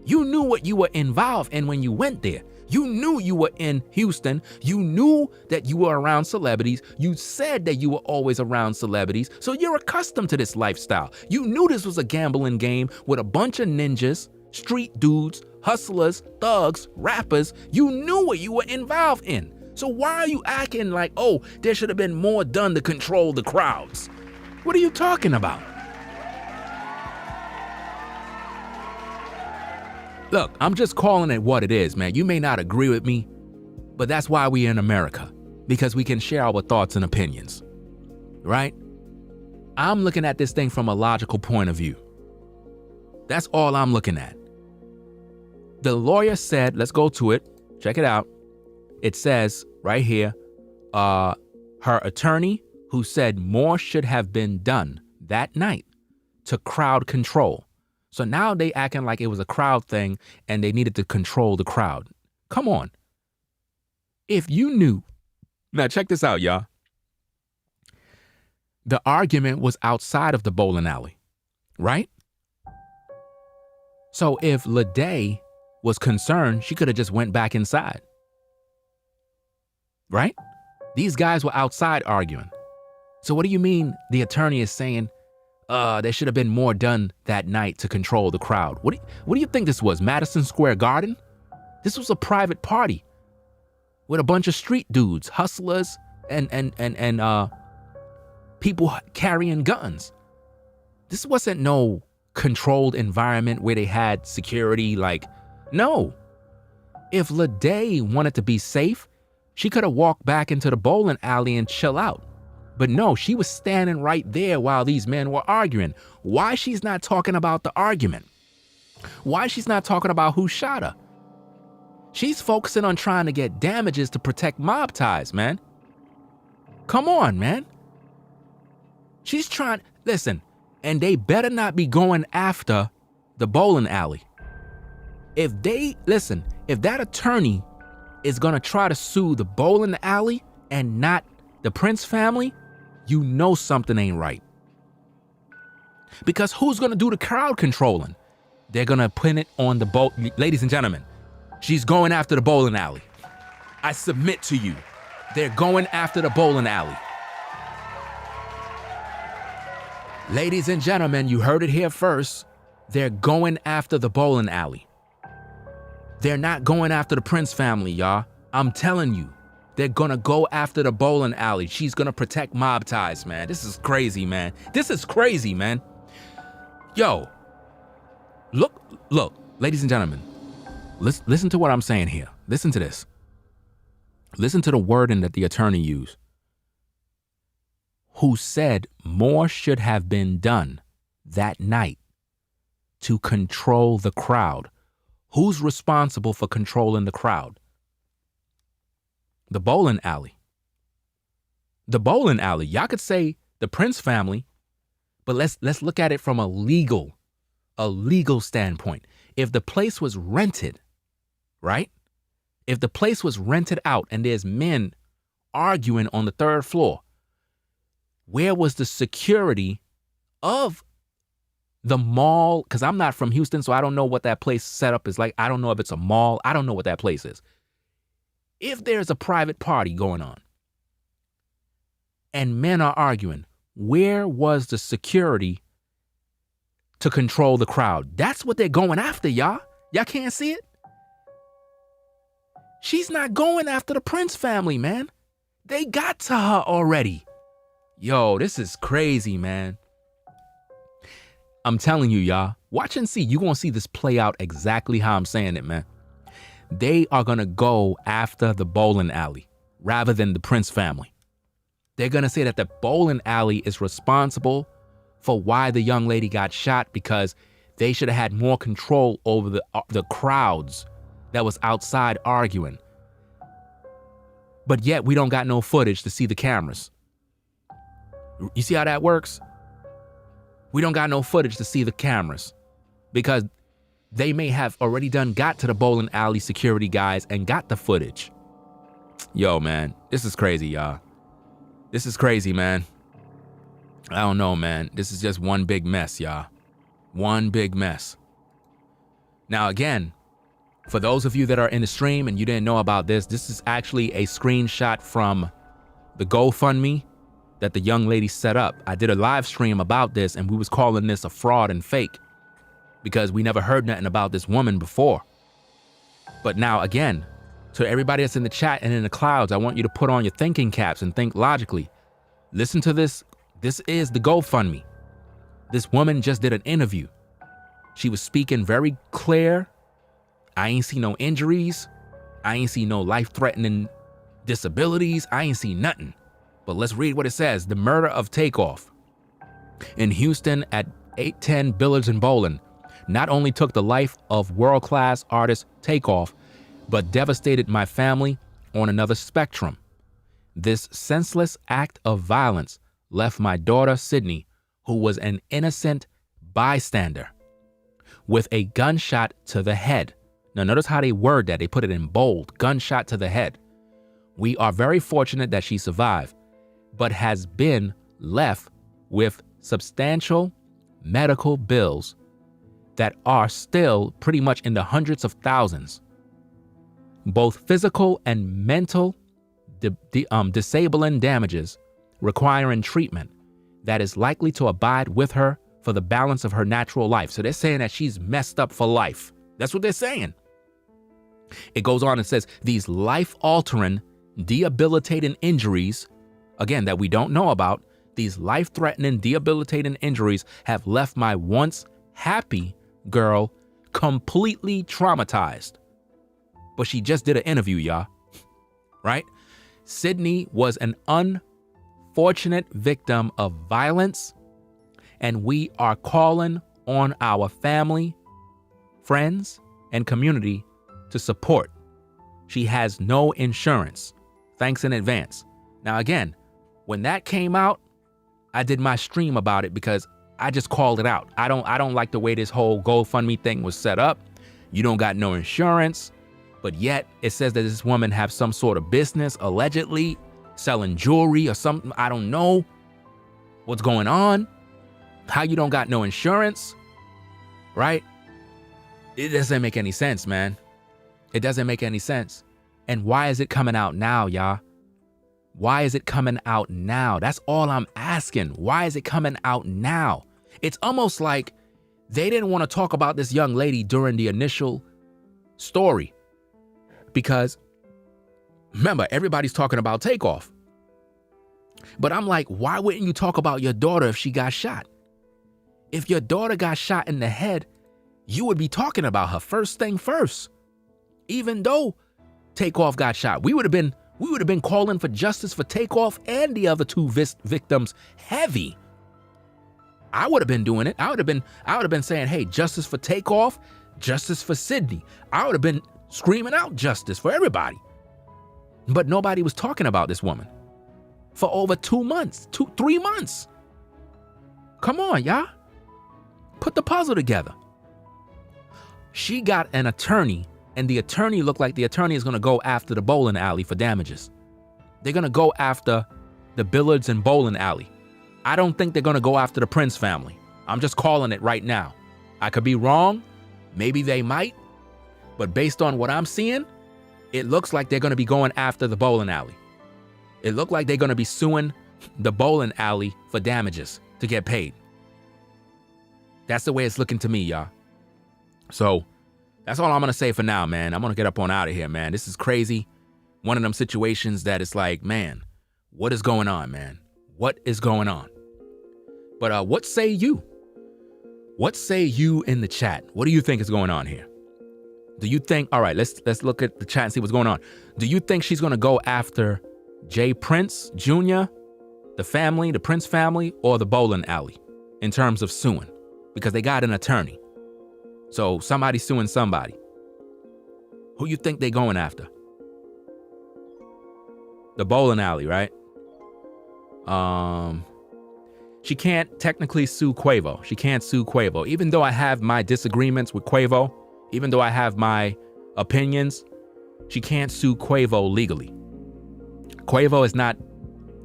You knew what you were involved in when you went there. You knew you were in Houston. You knew that you were around celebrities. You said that you were always around celebrities. So you're accustomed to this lifestyle. You knew this was a gambling game with a bunch of ninjas, street dudes, hustlers, thugs, rappers. You knew what you were involved in. So why are you acting like, oh, there should have been more done to control the crowds? What are you talking about? Look, I'm just calling it what it is, man. You may not agree with me, but that's why we're in America, because we can share our thoughts and opinions, right? I'm looking at this thing from a logical point of view. That's all I'm looking at. The lawyer said, let's go to it. Check it out. It says right here, her attorney who said more should have been done that night to crowd control. So now they acting like it was a crowd thing and they needed to control the crowd. Come on. If you knew, now check this out, y'all. The argument was outside of the bowling alley, right? So if Leday was concerned, she could have just went back inside, right? These guys were outside arguing. So what do you mean the attorney is saying, there should have been more done that night to control the crowd? What do you think this was, Madison Square Garden? This was a private party with a bunch of street dudes, hustlers, and people carrying guns. This wasn't no controlled environment where they had security. Like, no. If Leday wanted to be safe, she could have walked back into the bowling alley and chill out. But no, she was standing right there while these men were arguing. Why she's not talking about the argument? Why she's not talking about who shot her? She's focusing on trying to get damages to protect mob ties, man. Come on, man. She's trying, listen, and they better not be going after the bowling alley. If that attorney is gonna try to sue the bowling alley and not the Prince family, you know something ain't right. Because who's gonna do the crowd controlling? They're gonna pin it on the boat. Ladies and gentlemen, she's going after the bowling alley. I submit to you, they're going after the bowling alley. Ladies and gentlemen, you heard it here first. They're going after the bowling alley. They're not going after the Prince family, y'all. I'm telling you. They're gonna go after the bowling alley. She's gonna protect mob ties, man. This is crazy, man. This is crazy, man. Yo, look, ladies and gentlemen, listen to what I'm saying here. Listen to this. Listen to the wording that the attorney used. Who said more should have been done that night to control the crowd. Who's responsible for controlling the crowd? The bowling alley. The bowling alley. Y'all could say the Prince family, but let's look at it from a legal standpoint. If the place was rented, right? If the place was rented out and there's men arguing on the third floor, where was the security of the mall? Because I'm not from Houston, so I don't know what that place setup is like. I don't know if it's a mall. I don't know what that place is. If there's a private party going on and men are arguing, where was the security to control the crowd? That's what they're going after, y'all. Y'all can't see it? She's not going after the Prince family, man. They got to her already. Yo, this is crazy, man. I'm telling you, y'all. Watch and see. You're going to see this play out exactly how I'm saying it, man. They are going to go after the bowling alley rather than the Prince family. They're going to say that the bowling alley is responsible for why the young lady got shot because they should have had more control over the crowds that was outside arguing. But yet we don't got no footage to see the cameras. You see how that works? We don't got no footage to see the cameras because they may have already got to the bowling alley security guys and got the footage. Yo, man, this is crazy, y'all. This is crazy, man. I don't know, man. This is just one big mess, y'all. One big mess. Now, again, for those of you that are in the stream and you didn't know about this, this is actually a screenshot from the GoFundMe that the young lady set up. I did a live stream about this and we was calling this a fraud and fake because we never heard nothing about this woman before. But now, again, to everybody that's in the chat and in the clouds, I want you to put on your thinking caps and think logically. Listen to this. This is the GoFundMe. This woman just did an interview. She was speaking very clear. I ain't see no injuries. I ain't see no life-threatening disabilities. I ain't see nothing. But let's read what it says. The murder of TAKEOFF in Houston at 810 Billiards and Bowling not only took the life of world-class artist TAKEOFF, but devastated my family on another spectrum. This senseless act of violence left my daughter, Sydney, who was an innocent bystander, with a gunshot to the head. Now, notice how they word that. They put it in bold, gunshot to the head. We are very fortunate that she survived, but has been left with substantial medical bills that are still pretty much in the hundreds of thousands. Both physical and mental disabling damages requiring treatment that is likely to abide with her for the balance of her natural life. So they're saying that she's messed up for life. That's what they're saying. It goes on and says, these life-altering, debilitating injuries, again, that we don't know about, these life-threatening, debilitating injuries have left my once happy girl completely traumatized. But she just did an interview, y'all, right? Sydney was an unfortunate victim of violence, and we are calling on our family, friends, and community to support. She has no insurance. Thanks in advance. Now, again, when that came out, I did my stream about it because I just called it out. I don't like the way this whole GoFundMe thing was set up. You don't got no insurance, but yet it says that this woman have some sort of business, allegedly selling jewelry or something. I don't know what's going on. How you don't got no insurance, right? It doesn't make any sense, man. It doesn't make any sense. And why is it coming out now, y'all? Why is it coming out now? That's all I'm asking. Why is it coming out now? It's almost like they didn't want to talk about this young lady during the initial story. Because remember, everybody's talking about TAKEOFF. But I'm like, why wouldn't you talk about your daughter if she got shot? If your daughter got shot in the head, you would be talking about her first thing first. Even though TAKEOFF got shot, we would have been calling for justice for TAKEOFF and the other two victims heavy. I would have been doing it. I would have been saying, hey, justice for TAKEOFF, justice for Sydney. I would have been screaming out justice for everybody. But nobody was talking about this woman for over 3 months. Come on, y'all. Put the puzzle together. She got an attorney, and the attorney looked like the attorney is going to go after the bowling alley for damages. They're going to go after the billiards and bowling alley. I don't think they're going to go after the Prince family. I'm just calling it right now. I could be wrong. Maybe they might. But based on what I'm seeing, it looks like they're going to be going after the bowling alley. It looked like they're going to be suing the bowling alley for damages to get paid. That's the way it's looking to me, y'all. So that's all I'm going to say for now, man. I'm going to get up on out of here, man. This is crazy. One of them situations that it's like, man, what is going on, man? What is going on? But what say you? What say you in the chat? What do you think is going on here? Do you think, all right, let's look at the chat and see what's going on. Do you think she's going to go after Jay Prince Jr., the family, the Prince family, or the bowling alley in terms of suing? Because they got an attorney. So somebody's suing somebody. Who you think they going after? The bowling alley, right? she can't technically sue Quavo. She can't sue Quavo. Even though I have my disagreements with Quavo, even though I have my opinions, she can't sue Quavo legally. Quavo is not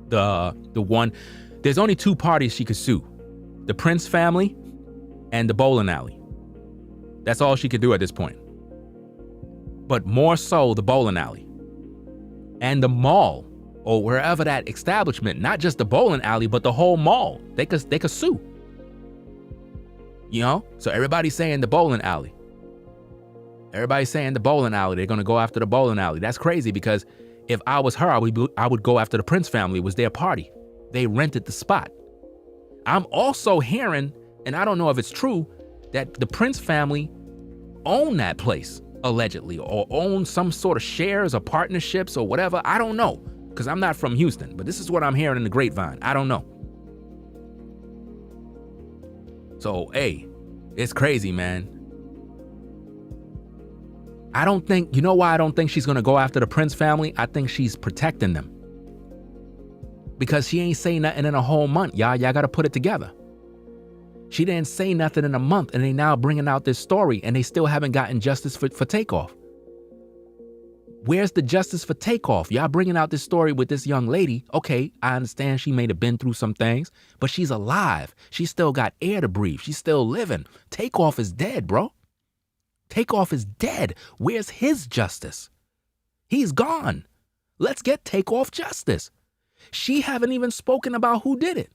the one. There's only two parties she could sue: the Prince family and the bowling alley. That's all she could do at this point. But more so the bowling alley and the mall, or wherever that establishment, not just the bowling alley, but the whole mall. They could sue. You know? So everybody's saying the bowling alley. Everybody's saying the bowling alley. They're gonna go after the bowling alley. That's crazy, because if I was her, I would go after the Prince family. It was their party. They rented the spot. I'm also hearing, and I don't know if it's true, that the Prince family own that place, allegedly, or own some sort of shares or partnerships or whatever. I don't know, because I'm not from Houston, but this is what I'm hearing in the grapevine. I don't know. So, hey, it's crazy, man. I don't think, you know why I don't think she's gonna go after the Prince family? I think she's protecting them. Because she ain't say nothing in a whole month, y'all. Y'all gotta put it together. She didn't say nothing in a month, and they now bringing out this story, and they still haven't gotten justice for Takeoff. Where's the justice for Takeoff? Y'all bringing out this story with this young lady. Okay, I understand she may have been through some things, but she's alive. She still got air to breathe. She's still living. Takeoff is dead, bro. Takeoff is dead. Where's his justice? He's gone. Let's get Takeoff justice. She haven't even spoken about who did it.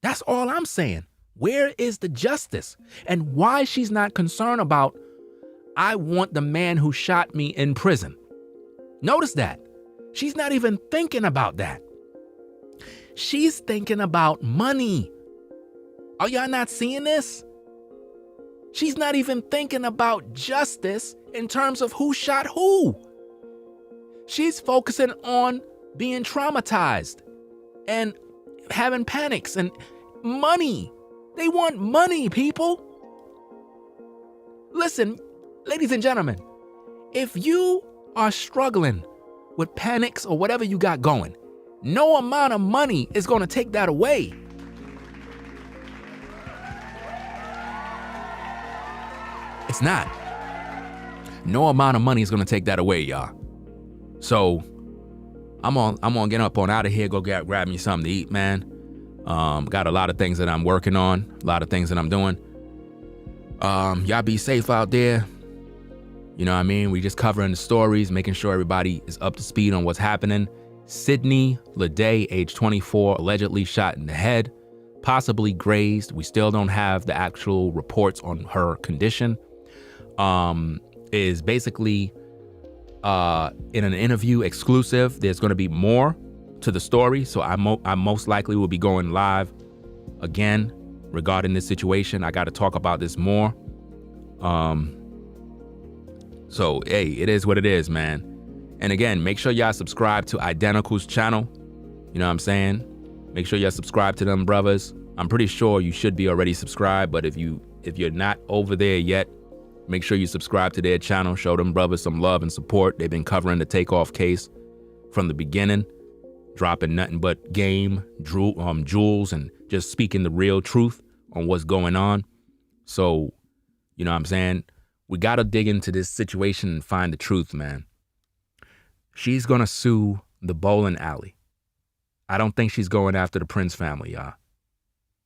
That's all I'm saying. Where is the justice? And why she's not concerned about, I want the man who shot me in prison. Notice that. She's not even thinking about that. She's thinking about money. Are y'all not seeing this? She's not even thinking about justice in terms of who shot who. She's focusing on being traumatized and having panics and money. They want money, people. Listen, ladies and gentlemen, if you are struggling with panics or whatever you got going, no amount of money is going to take that away. It's not. No amount of money is going to take that away, y'all. So I'm gonna get up on out of here, go grab me something to eat, man. Got a lot of things that I'm working on, a lot of things that I'm doing. Y'all be safe out there. You know what I mean? We just covering the stories, making sure everybody is up to speed on what's happening. Sydney Leday, age 24, allegedly shot in the head, possibly grazed. We still don't have the actual reports on her condition. Is basically in an interview exclusive. There's going to be more to the story, so I most likely will be going live again regarding this situation. I got to talk about this more. So hey, it is what it is, man. And again, make sure y'all subscribe to Identical's channel. You know what I'm saying? Make sure y'all subscribe to them brothers. I'm pretty sure you should be already subscribed, but if you're not over there yet, make sure you subscribe to their channel. Show them brothers some love and support. They've been covering the Takeoff case from the beginning, dropping nothing but game, jewels, and just speaking the real truth on what's going on. So, you know what I'm saying? We got to dig into this situation and find the truth, man. She's going to sue the bowling alley. I don't think she's going after the Prince family, y'all.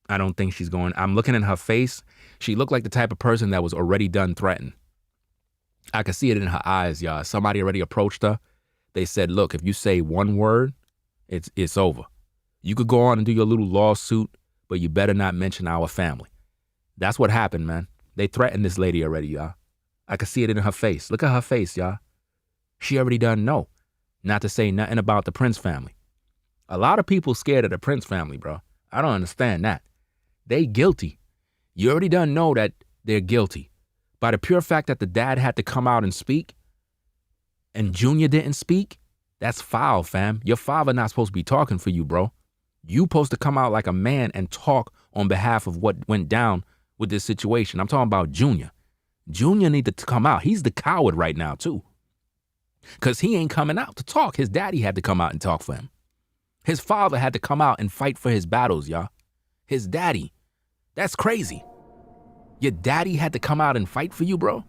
I don't think she's going. I'm looking at her face. She looked like the type of person that was already done threatened. I could see it in her eyes, y'all. Somebody already approached her. They said, look, if you say one word, it's over. You could go on and do your little lawsuit, but you better not mention our family. That's what happened, man. They threatened this lady already, y'all. I could see it in her face. Look at her face, y'all. She already done know not to say nothing about the Prince family. A lot of people scared of the Prince family, bro. I don't understand that. They guilty. You already done know that they're guilty. By the pure fact that the dad had to come out and speak and Junior didn't speak, that's foul, fam. Your father not supposed to be talking for you, bro. You supposed to come out like a man and talk on behalf of what went down with this situation. I'm talking about Junior. Junior needed to come out. He's the coward right now, too. Because he ain't coming out to talk. His daddy had to come out and talk for him. His father had to come out and fight for his battles, y'all. his daddy. That's crazy. Your daddy had to come out and fight for you, bro?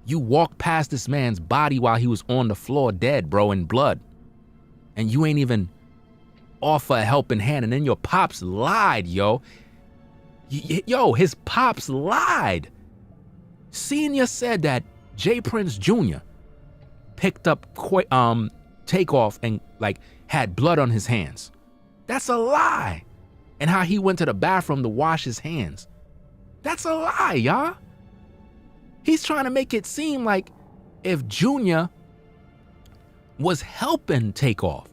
You walked past this man's body while he was on the floor dead, bro, in blood. And you ain't even offer a helping hand, and then your pops lied, yo. Yo, his pops lied. Senior said that J. Prince Jr. picked up Takeoff and like had blood on his hands. That's a lie. And how he went to the bathroom to wash his hands. That's a lie, y'all. He's trying to make it seem like if Junior was helping Takeoff,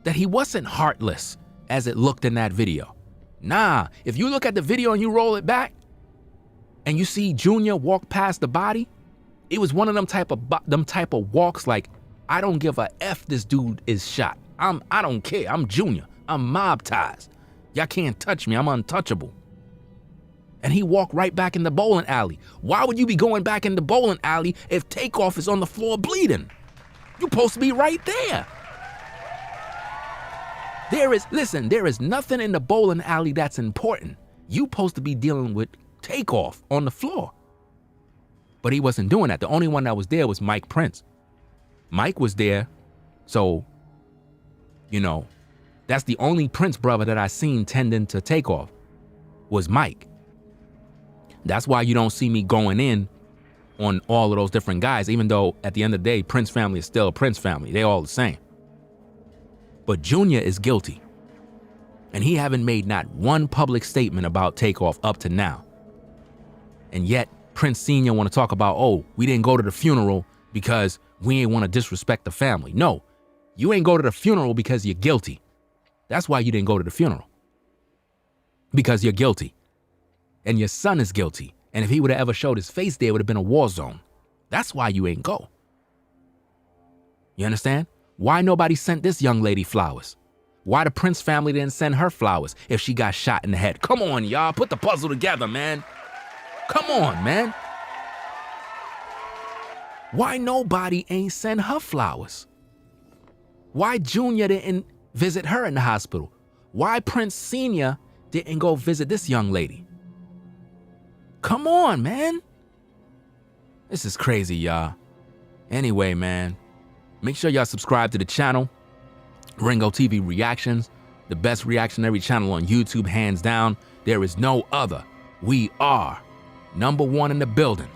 that he wasn't heartless as it looked in that video. Nah, if you look at the video and you roll it back and you see Junior walk past the body, it was one of them type of walks like, I don't give a F this dude is shot. I don't care. I'm Junior. I'm mob-tized. Y'all can't touch me. I'm untouchable. And he walked right back in the bowling alley. Why would you be going back in the bowling alley if Takeoff is on the floor bleeding? You're supposed to be right there. There is nothing in the bowling alley that's important. You supposed to be dealing with Takeoff on the floor. But he wasn't doing that. The only one that was there was Mike Prince. Mike was there, so, you know, that's the only Prince brother that I seen tending to Takeoff was Mike. That's why you don't see me going in on all of those different guys, even though at the end of the day, Prince family is still a Prince family. They all the same. But Junior is guilty. And he haven't made not one public statement about Takeoff up to now. And yet, Prince Senior want to talk about, oh, we didn't go to the funeral because we ain't want to disrespect the family. No, you ain't go to the funeral because you're guilty. That's why you didn't go to the funeral. Because you're guilty. And your son is guilty. And if he would have ever showed his face there, it would have been a war zone. That's why you ain't go. You understand? Why nobody sent this young lady flowers? Why the Prince family didn't send her flowers if she got shot in the head? Come on, y'all. Put the puzzle together, man. Come on, man. Why nobody ain't send her flowers? Why Junior didn't visit her in the hospital? Why Prince Senior didn't go visit this young lady? Come on, man. This is crazy, y'all. Anyway, man, make sure y'all subscribe to the channel. Ringo TV Reactions, the best reactionary channel on YouTube, hands down. There is no other. We are #1 in the building.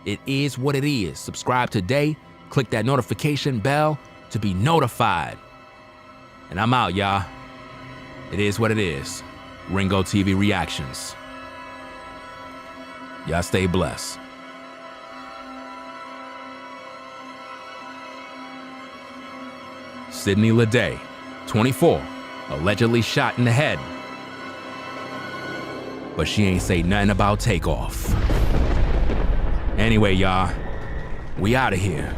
It is what it is. Subscribe today. Click that notification bell to be notified. And I'm out, y'all. It is what it is. Ringo TV Reactions. Y'all stay blessed. Sydney Leday, 24, allegedly shot in the head. But she ain't say nothing about Takeoff. Anyway, y'all, we out of here.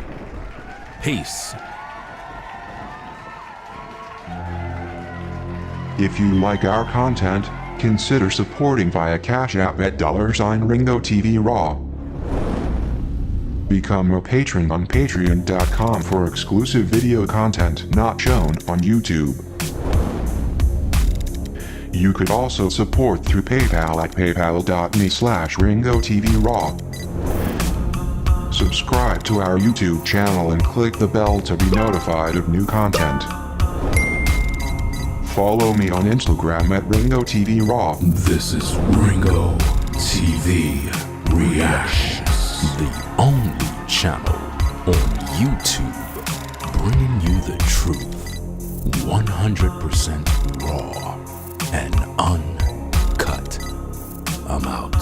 Peace. If you like our content, consider supporting via Cash App at $Ringo TV Raw. Become a patron on patreon.com for exclusive video content not shown on YouTube. You could also support through PayPal at paypal.me/Ringo TV Raw. Subscribe to our YouTube channel and click the bell to be notified of new content. Follow me on Instagram at Ringo TV Raw. This is Ringo TV Reactions, the only channel on YouTube bringing you the truth 100% raw and uncut. I'm out.